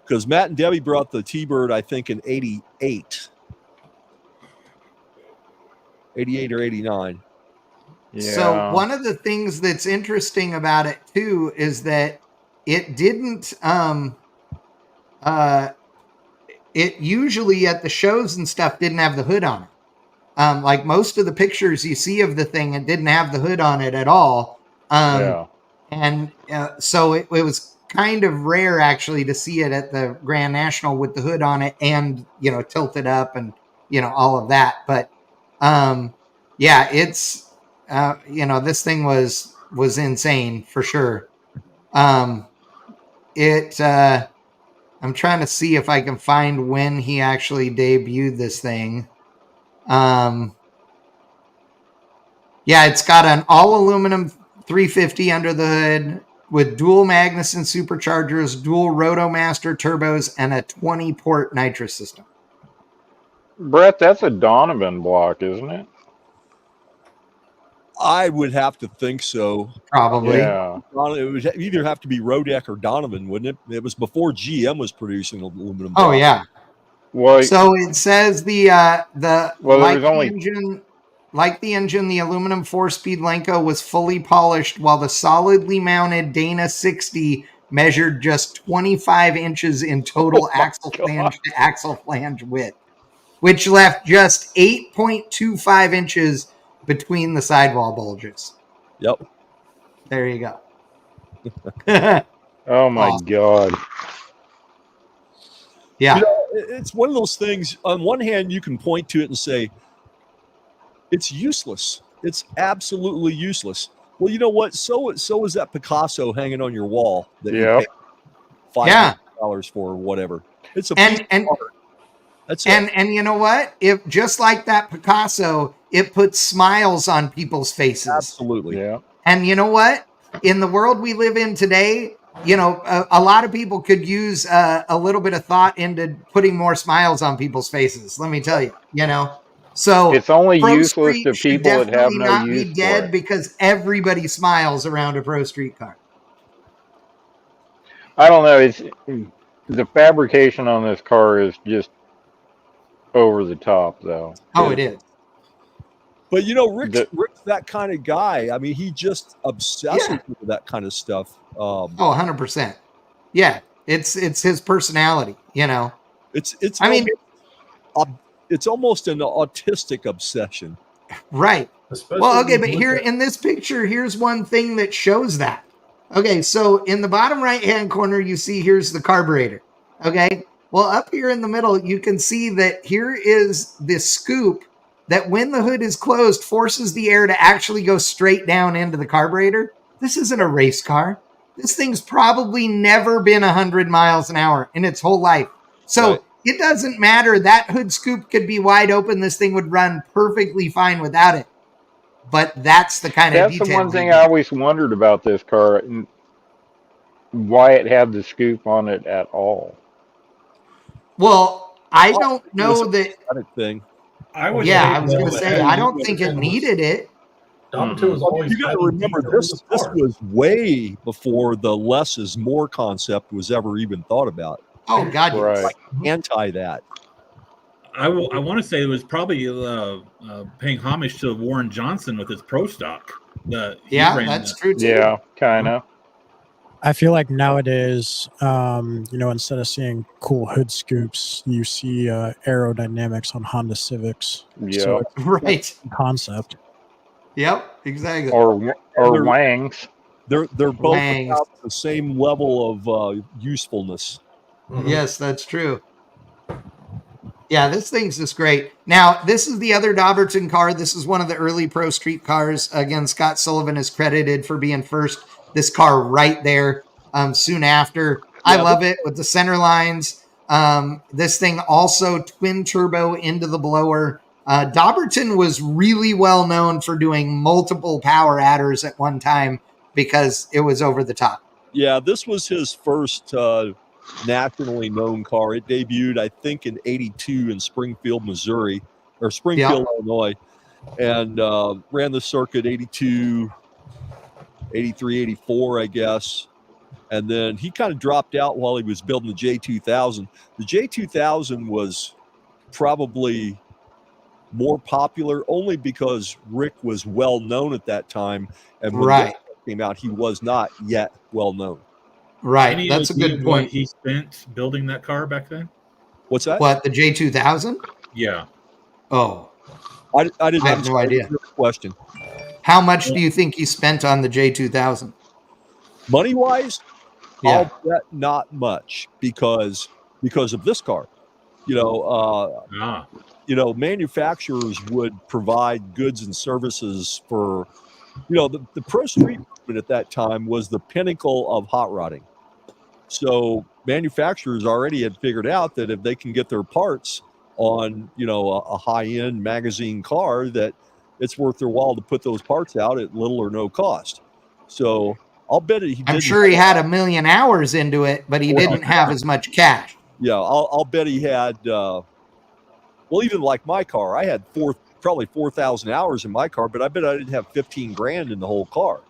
Because Matt and Debbie brought the T-Bird, I think, in 88. 88 or 89. Yeah. So one of the things that's interesting about it too is that it didn't it usually at the shows and stuff didn't have the hood on it. Like most of the pictures you see of the thing, it didn't have the hood on it at all. And so it was kind of rare actually to see it at the Grand National with the hood on it and, you know, tilted up and, you know, all of that. But yeah, it's, you know, this thing was insane for sure. I'm trying to see if I can find when he actually debuted this thing. Yeah, it's got an all aluminum 350 under the hood with dual Magnuson superchargers, dual Rotomaster turbos, and a 20-port nitrous system. Brett, that's a Donovan block, isn't it? I would have to think so. Probably. Yeah. It would either have to be Rodeck or Donovan, wouldn't it? It was before GM was producing aluminum Oh, blocks. yeah. Well, So it says well, there was only engine, like the engine, the aluminum 4-speed Lenko was fully polished, while the solidly mounted Dana 60 measured just 25 inches in total axle flange to axle flange width, which left just 8.25 inches between the sidewall bulges. Yep. There you go. oh my Awesome. God. Yeah. You know, it's one of those things. On one hand, you can point to it and say, it's useless. It's absolutely useless. Well, you know what? So is that Picasso hanging on your wall that you paid $500 for or whatever. It's a piece of art. That's it. And you know what? If just like that Picasso, it puts smiles on people's faces. Absolutely. Yeah. And you know what? In the world we live in today, you know, a lot of people could use a little bit of thought into putting more smiles on people's faces. Let me tell you, you know. So it's only Pro useless Street to should people that have definitely no not use be for dead it. because everybody smiles around a Pro Street car. I don't know. It's the fabrication on this car is just over the top, though. Oh, it is. But you know, Rick's that kind of guy. I mean, he just obsesses with that kind of stuff. 100%. Yeah, it's his personality. You know, it's almost an autistic obsession. Right. Especially well, okay, but here in this picture, here's one thing that shows that. Okay, so in the bottom right-hand corner, you see here's the carburetor. Okay, well, up here in the middle, you can see that here is this scoop that when the hood is closed, forces the air to actually go straight down into the carburetor. This isn't a race car. This thing's probably never been 100 miles an hour in its whole life. So it doesn't matter. That hood scoop could be wide open. This thing would run perfectly fine without it. But that's the kind of detail. That's the one thing I always wondered about this car, why it had the scoop on it at all. Well, I don't know that thing. I was going to say, I don't think it needed it. Was you got to remember, this was way before the less is more concept was ever even thought about. Oh, God, right. Like anti that. I want to say it was probably paying homage to Warren Johnson with his Pro Stock. That's true too. Yeah, kind of. I feel like nowadays, instead of seeing cool hood scoops, you see aerodynamics on Honda Civics. Yeah, so right. Concept. Yep, exactly. Or Wangs. They're both about the same level of usefulness. Mm-hmm. Yes, that's true. Yeah, this thing's just great. Now, this is the other Dauberton car. This is one of the early Pro Street cars. Again, Scott Sullivan is credited for being first. This car right there soon after. I love it with the center lines. This thing also twin turbo into the blower. Dauberton was really well known for doing multiple power adders at one time because it was over the top. Yeah, this was his first nationally known car. It debuted, I think, in '82 in Springfield, Missouri, or Springfield, Illinois, and ran the circuit '82, '83, '84, I guess. And then he kind of dropped out while he was building the J2000. The J2000 was probably more popular only because Rick was well known at that time, and when Right. it came out, he was not yet well known. Right. Any That's a idea good what point. he spent building that car back then? What's that? What, the J2000? Yeah. Oh, I didn't I have no idea. Question. How much do you think he spent on the J2000? Money wise, Yeah. I'll bet not much because of this car. Manufacturers would provide goods and services for, the pro street movement at that time was the pinnacle of hot rodding. So manufacturers already had figured out that if they can get their parts on, a high-end magazine car, that it's worth their while to put those parts out at little or no cost. So I'll bet he I'm sure he had 1 million hours into it, but he didn't have as much cash. Yeah, I'll bet he had, even like my car, I had probably 4,000 hours in my car, but I bet I didn't have 15 grand in the whole car.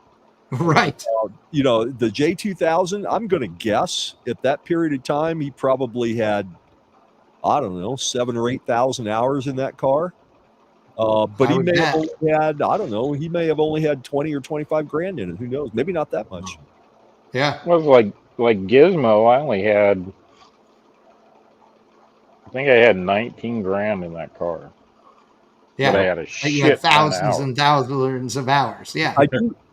Right. The J2000, I'm going to guess at that period of time, he probably had, I don't know, 7,000 or 8,000 hours in that car. But he may have only had, I don't know, he may have only had 20 or 25 grand in it. Who knows? Maybe not that much. Yeah. It was like Gizmo. I only had, I think I had 19 grand in that car. Yeah. But I had a You shit had ton of thousands hours. and thousands of hours. Yeah.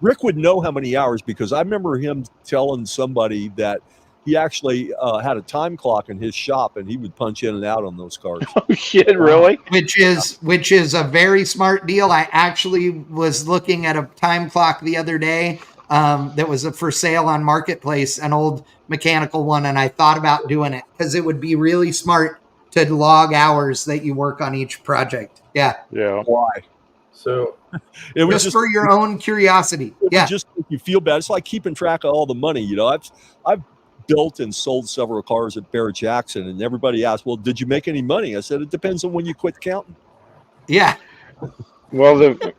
Rick would know how many hours because I remember him telling somebody that he actually had a time clock in his shop and he would punch in and out on those cars. Oh shit, really? Which is a very smart deal. I actually was looking at a time clock the other day that was for sale on Marketplace, an old mechanical one, and I thought about doing it because it would be really smart to log hours that you work on each project. Yeah. Yeah. Why? So It was just for your own curiosity. It Yeah. would just make you feel bad. It's like keeping track of all the money. I've built and sold several cars at Barrett Jackson, and everybody asked, "Well, did you make any money?" I said, "It depends on when you quit counting." Yeah. Well, the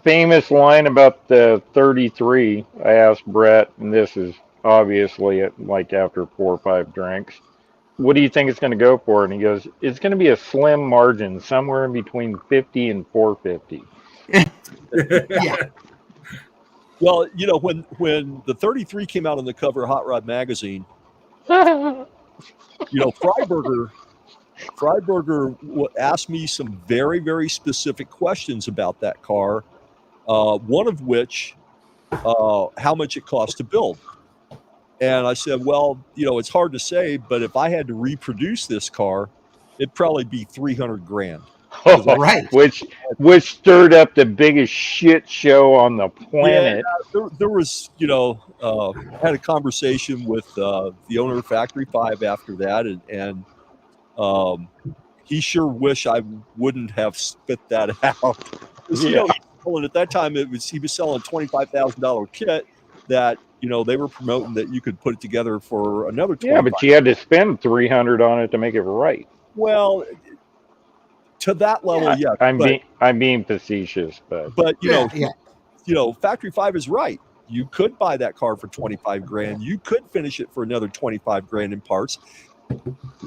famous line about the 33, I asked Brett, and this is obviously after 4 or 5 drinks, what do you think it's going to go for? And he goes, it's going to be a slim margin, somewhere in between 50 and 450. Yeah. Well, when the 33 came out on the cover of Hot Rod magazine, Freiberger asked me some very, very specific questions about that car. One of which, how much it cost to build. And I said, well, it's hard to say, but if I had to reproduce this car, it'd probably be 300 grand. Right. Which stirred up the biggest shit show on the planet. Yeah, there was, had a conversation with the owner of Factory 5 after that, and he sure wish I wouldn't have spit that out. Yeah. At that time, he was selling a $25,000 kit that they were promoting that you could put it together for another $25,000. Yeah, but you had to spend 300 on it to make it right. Well, to that level, yeah. I'm being facetious, but Factory 5 is right. You could buy that car for 25 grand. You could finish it for another 25 grand in parts.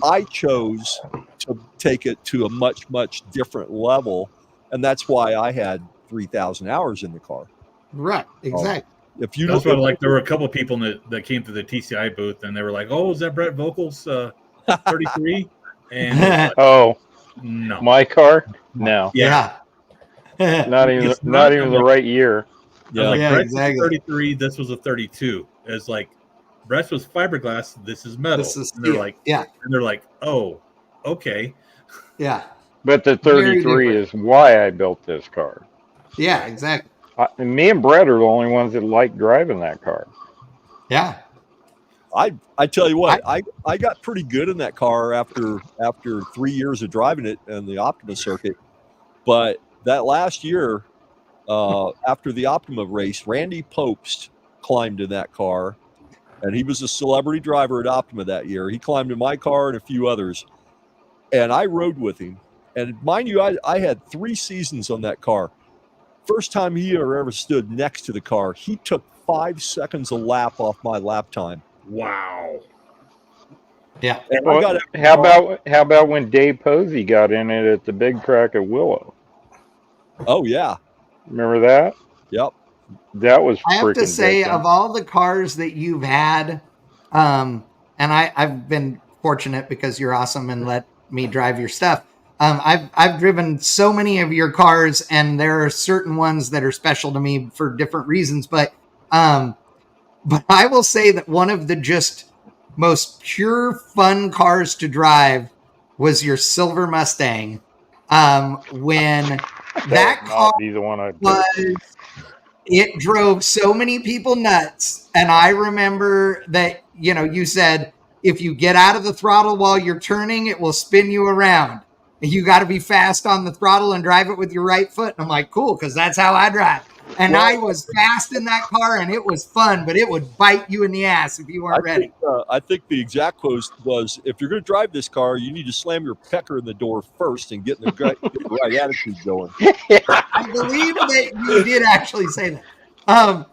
I chose to take it to a much, much different level, and that's why I had 3,000 hours in the car. Right. Exactly. If you That's why, there were a couple of people that came to the TCI booth, and they were like, "Oh, is that Brett Vocal's 33?" And oh, no, my car, no, Yeah. not even the right year. Yeah, Brett's exactly. 33. This was a 32. It's like Brett's was fiberglass. This is metal. This is and they're steel. like, Yeah. and they're like, oh, okay. Yeah. But the 33 is why I built this car. Yeah, exactly. Me and Brett are the only ones that like driving that car. Yeah. I tell you what, I got pretty good in that car after 3 years of driving it in the Optima circuit. But that last year, after the Optima race, Randy Popst climbed in that car, And he was a celebrity driver at Optima that year. He climbed in my car and a few others. And I rode with him. And mind you, I had 3 seasons on that car. First time he ever stood next to the car, he took 5 seconds a lap off my lap time. Wow. Yeah. And Well, how about when Dave Posey got in it at the Big Track at Willow? Oh, yeah. Remember that? Yep. That was I have to freaking say, different. of all the cars that you've had, and I've been fortunate because you're awesome and let me drive your stuff. I've driven so many of your cars, and there are certain ones that are special to me for different reasons. But I will say that one of the just most pure fun cars to drive was your silver Mustang. When that car be the one I was, it drove so many people nuts. And I remember that, you said, if you get out of the throttle while you're turning, it will spin you around. You got to be fast on the throttle and drive it with your right foot. And I'm like, cool, because that's how I drive. And I was fast in that car, and it was fun, but it would bite you in the ass if you weren't ready. I think the exact quote was, if you're going to drive this car, you need to slam your pecker in the door first and get the right attitude going. I believe that you did actually say that.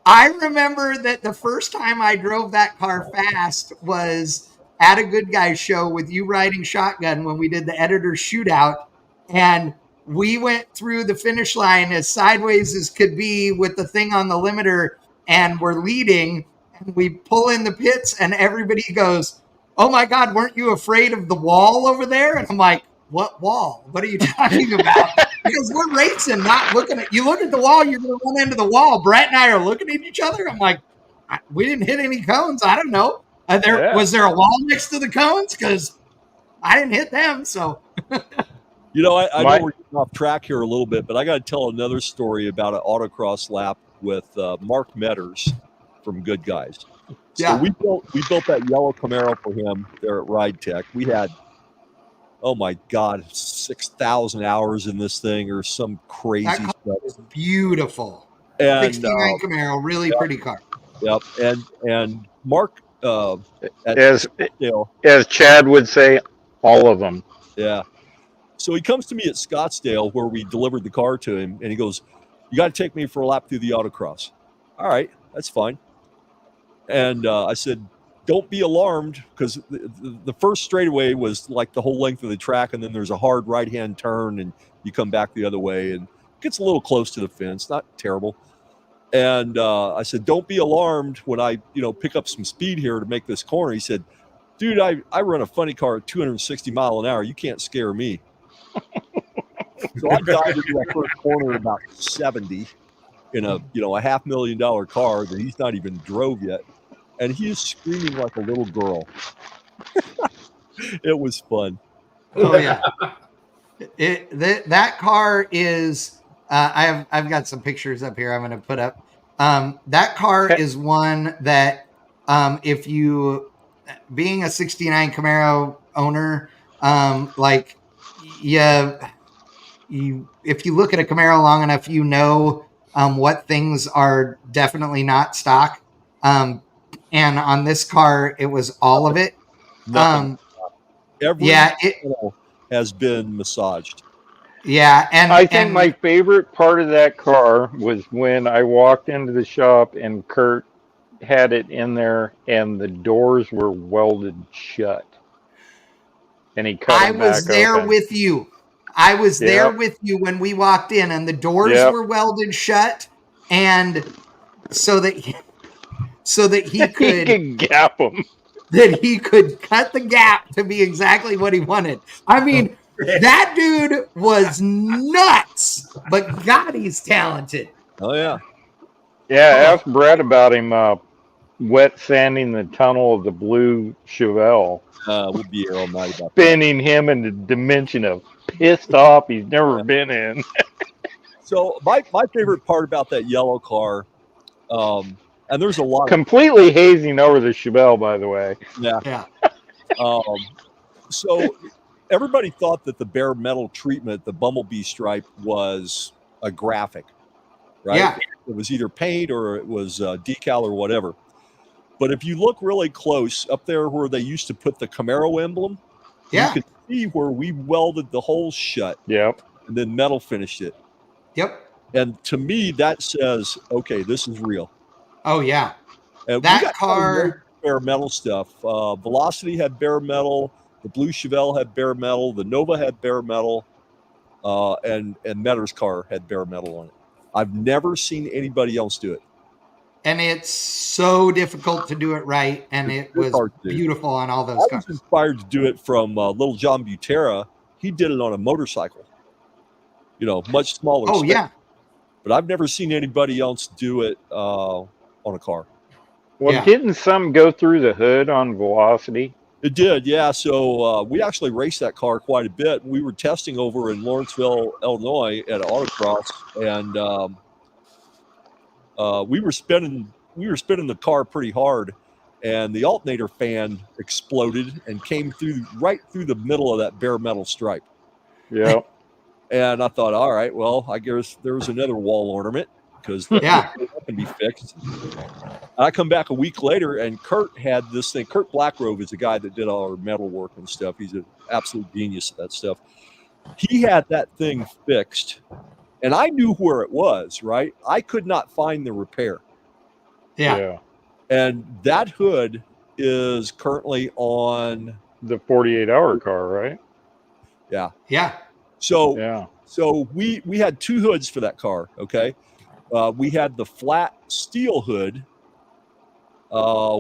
I remember that the first time I drove that car fast was at a Good Guys show with you riding shotgun when we did the editor's shootout. And we went through the finish line as sideways as could be with the thing on the limiter, and we're leading, and we pull in the pits, and everybody goes, "Oh my God, weren't you afraid of the wall over there?" And I'm like, "What wall? What are you talking about?" Because we're racing, not looking at, you look at the wall, you're going to run into the wall. Brett and I are looking at each other. I'm like, we didn't hit any cones. I don't know. Was there a wall next to the cones? Because I didn't hit them. So, I know we're getting off track here a little bit, but I got to tell another story about an autocross lap with Mark Metters from Good Guys. So we built that yellow Camaro for him there at Ride Tech. We had, oh my God, 6,000 hours in this thing or some crazy that stuff. Is beautiful. And 69 Camaro, really pretty car. Yep. And Mark, as Chad would say, all of them. Yeah. So he comes to me at Scottsdale where we delivered the car to him, and he goes, "You got to take me for a lap through the autocross." All right, that's fine. And I said, "Don't be alarmed," because the first straightaway was like the whole length of the track, and then there's a hard right-hand turn, and you come back the other way, and it gets a little close to the fence, not terrible. And I said, "Don't be alarmed when I, pick up some speed here to make this corner." He said, "Dude, I run a funny car at 260 mile an hour. You can't scare me." So I dived into that first corner at about 70 in a $500,000 car that he's not even drove yet. And he is screaming like a little girl. It was fun. Oh yeah. That car is, I've got some pictures up here I'm going to put up. That car is one that, if you, being a 69 Camaro owner, if you look at a Camaro long enough, what things are definitely not stock. And on this car, it was all of it. Every has been massaged. Yeah, and I think my favorite part of that car was when I walked into the shop and Kurt had it in there and the doors were welded shut. And he cut them back I was there open. with you. I was there with you when we walked in, and the doors were welded shut, and so that he could, he could gap them. That he could cut the gap to be exactly what he wanted. I mean, that dude was nuts, but God, he's talented. Oh yeah. Yeah, ask Brett about him wet sanding the tunnel of the blue Chevelle. We'll be here all night about spinning him in the dimension of pissed off he's never been in. So my favorite part about that yellow car, and there's a lot completely hazing over the Chevelle, by the way. Yeah. So everybody thought that the bare metal treatment, the Bumblebee stripe, was a graphic, right? Yeah. It was either paint or it was decal or whatever. But if you look really close up there where they used to put the Camaro emblem, you can see where we welded the holes shut. Yep. And then metal finished it. Yep. And to me, that says, okay, this is real. Oh yeah. And that we got car bare metal stuff. Velocity had bare metal. The Blue Chevelle had bare metal. The Nova had bare metal. And Metter's car had bare metal on it. I've never seen anybody else do it. And it's so difficult to do it right. And it was beautiful on all those cars. I was inspired to do it from Little John Butera. He did it on a motorcycle. Much smaller. Oh, yeah. But I've never seen anybody else do it on a car. Well, didn't some go through the hood on Velocity? It did, yeah. So we actually raced that car quite a bit. We were testing over in Lawrenceville, Illinois at autocross, and we were spinning the car pretty hard, and the alternator fan exploded and came right through the middle of that bare metal stripe. Yeah. And I thought, all right, well, I guess there was another wall ornament because that can be fixed. And I come back a week later, and Kurt had this thing. Kurt Blackgrove is the guy that did all our metal work and stuff. He's an absolute genius at that stuff. He had that thing fixed, and I knew where it was, right? I could not find the repair. Yeah. And that hood is currently on the 48-hour car, right? Yeah. Yeah. So we had two hoods for that car, okay? We had the flat steel hood,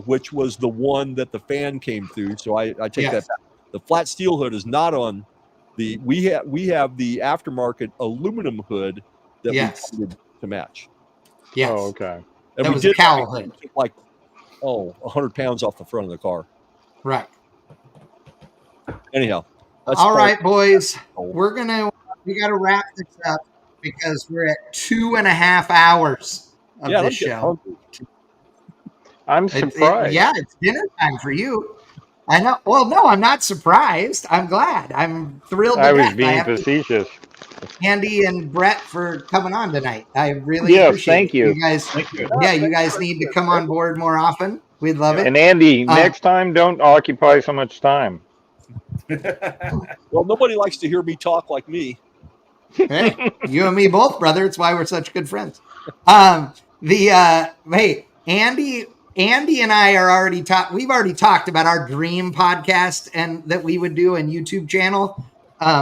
which was the one that the fan came through. So I take that back. The flat steel hood is not on the. We have the aftermarket aluminum hood that we painted to match. Yes. Oh, okay. And that was a cowl hood. Like 100 pounds off the front of the car. Right. Anyhow. All right, boys. We got to wrap this up because we're at 2.5 hours of this show. I'm surprised. It's dinner time for you. I know. Well, no, I'm not surprised. I'm glad. I'm thrilled. I was being facetious. Andy and Brett for coming on tonight. I really appreciate thank you. You guys, you guys need to come on board more often. We'd love it. And Andy, next time, don't occupy so much time. Well, nobody likes to hear me talk like me. Hey, you and me both, brother. It's why we're such good friends. Hey, Andy and I are already we've already talked about our dream podcast and that we would do and YouTube channel.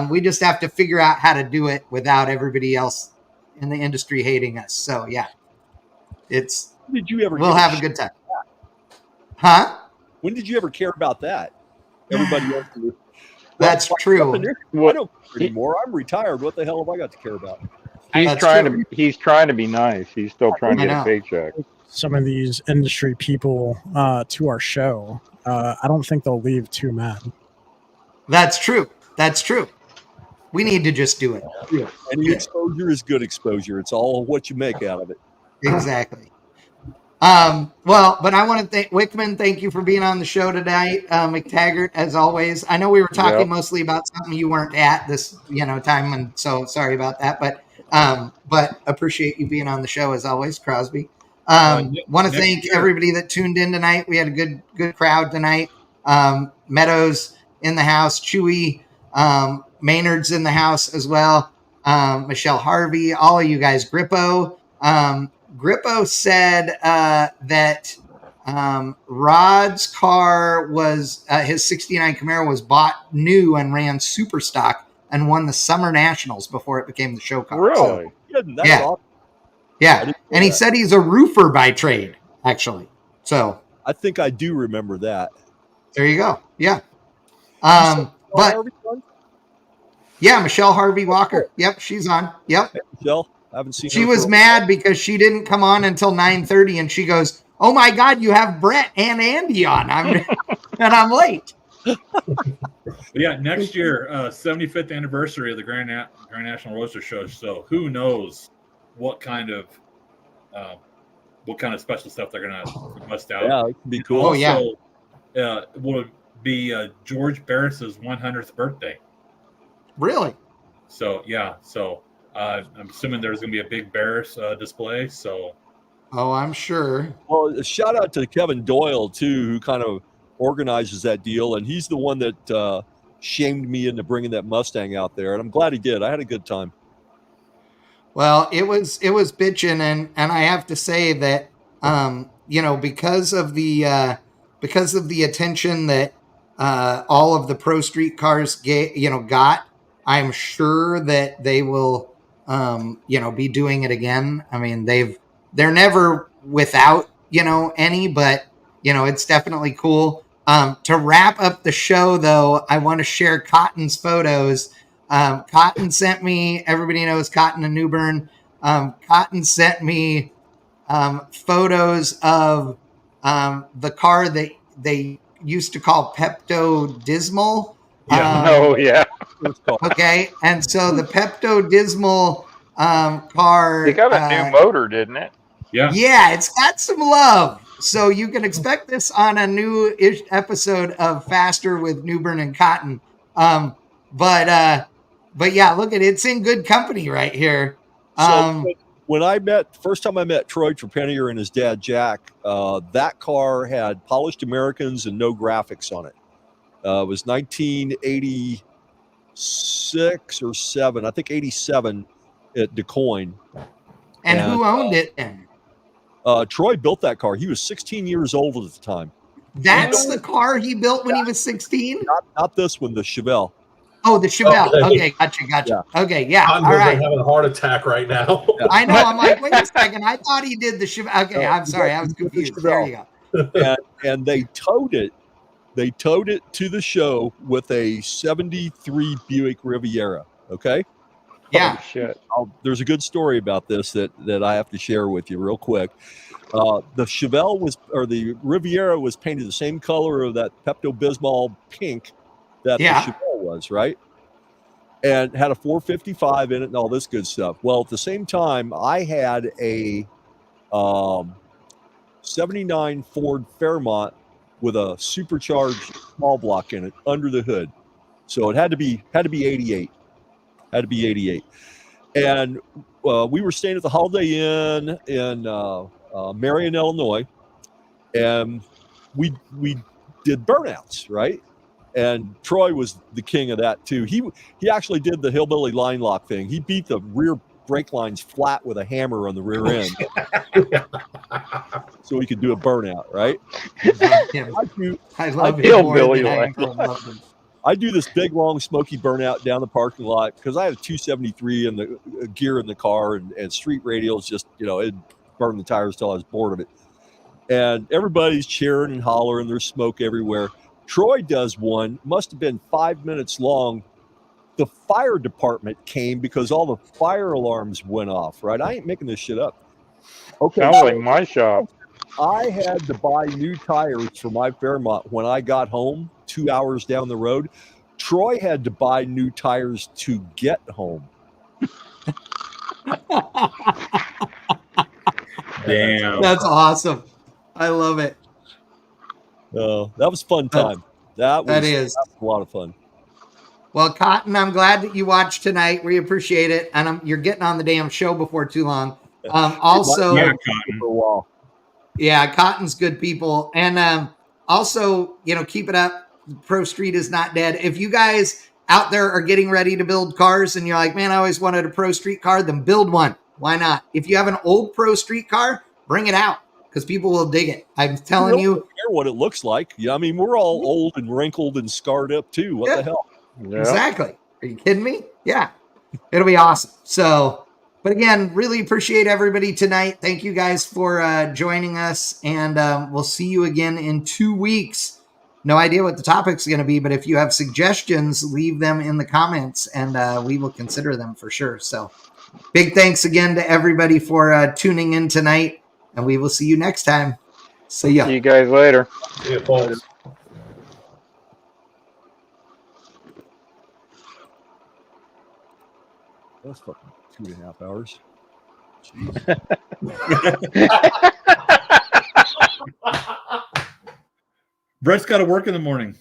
We just have to figure out how to do it without everybody else in the industry hating us. So yeah, we'll have a good time. Huh? When did you ever care about that? Everybody else. That's true. I don't care anymore. I'm retired. What the hell have I got to care about? He's trying to be nice. He's still trying to get a paycheck. Some of these industry people to our show, I don't think they'll leave too mad. That's true. We need to just do it. Any exposure is good exposure. It's all what you make out of it. Exactly. But I want to thank Wickman. Thank you for being on the show tonight. McTaggart, as always. I know we were talking mostly about something you weren't at this, time, and so sorry about that. But appreciate you being on the show as always, Crosby. Want to thank everybody that tuned in tonight. We had a good crowd tonight. Meadows in the house, Chewy, Maynard's in the house as well. Michelle Harvey, all of you guys, Grippo. Grippo said that Rod's car was his 69 Camaro was bought new and ran super stock and won the Summer Nationals before it became the show car. Really? So, yeah. And he said he's a roofer by trade, actually. So I think I do remember that. There you go. Yeah. Michelle Harvey Walker. Yep, she's on. Yep. Hey, Michelle. I haven't seen she was mad because she didn't come on until 9:30 and she goes, "Oh my God, you have Brett and Andy on." And I'm late. Yeah, next year, 75th anniversary of the Grand National Roadster Show. So who knows what kind of special stuff they're gonna bust out. Yeah, it can be cool. Also, will be George Barris's 100th birthday. Really? So yeah, I'm assuming there's going to be a big Barris display. So Oh, I'm sure. Well, shout out to Kevin Doyle too, who kind of organizes that deal, and he's the one that shamed me into bringing that Mustang out there, and I'm glad he did. I had a good time. Well, it was bitching, and I have to say that because of the attention that all of the pro street cars got, I'm sure that they will be doing it again. I mean, they're never without any, but it's definitely cool. To wrap up the show, though, I want to share Cotton's photos. Cotton sent me, everybody knows Cotton and Newbern. Cotton sent me photos of the car that they used to call Pepto Dismal. Yeah. Okay. And so the Pepto Dismal car. It got a new motor, didn't it? Yeah. Yeah, it's got some love. So you can expect this on a new-ish episode of Faster with Newbern and Cotton. But yeah, look at it. It's in good company right here. So when first time I met Troy Trepanier and his dad, Jack, that car had polished Americans and no graphics on it. It was 1986 or 7, I think 87 at DeCoin. And who owned it then? Troy built that car. He was 16 years old at the time. That's the car he built when he was 16? Not this one, the Chevelle. Oh, the Chevelle. Okay, gotcha. Yeah. Okay, yeah. I'm having a heart attack right now. Yeah. I know. I'm like, wait a second. I thought he did the Chevelle. Okay, I'm sorry. I was confused. There you go. And they towed it. They towed it to the show with a 73 Buick Riviera. Okay. Yeah. Oh, shit. There's a good story about this that I have to share with you real quick. The Chevelle the Riviera was painted the same color of that Pepto-Bismol pink that the Chevelle was, right? And had a 455 in it and all this good stuff. Well, at the same time, I had a 79 Ford Fairmont with a supercharged small block in it under the hood. So it had to be 88. Had to be 88. And we were staying at the Holiday Inn in Marion, Illinois, and we did burnouts, right? And Troy was the king of that too. He actually did the hillbilly line lock thing. He beat the rear brake lines flat with a hammer on the rear end, so he could do a burnout, right? I love hillbilly line. I do this big, long, smoky burnout down the parking lot because I had a 273 and the gear in the car and street radials just, it burned the tires till I was bored of it. And everybody's cheering and hollering. There's smoke everywhere. Troy does one, must have been 5 minutes long. The fire department came because all the fire alarms went off, right? I ain't making this shit up. Okay. Sounds like my shop. I had to buy new tires for my Fairmont when I got home 2 hours down the road. Troy had to buy new tires to get home. Damn. That's awesome. I love it. That was fun time. That is a lot of fun. Well, Cotton, I'm glad that you watched tonight. We appreciate it. And you're getting on the damn show before too long. Also, Cotton. For a while. Yeah, Cotton's good people. And also, keep it up. Pro Street is not dead. If you guys out there are getting ready to build cars and you're like, man, I always wanted a Pro Street car, then build one. Why not? If you have an old Pro Street car, bring it out because people will dig it. I'm telling you. I don't care what it looks like. Yeah, I mean, we're all old and wrinkled and scarred up too. What the hell? Yeah. Exactly. Are you kidding me? Yeah. It'll be awesome. So, but again, really appreciate everybody tonight. Thank you guys for joining us. And we'll see you again in 2 weeks. No idea what the topic's going to be, but if you have suggestions, leave them in the comments and we will consider them for sure. So big thanks again to everybody for tuning in tonight. And we will see you next time. See ya. See you guys later. See you, folks. That's fucking 2.5 hours. Brett's got to work in the morning.